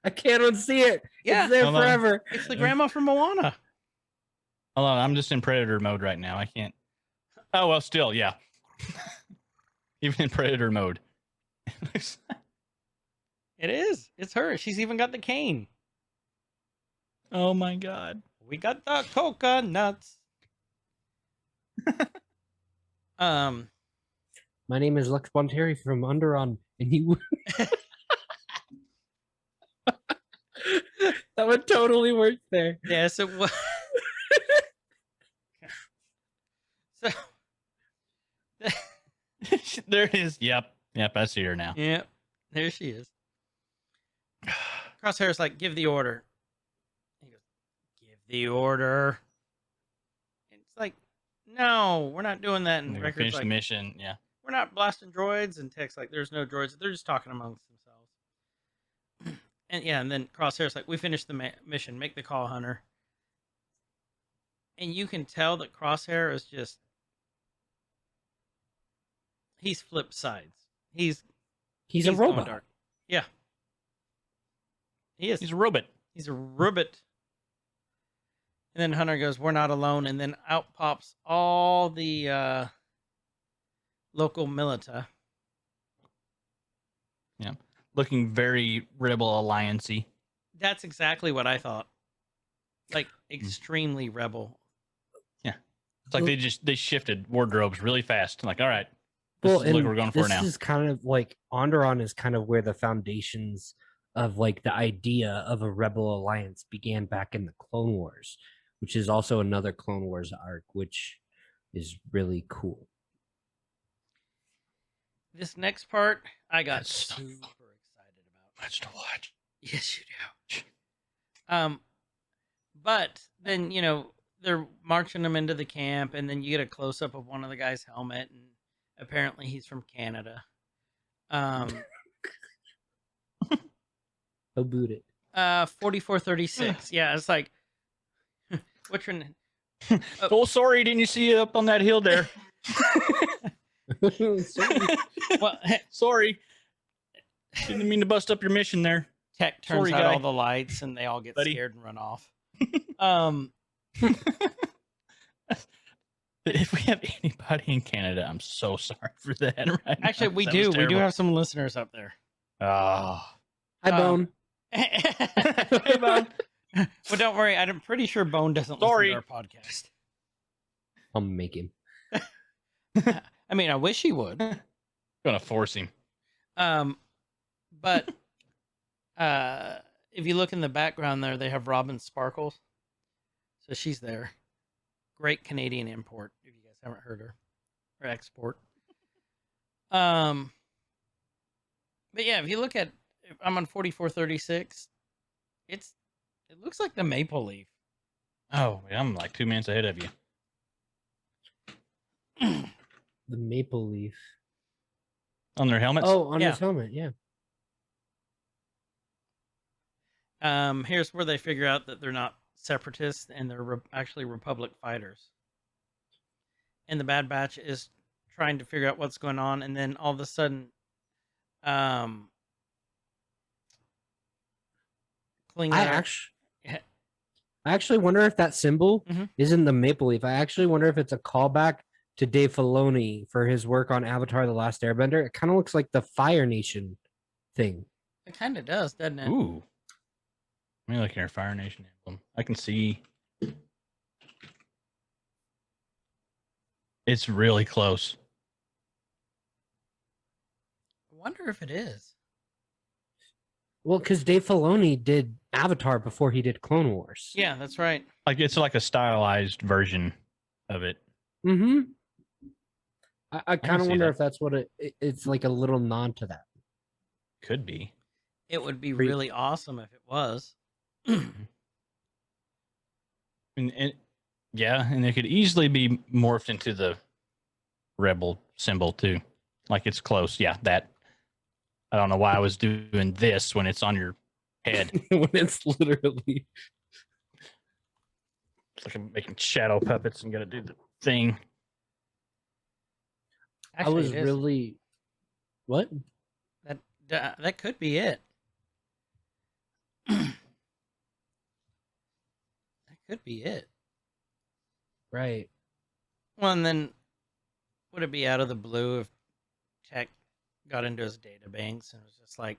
I can't unsee it. Yeah. It's there Hold on. forever. It's the grandma from Moana. Hold on, I'm just in predator mode right now. I can't. Oh well, still, yeah. Even in predator mode. It is. It's her. She's even got the cane. Oh my god. We got the coconuts. My name is Lux Bonteri from Underon, and you. That would totally work there. Yes, it was. So, There it is. Yep, I see her now. yeah, there she is. Crosshair's like, "Give the order." He goes, "Give the order." And it's like, "No, we're not doing that." And They Record's finish the like, mission. Yeah. "We're not blasting droids." And Tech's like, "There's no droids. They're just talking amongst themselves." And yeah, and then Crosshair's like, "We finished the mission. Make the call, Hunter." And you can tell that Crosshair is just, he's flipped sides. He's He's a going robot. dark. Yeah. He is. He's a robot. He's a ribbit. And then Hunter goes, "We're not alone." And then out pops all the local milita. Yeah. Looking very Rebel Alliance-y. That's exactly what I thought. Like, extremely rebel. It's like they shifted wardrobes really fast. Like, all right, Well, this is what and we're going for now. This is kind of like Onderon is kind of where the foundations of like the idea of a rebel alliance began back in the Clone Wars, which is also another Clone Wars arc, which is really cool. This next part, I got That's super excited about. Much to watch. Yes, you do. But then, they're marching them into the camp, and then you get a close up of one of the guy's helmet, and apparently he's from Canada. Who boot it? 4436. Yeah, it's like, what's your name? Oh, sorry, didn't you see it up on that hill there? Well, Sorry. Didn't mean to bust up your mission there. Tech turns Sorry, out guy. all the lights and they all get Buddy. scared and run off. If we have anybody in Canada, I'm so sorry for that. Right now, Actually, we 'cause that do. was We do terrible. have some listeners up there. Oh. Hi, Bone. Hey, Bone. Well, don't worry. I'm pretty sure Bone doesn't listen Sorry. to our podcast. I'll make him. I mean, I wish he would. Gonna force him. But if you look in the background there, they have Robin Sparkles. So she's there. Great Canadian import, if you guys haven't heard her. Or export. But yeah, if you look at, I'm on 4436. It looks like the maple leaf. Oh, I'm like 2 minutes ahead of you. The maple leaf. On their helmets? Oh, on Yeah. his helmet, yeah. Here's where they figure out that they're not separatists and they're actually Republic fighters. And the Bad Batch is trying to figure out what's going on, and then all of a sudden, Klinger. I actually wonder if that symbol Mhm. isn't the maple leaf. I actually wonder if it's a callback to Dave Filoni for his work on Avatar: The Last Airbender. It kind of looks like the Fire Nation thing. It kind of does, doesn't it? Ooh. Let me look at our Fire Nation emblem. I can see. It's really close. I wonder if it is. Well, because Dave Filoni did Avatar before he did Clone Wars. Yeah, that's right. Like it's like a stylized version of it. Mm-hmm. I kind of see wonder that. if that's what it's like, a little nod to that. Could be. It would be Re- really awesome if it was. And yeah, and it could easily be morphed into the rebel symbol too. Like it's close. Yeah, that. I don't know why I was doing this when it's on your head. When it's literally. It's like I'm making shadow puppets and gotta do the thing. Actually, I was it is. really. What? That could be it. That could be it. Right. Well, and then would it be out of the blue if Tech got into his data banks and it was just like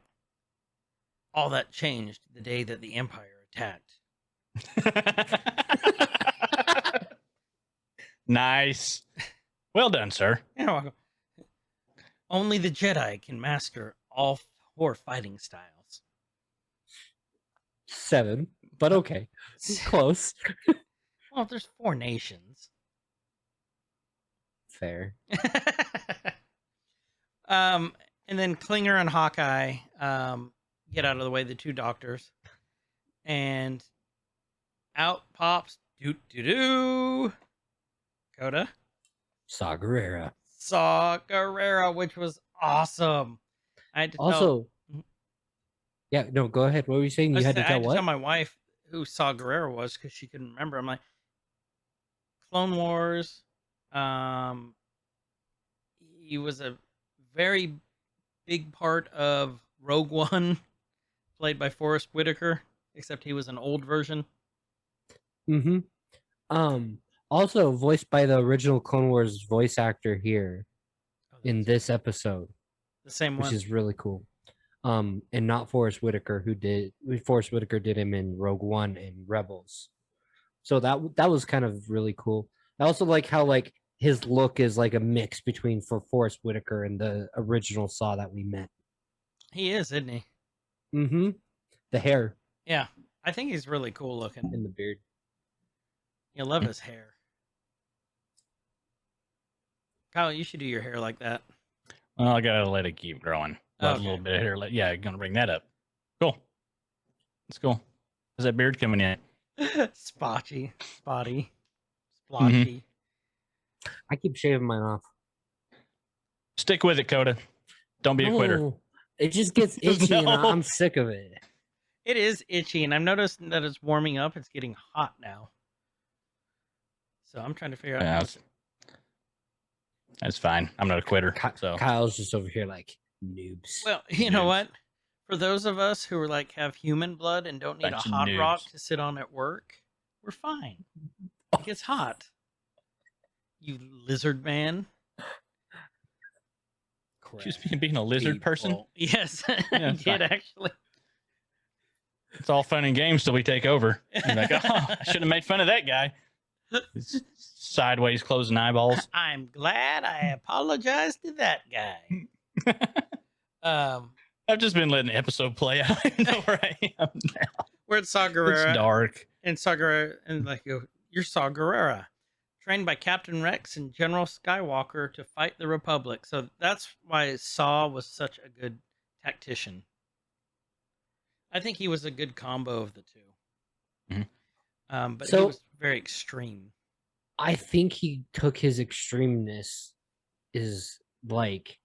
all that changed the day that the Empire attacked? Nice. Well done, sir. You know, only the Jedi can master all four fighting styles. 7, but okay. Close. Well, there's 4 nations. Fair. And then Klinger and Hawkeye get out of the way, the 2 doctors, and out pops doo Koda Saw Gerrera. Saw Gerrera, which was awesome. I had to tell, Also, yeah, no, go ahead. What were you saying? I You had to had tell to what? tell my wife who Saw Gerrera was because she couldn't remember. I'm like, Clone Wars. He was a very big part of Rogue One, played by Forrest Whitaker, except he was an old version. Mm-hmm. Also voiced by the original Clone Wars voice actor here in this episode, The same which one. is really cool. And not Forrest Whitaker, Forrest Whitaker did him in Rogue One and Rebels. So that was kind of really cool. I also like how like his look is like a mix between for Forrest Whitaker and the original Saw that we met. He is, isn't he? Mm-hmm. The hair Yeah. I think he's really cool looking. and the beard. You love his hair. Kyle, you should do your hair like that. Well, I gotta let it keep growing. Let a Okay. little bit of hair. Yeah, I'm gonna bring that up. Cool. Let's go. How's that beard coming in? Spotty. Splotchy. I keep shaving mine off. Stick with it, Koda. Don't be a quitter. No, it just gets itchy and No. I'm sick of it. It is itchy, and I've noticed that it's warming up. It's getting hot now. So I'm trying to figure out. Yeah, that's fine. I'm not a quitter. So Kyle's just over here like noobs. Well, you know Noobs. what? For those of us who are like have human blood and don't need Bunch a of hot rock noobs. to sit on at work, we're fine. It gets hot. You lizard man. Excuse me, being a lizard person. People. Yes, Yeah, I it's did fine. actually. It's all fun and games till we take over. You're like, oh, I should have made fun of that guy. It's sideways closing eyeballs. I'm glad I apologized to that guy. I've just been letting the episode play. I don't even know where I am now. We're at Saw It's Gerrera, dark. and Saw Gerrera, and like you're Saw Gerrera, trained by Captain Rex and General Skywalker to fight the Republic. So that's why Saw was such a good tactician. I think he was a good combo of the two. But he So- was very extreme. I think he took his extremeness is like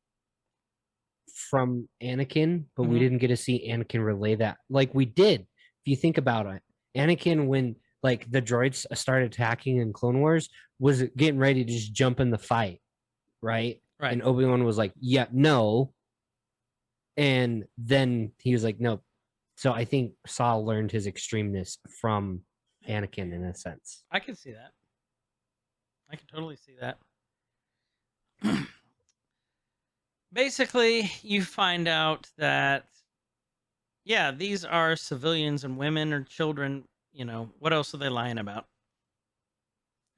from Anakin, but we Mhm. didn't get to see Anakin relay that like we did. If you think about it, Anakin, when like the droids started attacking in Clone Wars, was getting ready to just jump in the fight, right? Right. And Obi-Wan was like, "Yeah, no," and then he was like, "No." So I think Saul learned his extremeness from Anakin in a sense. I can see that. I can totally see that. Basically, you find out that, yeah, these are civilians and women or children. You know, what else are they lying about?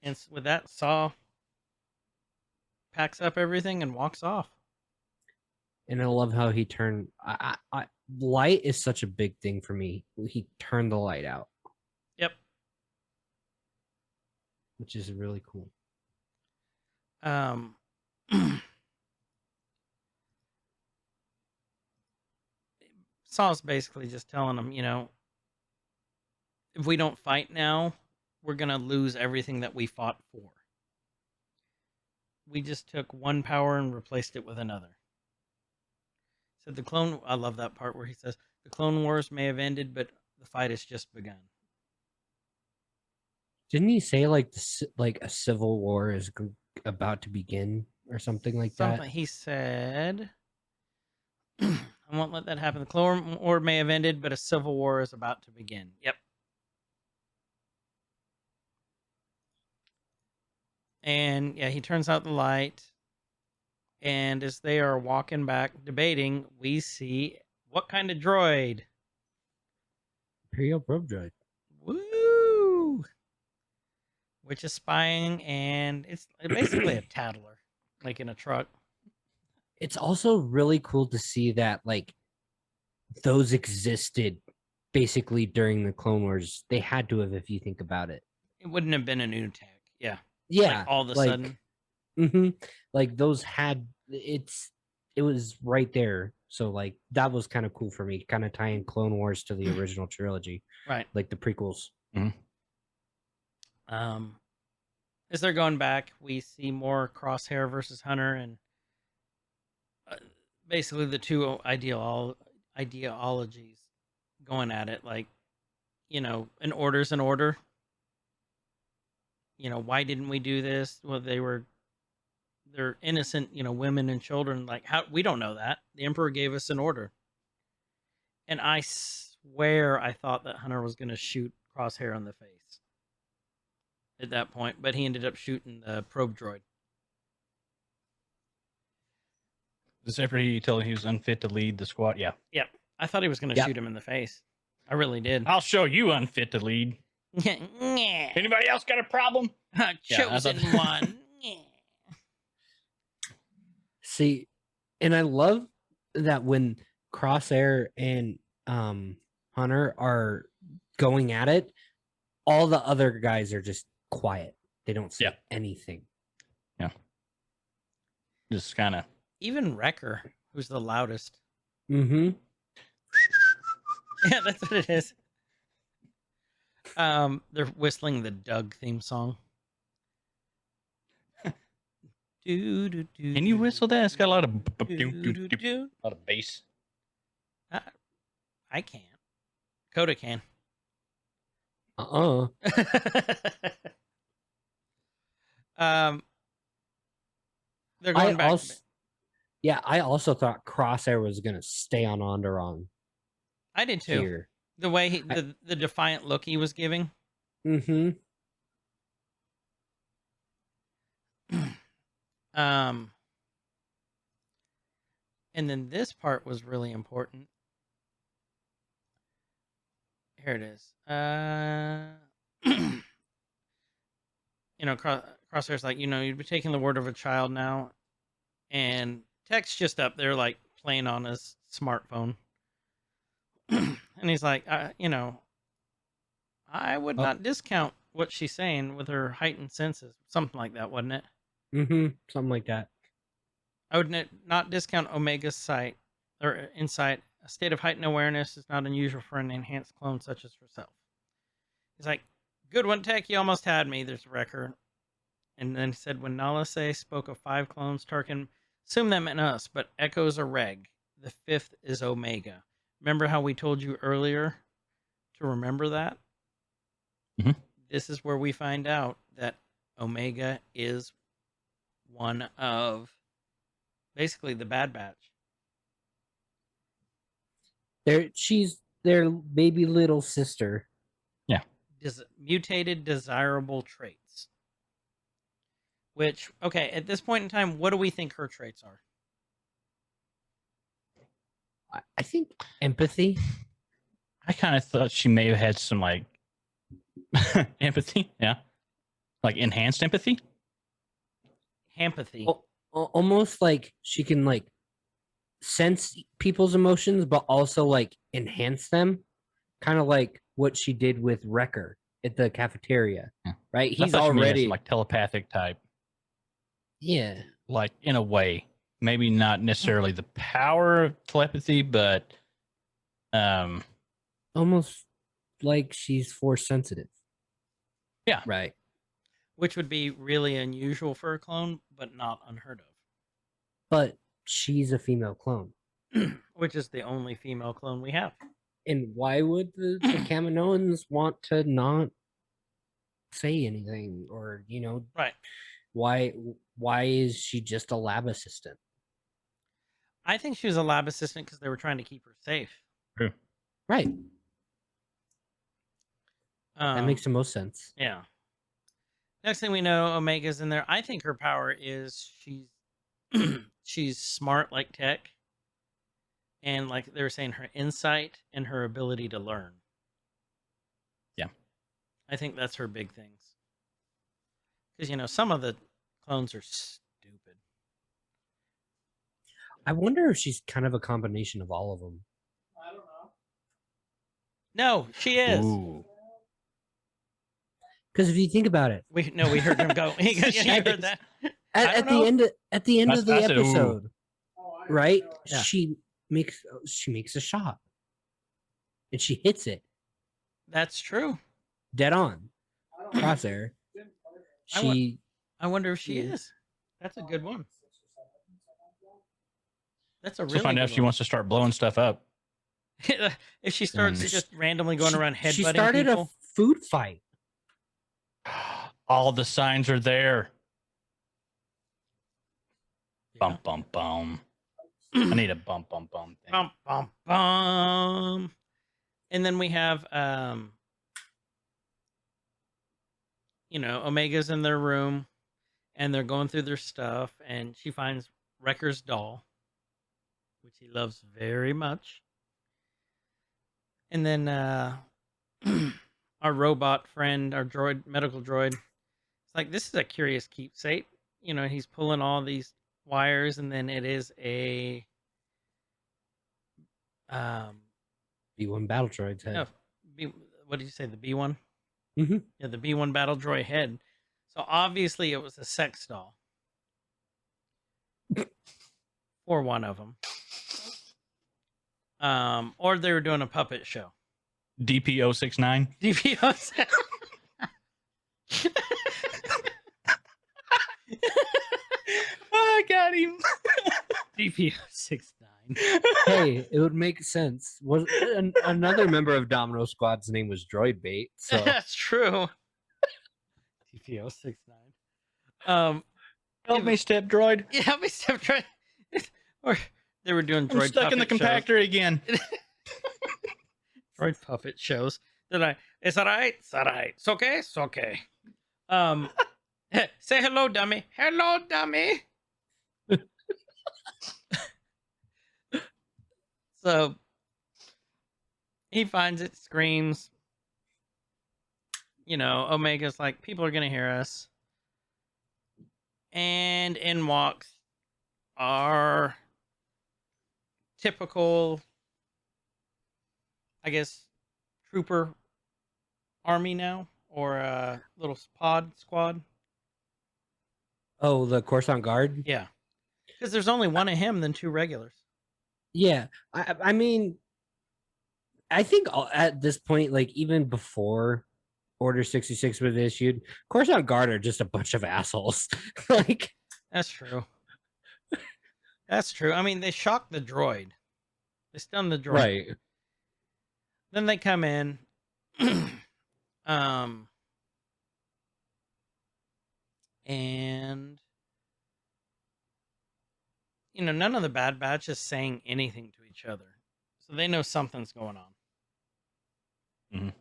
And with that, Saw packs up everything and walks off. And I love how he turned. Light is such a big thing for me. He turned the light out, Yep. which is really cool. Saw's basically just telling them, you know, if we don't fight now, we're going to lose everything that we fought for. We just took one power and replaced it with another. So I love that part where he says, the Clone Wars may have ended, but the fight has just begun. Didn't he say like like a civil war is about to begin or something like that? He said, I won't let that happen. The Clone War may have ended, but a civil war is about to begin. Yep. And yeah, he turns out the light. And as they are walking back, debating, we see what kind of droid? Imperial probe droid. Woo! Which is spying, and it's basically a tattler, like in a truck. It's also really cool to see that like those existed basically during the Clone Wars. They had to have, if you think about it. It wouldn't have been a new tech. Yeah. Yeah. Like all of a sudden. Like those it was right there. So like that was kind of cool for me, kind of tying Clone Wars to the original trilogy. Right. Like the prequels. As they're going back, we see more Crosshair versus Hunter, and basically the two ideologies going at it. Like, you know, an order's an order. You know, why didn't we do this? Well, they're innocent, you know, women and children. Like, how we don't know that. The Emperor gave us an order. And I swear I thought that Hunter was going to shoot Crosshair in the face at that point, but he ended up shooting the probe droid. This after he told him he was unfit to lead the squad. Yeah. Yep. I thought he was going to shoot him in the face. I really did. I'll show you unfit to lead. Anybody else got a problem? Chosen one. See, and I love that when Crosshair and Hunter are going at it, all the other guys are just quiet. They don't say anything. Yeah. Just kind of. Even Wrecker, who's the loudest. Mm-hmm. Yeah, that's what it is. They're whistling the Doug theme song. Can you whistle that? It's got a lot of a lot of bass. I can't. Koda can. They're going back. I also thought Crosshair was gonna stay on Onderon I did too. here. The way the defiant look he was giving. Mm-hmm. And then this part was really important. Here it is. Crosshair's like, you'd be taking the word of a child now, and Tech's just up there like playing on his smartphone, and he's like, I would not discount what she's saying with her heightened senses, something like that, wasn't it? Mm-hmm. Something like that. I would not discount Omega's sight or insight. A state of heightened awareness is not unusual for an enhanced clone such as herself. He's like, good one, Tech. You almost had me. There's a record. And then he said, when Nalase spoke of 5 clones, Tarkin assumed that meant us, but Echo's a reg. The 5th is Omega. Remember how we told you earlier to remember that? Mhm. This is where we find out that Omega is one of basically the Bad Batch. She's their baby little sister. Mutated desirable traits. Which, okay, at this point in time, what do we think her traits are? I think empathy. I kind of thought she may have had some like empathy. Yeah. Like enhanced empathy. Empathy. Almost like she can like sense people's emotions, but also like enhance them. Kind of like what she did with Wrecker at the cafeteria, Yeah. right? I He's thought she may have already some, like telepathic type, yeah. like in a way, maybe not necessarily the power of telepathy, but Almost like she's force sensitive. Yeah. Right. Which would be really unusual for a clone, but not unheard But she's a female clone. of. Which is the only female clone we have. And why would the Kaminoans want to not say anything, or Right. why is she just a lab assistant? I think she was a lab assistant because they were trying to keep her safe. Right. That makes the most sense. Yeah. Next thing we know, Omega's in there. I think her power is she's smart like Tech. And like they were saying, her insight and her ability to learn. Yeah. I think that's her big things. Because, some of the clones are stupid. I wonder if she's kind of a combination of all of them. I don't know. No, she is. Ooh. Because if you think about it, We heard him go. He heard that. at don't the know. end of the I said, ooh. episode, Oh, I right? know. Yeah. She makes a shot, and she hits it That's true. dead on. I don't know. Crosshair. I want- She I wonder if she Yeah. is. That's a good one. That's a So really find out good if she one. wants to start blowing stuff up. If she starts Mm. just randomly going around headbutting she started people. a food fight. All the signs are there. Yeah. Bum bum bum. I need a bum bum bum thing. Bum, bum, bum. And then we have, Omega's in their room, and they're going through their stuff, and she finds Wrecker's doll, which he loves very much. And then our robot friend, our medical droid, it's like, this is a curious keepsake. He's pulling all these wires, and then it is a B1 battle droid's head. what did you say, the B1? Mhm. Yeah, the B1 battle droid head. So obviously it was a sex doll for one of them. Or they were doing a puppet show. DP069. DPO. I got him. DPO 69. Hey, it would make sense. Was another member of Domino Squad's name was Droid Bait? So That's true. DPO 69. Help me, step droid. Yeah, help me step droid. Or they were doing droid I'm stuck in the puppet shows. compactor again. droid puppet shows. They're like, "It's alright, it's alright, it's okay, it's okay." Say hello, dummy. Hello, dummy. So he finds it, screams. Omega's like, people are gonna hear us, and in walks our typical, I guess, trooper army now, or a little pod squad. Oh, the Coruscant Guard. Yeah, because there's only one of him, then two regulars. Yeah, I mean, I think at this point, like even before Order 66 was issued, Coruscant Guard are just a bunch of assholes. Like, That's true. That's true. I mean, they shocked the droid. They stunned the droid. right. Then they come in. And none of the Bad Batch is saying anything to each other, so they know something's going on. Mhm.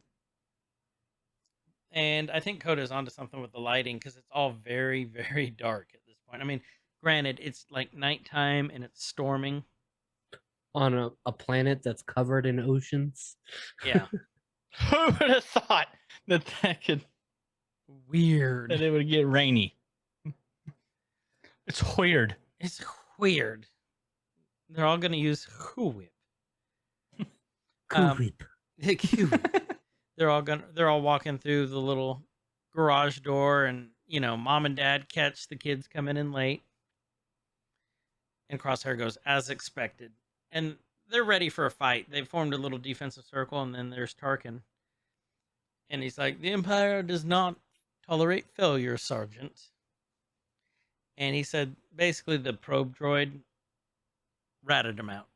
And I think Koda's onto something with the lighting, because it's all very, very dark at this point. I mean, granted, it's like nighttime and it's storming. On a planet that's covered in oceans. Yeah. Who would have thought that Weird. it would get rainy? It's weird. It's weird. They're all going to use Cool Whip. Cool Whip. They're all walking through the little garage door, and mom and dad catch the kids coming in late. And Crosshair goes, as expected. And they're ready for a fight. They've formed a little defensive circle, and then there's Tarkin. And he's like, the Empire does not tolerate failure, Sergeant. And he said, basically, the probe droid ratted him out.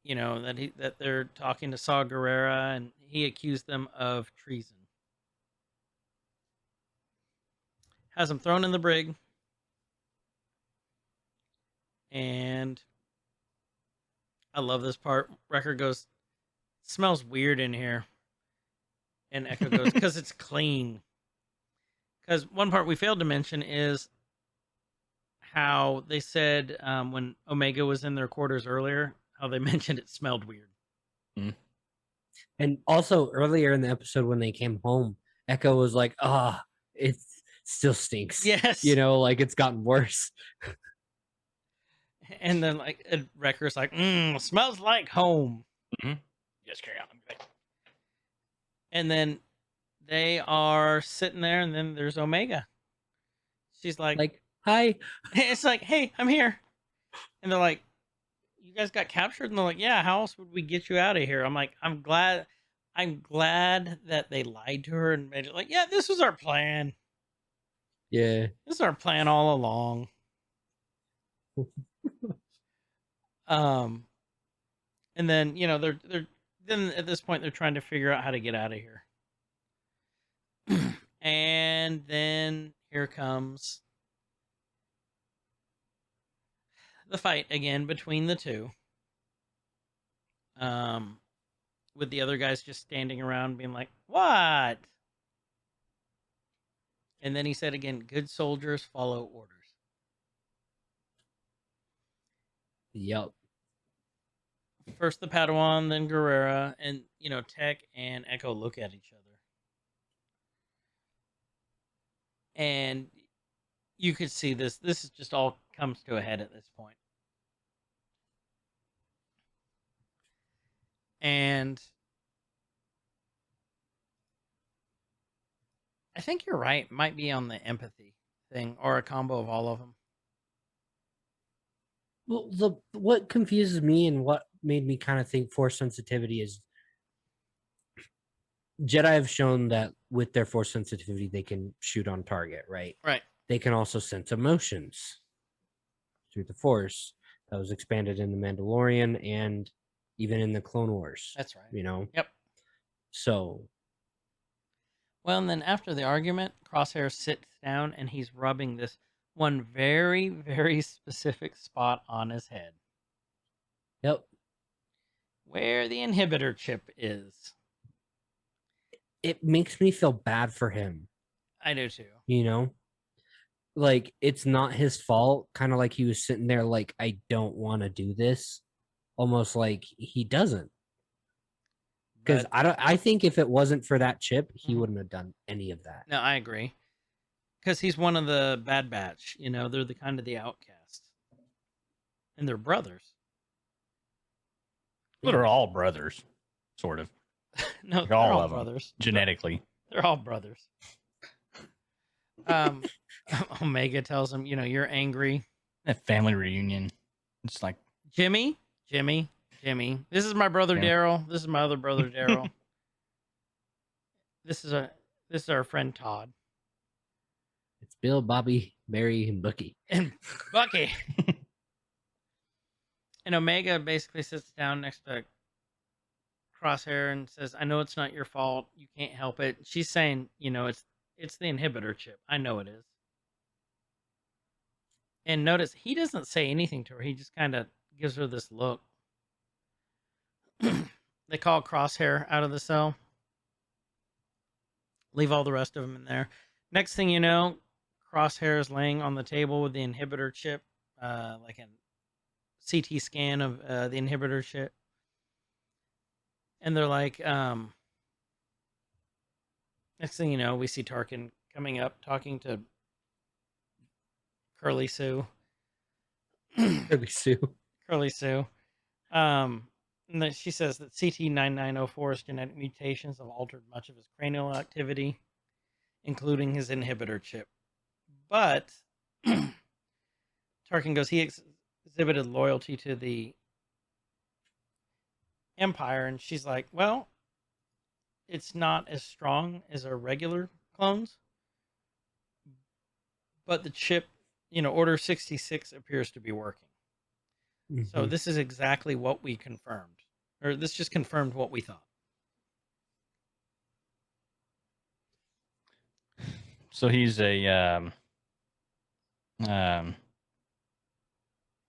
That they're talking to Saw Gerrera, and he accused them of treason. Has him thrown in the brig. And I love this part. Wrecker goes, smells weird in here. And Echo goes, because it's clean. Because one part we failed to mention is how they said when Omega was in their quarters earlier, how they mentioned it smelled weird. And also earlier in the episode when they came home, Echo was like, it still stinks. Yes. Like it's gotten worse. And then Wrecker's like, smells like home. Mm-hmm. Yes, carry on. And then they are sitting there, and then there's Omega. She's like, hi. It's like, hey, I'm here. And they're like, you guys got captured? And they're like, yeah, how else would we get you out of here? I'm like, I'm glad that they lied to her and made it like, yeah, this was our plan. Yeah. This is our plan all along. And then, they're then at this point they're trying to figure out how to get out of here. And then here comes the fight again between the two. With the other guys just standing around being like, what? And then he said again, good soldiers follow orders. Yep. First the Padawan, then Gerrera, and Tech and Echo look at each other. And you could see this is just all comes to a head at this point. And I think you're right. Might be on the empathy thing, or a combo of all of them. Well, what confuses me and what made me kind of think force sensitivity is Jedi have shown that with their force sensitivity, they can shoot on target, right? Right. They can also sense emotions through the force. That was expanded in The Mandalorian and even in the Clone Wars. That's right. Yep. So. Well, and then after the argument, Crosshair sits down and he's rubbing this one very, very specific spot on his head. Yep. where the inhibitor chip is. It makes me feel bad for him, I do too. you know? Like, it's not his fault. Kind of like he was sitting there like, I don't want to do this. Almost like he doesn't. Because But- I think if it wasn't for that chip, he Mhm. wouldn't have done any of that. No, I agree. Because he's one of the Bad Batch. You know, they're the kind of the outcasts. And they're brothers. But are all brothers, sort of, No, Like they're all all of 'em. brothers. genetically. They're all brothers. Omega tells him, you know, you're angry. That family reunion. It's like, Jimmy. This is my brother Yeah. Daryl. This is my other brother Daryl. This is our friend Todd. It's Bill, Bobby, Mary, and Bookie. And Bucky. And Omega basically sits down next to Crosshair and says, I know it's not your fault. You can't help it. She's saying, you know, it's the inhibitor chip. I know it is. And notice he doesn't say anything to her. He just kind of gives her this look. They call Crosshair out of the cell. Leave all the rest of them in there. Next thing you know, Crosshair is laying on the table with the inhibitor chip, like a CT scan of the inhibitor chip. And they're like, next thing you know, we see Tarkin coming up, talking to Curly Sue. Curly Sue. Curly Sue. And then she says that CT-9904's genetic mutations have altered much of his cranial activity, including his inhibitor chip. But Tarkin goes, he exhibited loyalty to the Empire, and she's like, well, it's not as strong as our regular clones, but the chip, you know, Order 66 appears to be working. So Mhm. this is exactly what we confirmed, or this just confirmed what we thought. so he's a what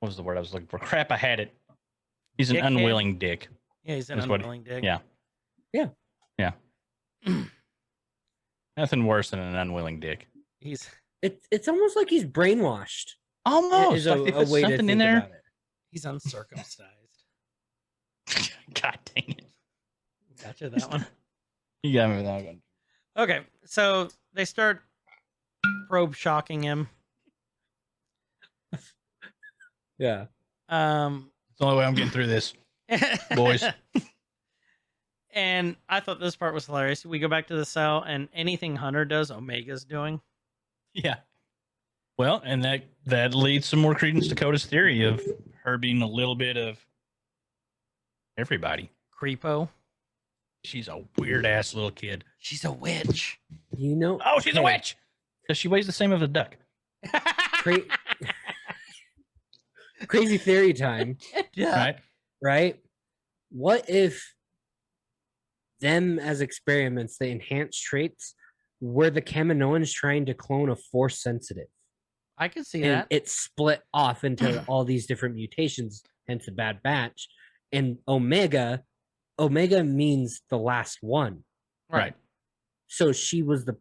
was the word I was looking for? Crap, I had it. He's an Dickhead? unwilling dick. Yeah, he's an That's what- unwilling dick. Yeah. Nothing worse than an unwilling dick. He's It's almost like he's brainwashed. Almost. Is Like they put way to something think in there. about it. he's uncircumcised. God dang it. Gotcha that one. You got me with that one. Okay, so they start probe shocking him. Yeah. It's the only way I'm getting through this. Boys. And I thought this part was hilarious. We go back to the cell, and anything Hunter does, Omega's doing. Yeah. Well, and that leads some more credence to Koda's theory of her being a little bit of everybody. Creepo. She's a weird ass little kid. She's a witch. You know. Oh, she's a hey, witch. Because she weighs the same as a duck. Cra- crazy theory time, Yeah. Right? right? What if them as experiments, the enhanced traits, were the Kaminoans trying to clone a force sensitive? I could see And that. it split off into all these different mutations, hence the Bad Batch. And Omega means the last one. Right. So she was the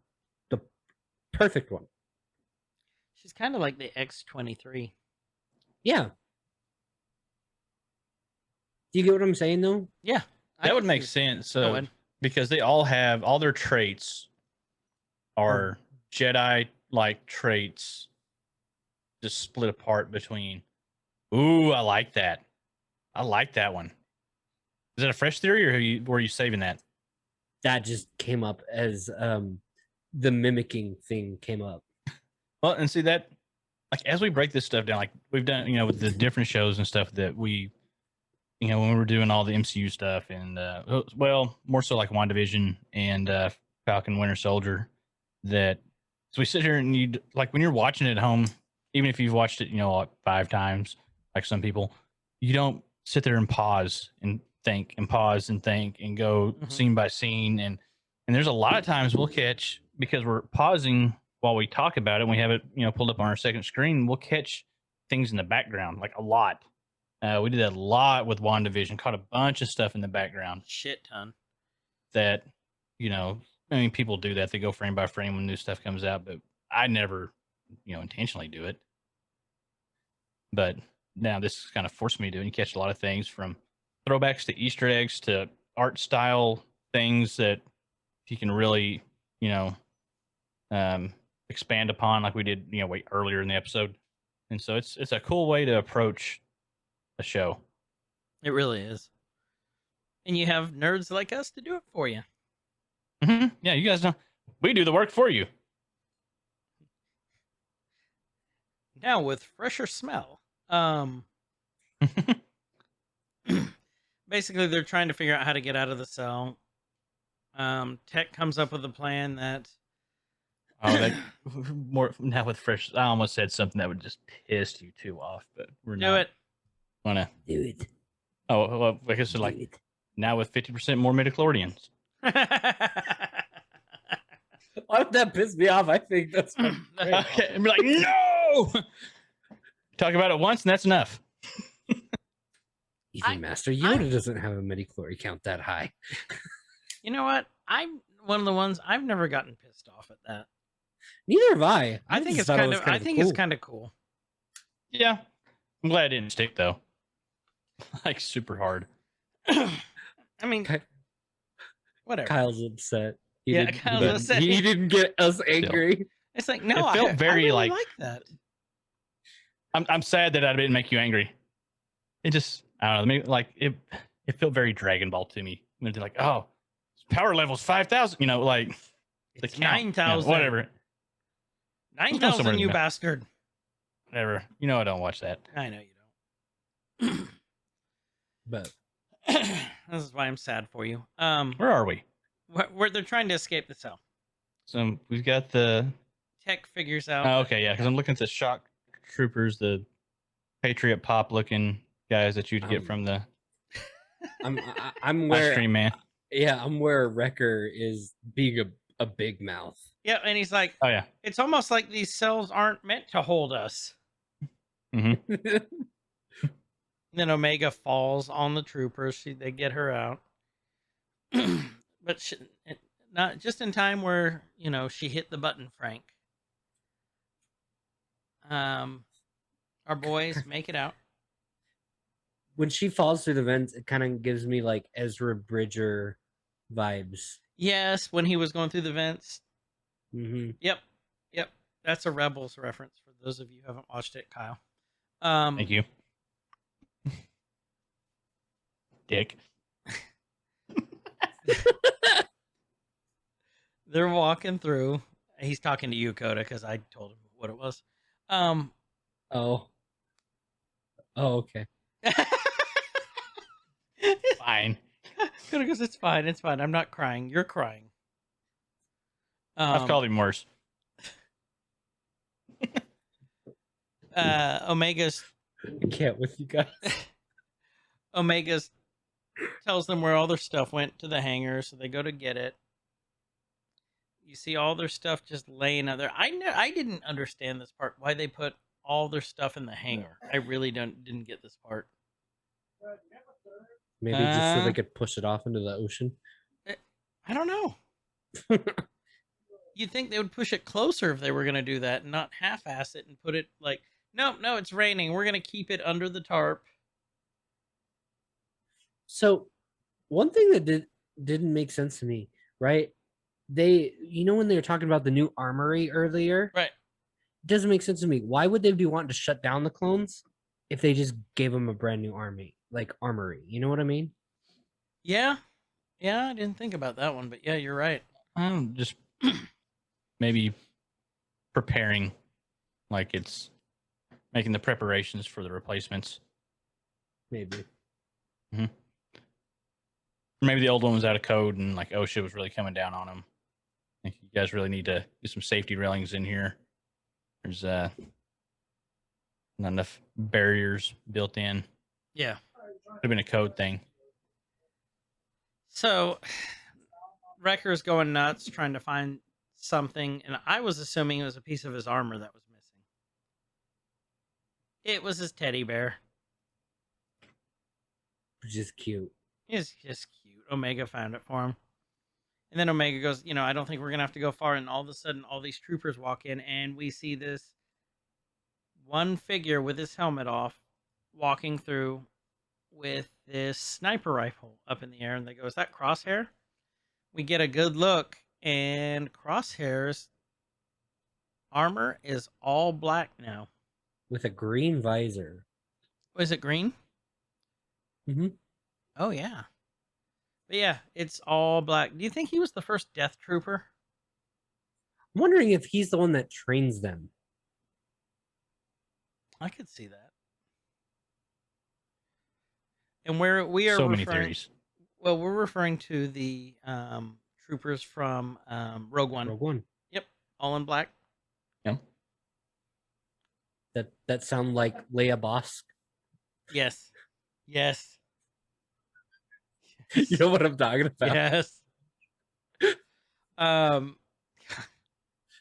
perfect one. She's kind of like the X-23. Yeah. Do you get what I'm saying though? Yeah. I That would could make see- sense. Go So ahead. because they all have all their traits are Jedi like traits just split apart between. Ooh, I like that. I like that one. Is that a fresh theory or were you saving that? That just came up as the mimicking thing came up. Well, and see that, like, as we break this stuff down, like we've done, you know, with the different shows and stuff that we, you know, when we were doing all the MCU stuff and, well, more so like WandaVision and Falcon Winter Soldier, that, so we sit here and you, like, when you're watching it at home, even if you've watched it, you know, like 5 times, like some people, you don't sit there and pause and think and pause and think and go Mhm. scene by scene. And there's a lot of times we'll catch, because we're pausing while we talk about it, and we have it, you know, pulled up on our second screen, we'll catch things in the background, like a lot. We did a lot with WandaVision. Caught a bunch of stuff in the background Shit ton. that, you know, I mean, people do that. They go frame by frame when new stuff comes out, but I never, you know, intentionally do it. But now this kind of forced me to, and you catch a lot of things from throwbacks to Easter eggs to art style things that you can really, you know, expand upon, like we did, you know, way earlier in the episode. And so it's a cool way to approach a show. It really is. And you have nerds like us to do it for you. Yeah, you guys know we do the work for you. Now with fresher smell. Basically, they're trying to figure out how to get out of the cell. Tech comes up with a plan that. Oh, that more now with fresh. I almost said something that would just piss you two off, but we're Do not. it. Wanna? Do it. Oh, well, I guess it's like now with 50% more midichlorians. Why would that piss me off? I think that's great. Okay, and be like, no. Talk about it once, and that's enough. Even Master Yoda doesn't have a midichlorian count that high. You know what? I'm one of the ones I've never gotten pissed off at that. Neither have I. I think just it's thought it kind was of. I think cool. it's kind of cool. Yeah, I'm glad it didn't stick though. Like super hard. I mean, Ky- whatever. Kyle's upset. Yeah, didn't- Kyle's he upset. He didn't get us angry. It's like no, It felt I very, really like- like that. I'm sad that I didn't make you angry. It just I don't know. Maybe like it felt very Dragon Ball to me. When they're like, oh, power level's 5,000. You know, like the It's count. 9,000. Whatever. 9,000, you about- bastard. Whatever. You know I don't watch that. I know you don't. But This is why I'm sad for you. Where are we? Where they're trying to escape the cell. So we've got the. Tech figures out. Oh, okay, yeah, because I'm looking at the shock troopers, the Patriot Pop looking guys that you'd get from the I'm live where stream, man. I'm where Wrecker is being a big mouth. Yeah, and he's like, Oh yeah. it's almost like these cells aren't meant to hold us. Then Omega falls on the troopers. They get her out, but not just in time where she hit the button. Frank, our boys make it out. When she falls through the vents, it kind of gives me like Ezra Bridger vibes. Yes, when he was going through the vents. Mm-hmm. Yep. That's a Rebels reference for those of you who haven't watched it, Kyle. Thank you. Dick. They're walking through. He's talking to you, Koda, because I told him what it was. Oh, okay. Fine. Koda goes, it's fine. It's fine. I'm not crying. You're crying. I've called him worse. Omega's I can't with you guys. Omega's tells them where all their stuff went to the hangar, so they go to get it. You see all their stuff just laying out there. I didn't understand this part. Why they put all their stuff in the hangar? I really didn't get this part. Maybe just so they could push it off into the ocean. I don't know. You'd think they would push it closer if they were going to do that and not half-ass it and put it like, no, it's raining. We're going to keep it under the tarp. So, one thing that didn't make sense to me, right? They, when they were talking about the new armory earlier, Right. It doesn't make sense to me. Why would they be wanting to shut down the clones if they just gave them a brand new armory? You know what I mean? Yeah, I didn't think about that one, but yeah, you're right. Just maybe preparing, like it's making the preparations for the replacements. Maybe. Maybe the old one was out of code and like, oh shit was really coming down on them. I think you guys really need to get some safety railings in here. There's not enough barriers built in. Yeah. Could have been a code thing. So, Wrecker's going nuts trying to find something, and I was assuming it was a piece of his armor that was missing. It was his teddy bear. which is cute. It's just cute. Omega found it for him. And then Omega goes, I don't think we're going to have to go far. And all of a sudden, all these troopers walk in, and we see this one figure with his helmet off walking through with this sniper rifle up in the air. And they go, is that Crosshair? We get a good look, and Crosshair's armor is all black now. With a green visor. Was it green? Mm-hmm. Oh, yeah. But yeah, it's all black. Do you think he was the first Death Trooper? I'm wondering if he's the one that trains them. I could see that. And where we are So many referring, theories. well, we're referring to the troopers from Rogue One. Rogue One. Yep, all in black. Yeah. That sound like Leia Bosk. Yes, yes, You know what I'm talking about? yes.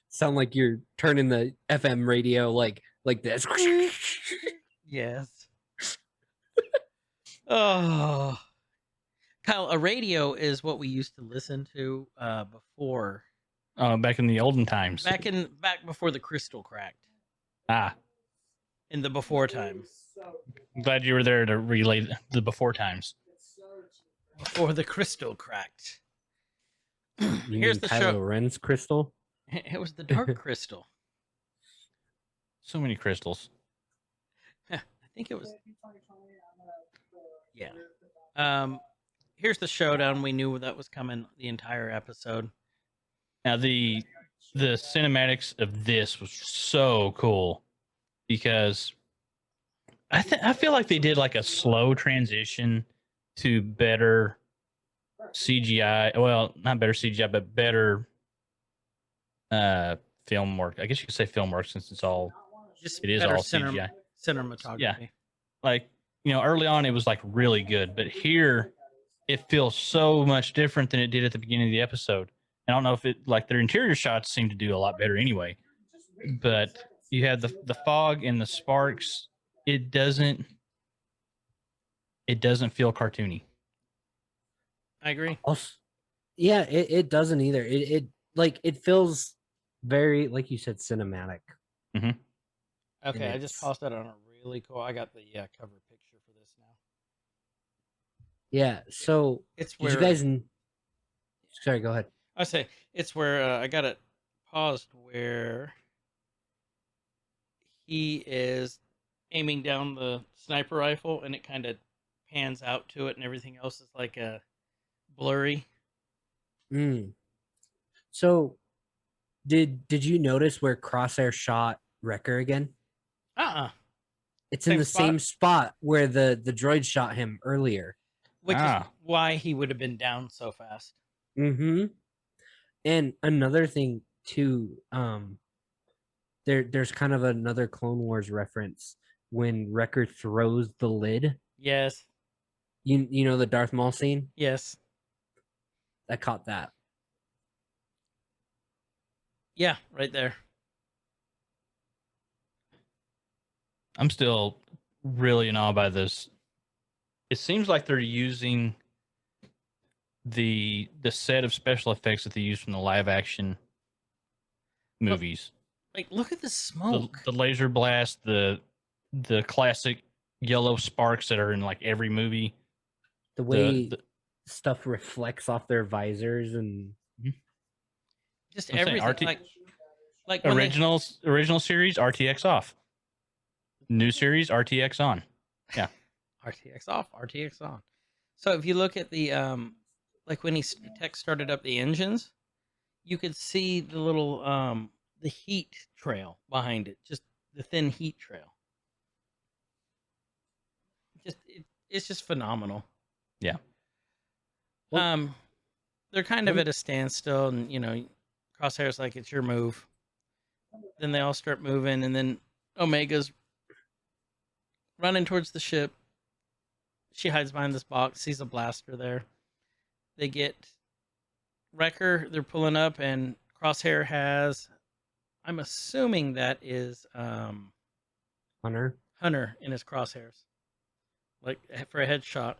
Sound like you're turning the FM radio like this. Yes. Oh, Kyle, a radio is what we used to listen to before, Back in the olden times. back before the crystal cracked, In in the before time, I'm glad you were there to relay the before times. before the crystal cracked. You Here's mean the Kylo show. Ren's crystal? It was the dark crystal. So many crystals. I think it was. Yeah. Here's the showdown. We knew that was coming the entire episode. Now the cinematics of this was so cool because I feel like they did like a slow transition to better CGI. Well, not better CGI, but better film work. I guess you could say film work since it's all Just it is better all CGI. cinematography. Yeah. Like, early on it was like really good, but here it feels so much different than it did at the beginning of the episode. I don't know if it like their interior shots seem to do a lot better anyway, but you have the fog and the sparks. It doesn't feel cartoony. I agree. Also, yeah, it doesn't either. It feels very, like you said, cinematic. Okay, I it's- just paused that on a really cool. I got the cover picture for this now. Yeah. So It's did where you guys? Sorry, go ahead. I say it's where I got it paused where he is aiming down the sniper rifle and it kind of pans out to it and everything else is like a blurry. So did you notice where Crosshair shot Wrecker again? It's in Same the spot? same spot where the droid shot him earlier. Which is Ah. why he would have been down so fast. Mm-hmm. And another thing too, there's kind of another Clone Wars reference when Wrecker throws the lid. Yes. You know the Darth Maul scene? Yes. I caught that. Yeah, right there. I'm still really in awe by this. It seems like they're using the set of special effects that they use from the live action movies. Like, look at the The, smoke. the laser blast, the classic yellow sparks that are in like every movie. The way the- stuff reflects off their visors and Just I'm saying everything. RT Like when they- original series RTX off. New series RTX on. RTX off, RTX on. So if you look at the like when Tech started up the engines, you could see the little the heat trail behind it, just the thin heat trail. It's just phenomenal. Yeah. They're kind of at a standstill, and Crosshair's like, it's your move. Then they all start moving, and then Omega's running towards the ship. She hides behind this box, sees a blaster there. They get Wrecker, they're pulling up, and Crosshair has, I'm assuming that is Hunter. Hunter in his crosshairs, like for a headshot.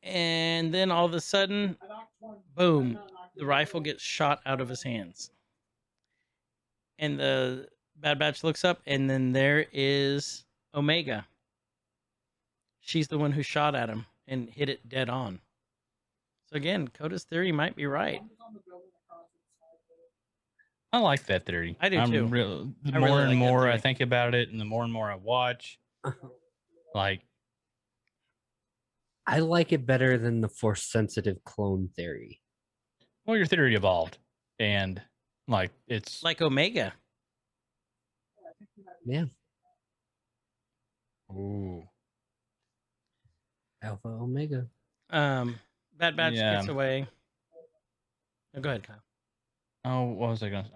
And then all of a sudden, boom, the rifle gets shot out of his hands. And the Bad Batch looks up, and then there is Omega. She's the one who shot at him and hit it dead on. So again, Koda's theory might be right. I like that theory. I do too. The I more really and like that more I theory. think about it, and the more I watch, like, I like it better than the force sensitive clone theory. well, your theory evolved, and like it's Like Omega. Yeah. ooh, Alpha Omega. Bad Batch Yeah. gets away. Oh, go ahead, Kyle. oh, what was I going?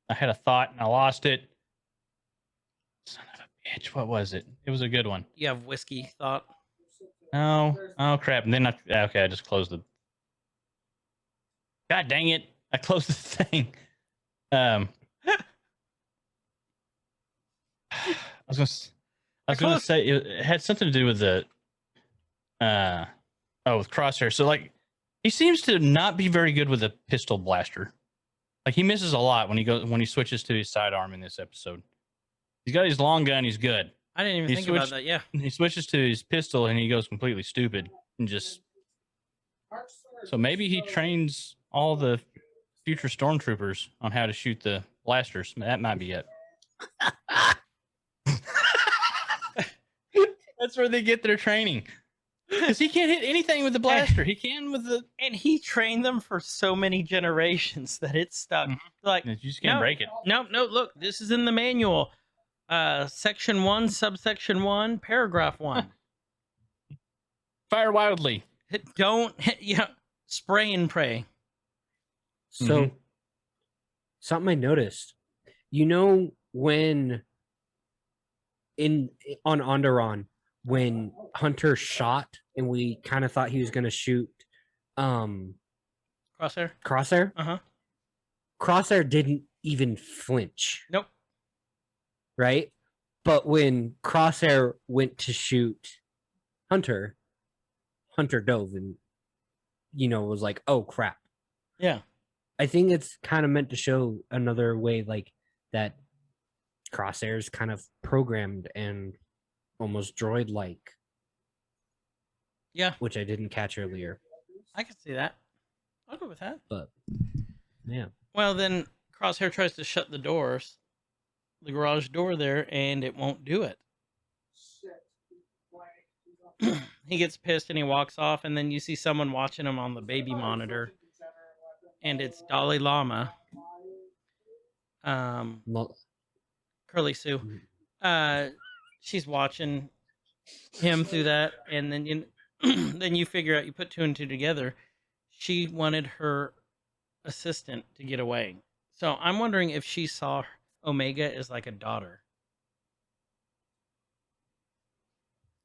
I had a thought and I lost it. Son of a bitch, what was it? It was a good one. You have whiskey thought. Oh crap! And then I just closed the. God dang it! I closed the thing. I was gonna say it had something to do with the with Crosshair. So like he seems to not be very good with a pistol blaster. Like he misses a lot when he switches to his sidearm in this episode. He's got his long gun, he's good. I didn't even He think about switched- that. Yeah. He switches to his pistol and he goes completely stupid and just so maybe he trains all the future stormtroopers on how to shoot the blasters. That might be it. That's where they get their training. Because he can't hit anything with the blaster. He can with the. And he trained them for so many generations that it's stuck. Mhm. Like, You just can't No. break it. no, look, this is in the manual. Section 1, subsection 1, paragraph 1. Fire wildly. Don't, spray and pray. So something I noticed. You know when on Onderon when Hunter shot and we kind of thought he was gonna shoot Crosshair? Crosshair? Uh-huh. Crosshair didn't even flinch, Nope. right? But when Crosshair went to shoot Hunter dove and was like, oh crap. Yeah. I think it's kind of meant to show another way like that Crosshair's kind of programmed and almost droid like, Yeah, which I didn't catch earlier. I can see that. I'll go with that. But yeah. Well, then Crosshair tries to shut the doors, the garage door there, and it won't do it. He gets pissed and he walks off, and then you see someone watching him on the baby monitor, and it's Dalai Lama, Curly Sue. She's watching him through that, and then then you figure out, you put two and two together. She wanted her assistant to get away. So I'm wondering if she saw Omega as like a daughter.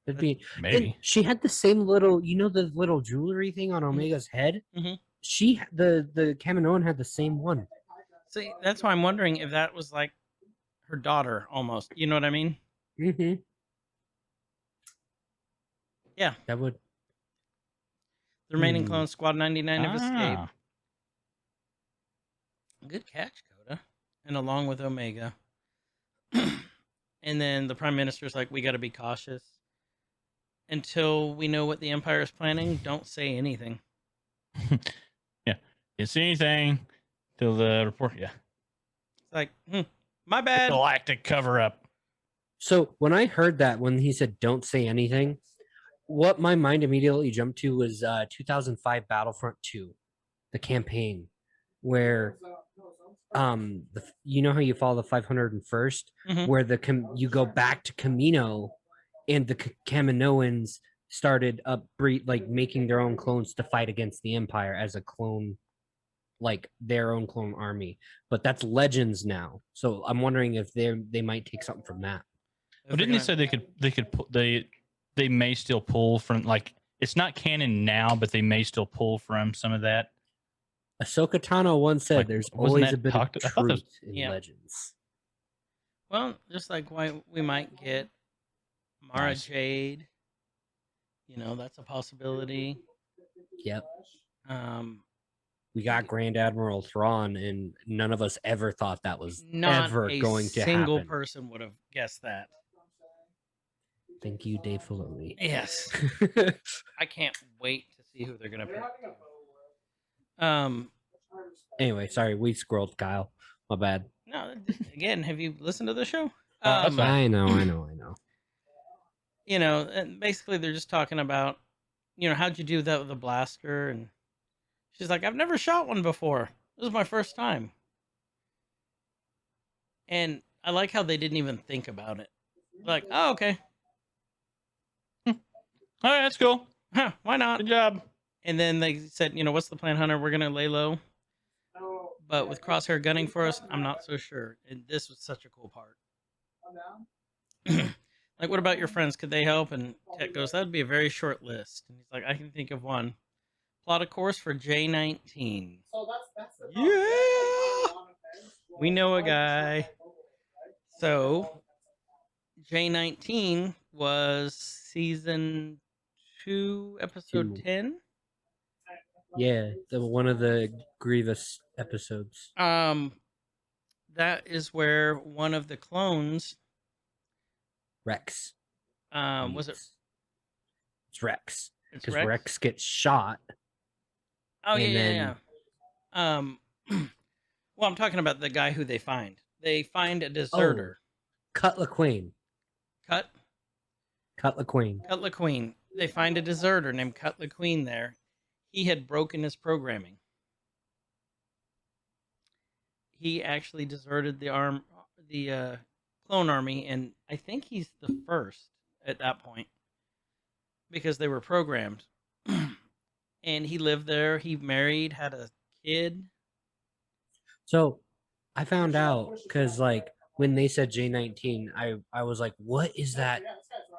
It'd be Maybe. and she had the same little, the little jewelry thing on Omega's head. Mhm. She the Kaminoan had the same one. See, that's why I'm wondering if that was like her daughter almost. You know what I mean? Mm-hmm. Yeah. That would. The remaining clones, Squad 99, have escaped. Ah. Good catch, Koda. And along with Omega. And then the Prime Minister's like, we got to be cautious. Until we know what the Empire is planning, don't say anything. Yeah. Didn't see anything till the report. Yeah. It's like, my bad. Galactic cover up. So when I heard that, when he said "Don't say anything," what my mind immediately jumped to was 2005 Battlefront 2, the campaign, where you know how you follow the 501st, Mhm. where you go back to Camino, and the Kaminoans started making their own clones to fight against the Empire as a clone, like their own clone army. But that's Legends now, so I'm wondering if they might take something from that. Well, didn't he say they may still pull from, like, it's not canon now, but they may still pull from some of that. Ahsoka Tano once said, Like, "There's wasn't always that a bit of talked- I thought that was- truth in Yeah. Legends." Well, just like why we might get Mara Nice. Jade, That's a possibility. Yep. Um, We got Grand Admiral Thrawn, and none of us ever thought that was not ever a going to single happen. person would have guessed that. Thank you, Dave Filoni. Yes, I can't wait to see who they're gonna We're pick. having a photo with- Anyway, sorry, we scrolled Kyle. My bad. No, again, have you listened to the show? That's fine. I know. And basically they're just talking about, how'd you do that with the blaster? And she's like, I've never shot one before. This is my first time. And I like how they didn't even think about it. Like, oh, okay. All right, that's cool. Huh, why not? Good job. And then they said, what's the plan, Hunter? We're going to lay low. No, But with Crosshair gunning for us, I'm not so sure. And this was such a cool part. I'm down. Like, what about your friends? Could they help? And Tech goes, that would be a very short list. And he's like, I can think of one. Plot a course for J19. So that's the Yeah! We know a guy. So, J19 was season 2, episode 2. 10. Yeah, one of the Grievous episodes. That is where one of the clones, Rex. was it? It's Rex. It's Because Rex gets shot. Oh, and yeah. Well, I'm talking about the guy who they find. They find a deserter. Cut LaQueen. Cut LaQueen. LaQueen. They find a deserter named Cut LaQueen there. He had broken his programming. He actually deserted the clone army, and I think he's the first at that point because they were programmed. And he lived there. He married, had a kid. So I found out because when they said J19, I was like, what is that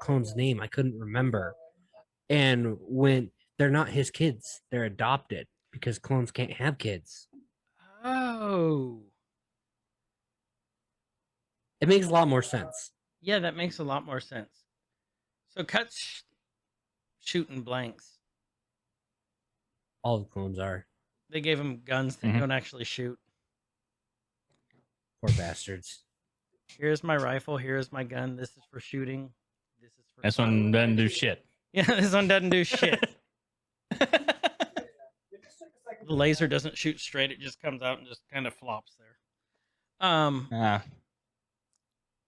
clone's name? I couldn't remember. And when they're not his kids, they're adopted because clones can't have kids. Oh. It makes a lot more sense. Yeah, that makes a lot more sense. So Cut's shooting blanks. All the clones are. They gave him guns that don't actually shoot. Poor bastards. Here's my rifle. Here's my gun. This is for shooting. This is for. This one doesn't do shit. Yeah, this one doesn't do shit. The laser doesn't shoot straight. It just comes out and just kind of flops there.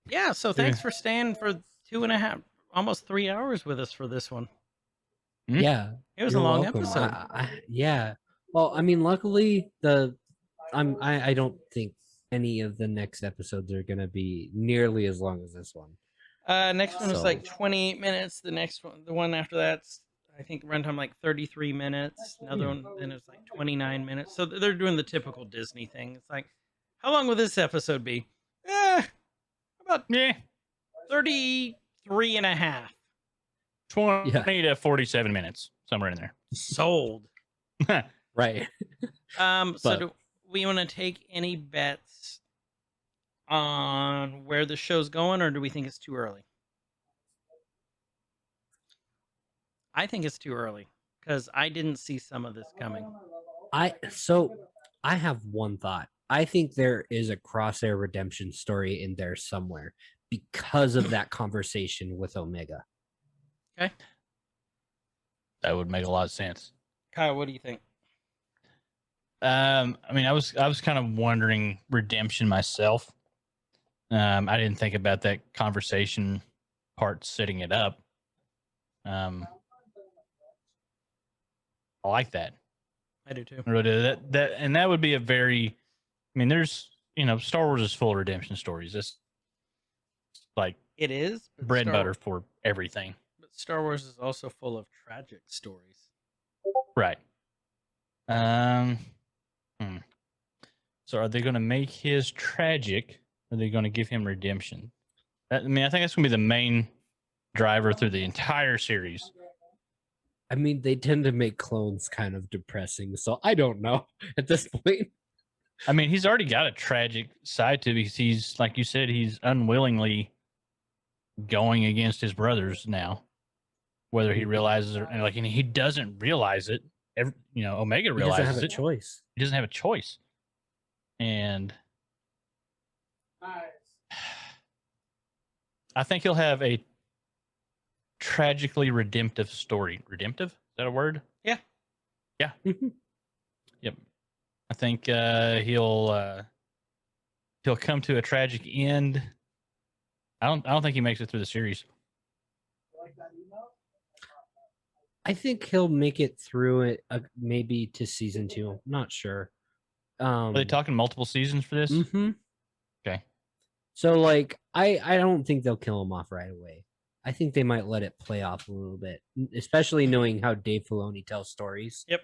Yeah. So thanks for staying for 2.5, almost 3 hours with us for this one. Hmm? Yeah. It was You're a long welcome. episode. Yeah. Well, I mean, luckily I don't think any of the next episodes are gonna be nearly as long as this one. Next one was So- like 28 minutes. The next one, the one after that's, I think runtime like 33 minutes. Another one, then it's like 29 minutes. So they're doing the typical Disney thing. It's like, how long will this episode be? About Yeah. 33 and a half. 20 to 47 minutes, somewhere in there. Sold. Right. So But- do we want to take any bets on where the show's going, or do we think it's too early? I think it's too early because I didn't see some of this coming. I have one thought. I think there is a Crosshair redemption story in there somewhere because of that conversation with Omega. Okay. That would make a lot of sense. Kyle, what do you think? I mean, I was kind of wondering redemption myself. I didn't think about that conversation part setting it up. I like that. I do too. I really do. That would be a very. I mean, there's Star Wars is full of redemption stories. It's like It is but bread and Star- butter for everything. But Star Wars is also full of tragic stories. Right. So are they going to make his tragic? Or are they going to give him redemption? I mean, I think that's going to be the main driver through the entire series. I mean, they tend to make clones kind of depressing, so I don't know at this point. I mean, he's already got a tragic side to it because he's, like you said, he's unwillingly going against his brothers now whether he realizes it or like, and he doesn't realize it. Omega He doesn't realizes have a it. choice. He doesn't have a choice, and Nice. I think he'll have a tragically redemptive story. Redemptive? Is that a word? Yeah. Yeah. Yep. I think he'll come to a tragic end. I don't think he makes it through the series. Like that email? I think he'll make it through it, maybe to season 2. I'm not sure. Are they talking multiple seasons for this? Mm-hmm. Okay. So, like, I don't think they'll kill him off right away. I think they might let it play off a little bit, especially knowing how Dave Filoni tells stories. Yep.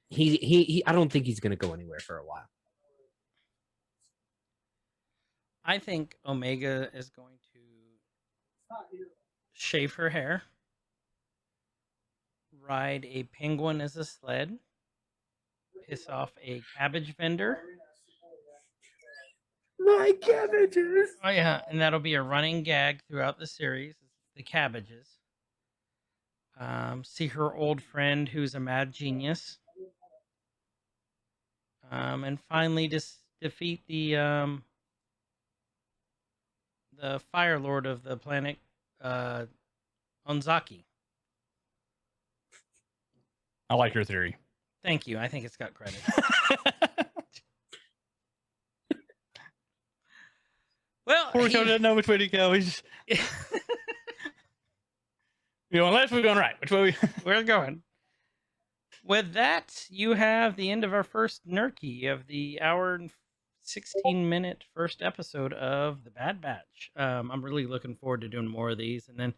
He I don't think he's gonna go anywhere for a while. I think Omega is going to It's not here. shave her hair, ride a penguin as a sled, piss off a cabbage vendor. My cabbages. Oh yeah, and that'll be a running gag throughout the series. The cabbages. See her old friend who's a mad genius. And finally defeat the Fire Lord of the planet, Onzaki. I like your theory. Thank you. I think it's got credit. Well, Poor Koda doesn't know which way to go. He's you going left, we're going right. Which way we we're going. With that, you have the end of our first Nerkie of the hour and 16-minute first episode of The Bad Batch. I'm really looking forward to doing more of these. And then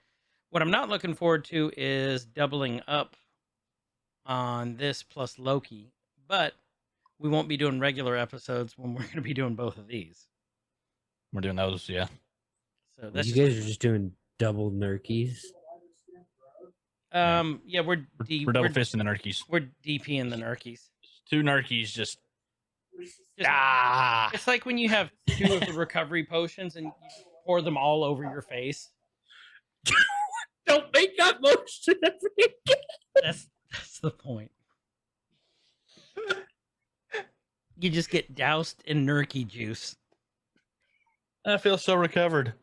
what I'm not looking forward to is doubling up on this plus Loki. But we won't be doing regular episodes when we're going to be doing both of these. We're doing those, yeah. So that's You guys are just doing double Nerkies. yeah, we're We're double fisting the Nerkies. We're DP in the Nerkies. 2 Nerkies just Just- It's like when you have 2 of the recovery potions and you pour them all over your face. Don't make that motion. That's the point. You just get doused in Nerkie juice. I feel so recovered.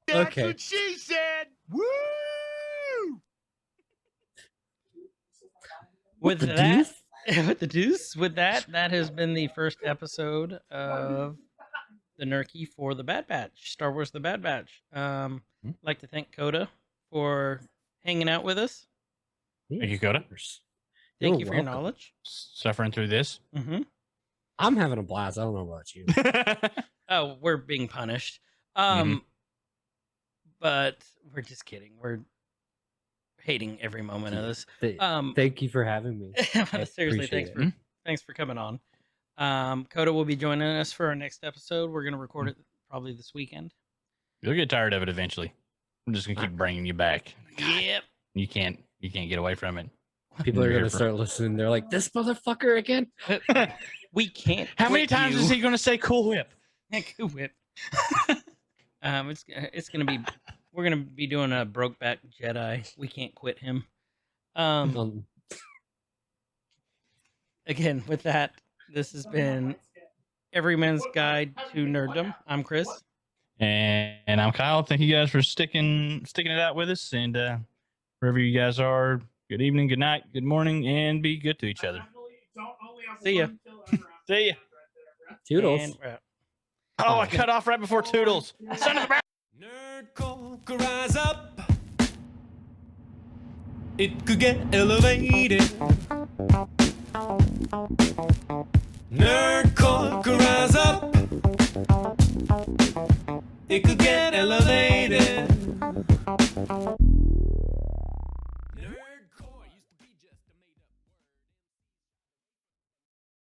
Okay. That's what she said. Woo! With the that, with the deuce, with that has been the first episode of the Nerkie for the Bad Batch, Star Wars: The Bad Batch. I'd like to thank Koda for hanging out with us. Thank you, Koda. Thank You're you for your welcome. knowledge. Suffering through this. Mm-hmm. I'm having a blast. I don't know about you. Oh, we're being punished. Mhm. But we're just kidding. We're hating every moment of this. Thank you for having me. Seriously, appreciate thanks for coming on. Koda will be joining us for our next episode. We're gonna record it probably this weekend. You'll get tired of it eventually. I'm just gonna keep bringing you back. Yep. You can't get away from it. People are You're gonna here for- start listening. They're like, "This motherfucker again." We can't. How many quit times you. is he gonna say "Cool Whip"? Cool Whip. It's gonna be. We're gonna be doing a Brokeback Jedi. We can't quit him. Again, with that, this has been Everyman's Guide to Nerddom. I'm Chris. And I'm Kyle. Thank you guys for sticking it out with us. And wherever you guys are, good evening, good night, good morning, and be good to each other. See ya. See ya. Toodles. And we're out. Oh, I cut off right before Toodles. Son of a Nerd Corker, rise up. It could get elevated. Nerd Corker, rise up. It could get elevated.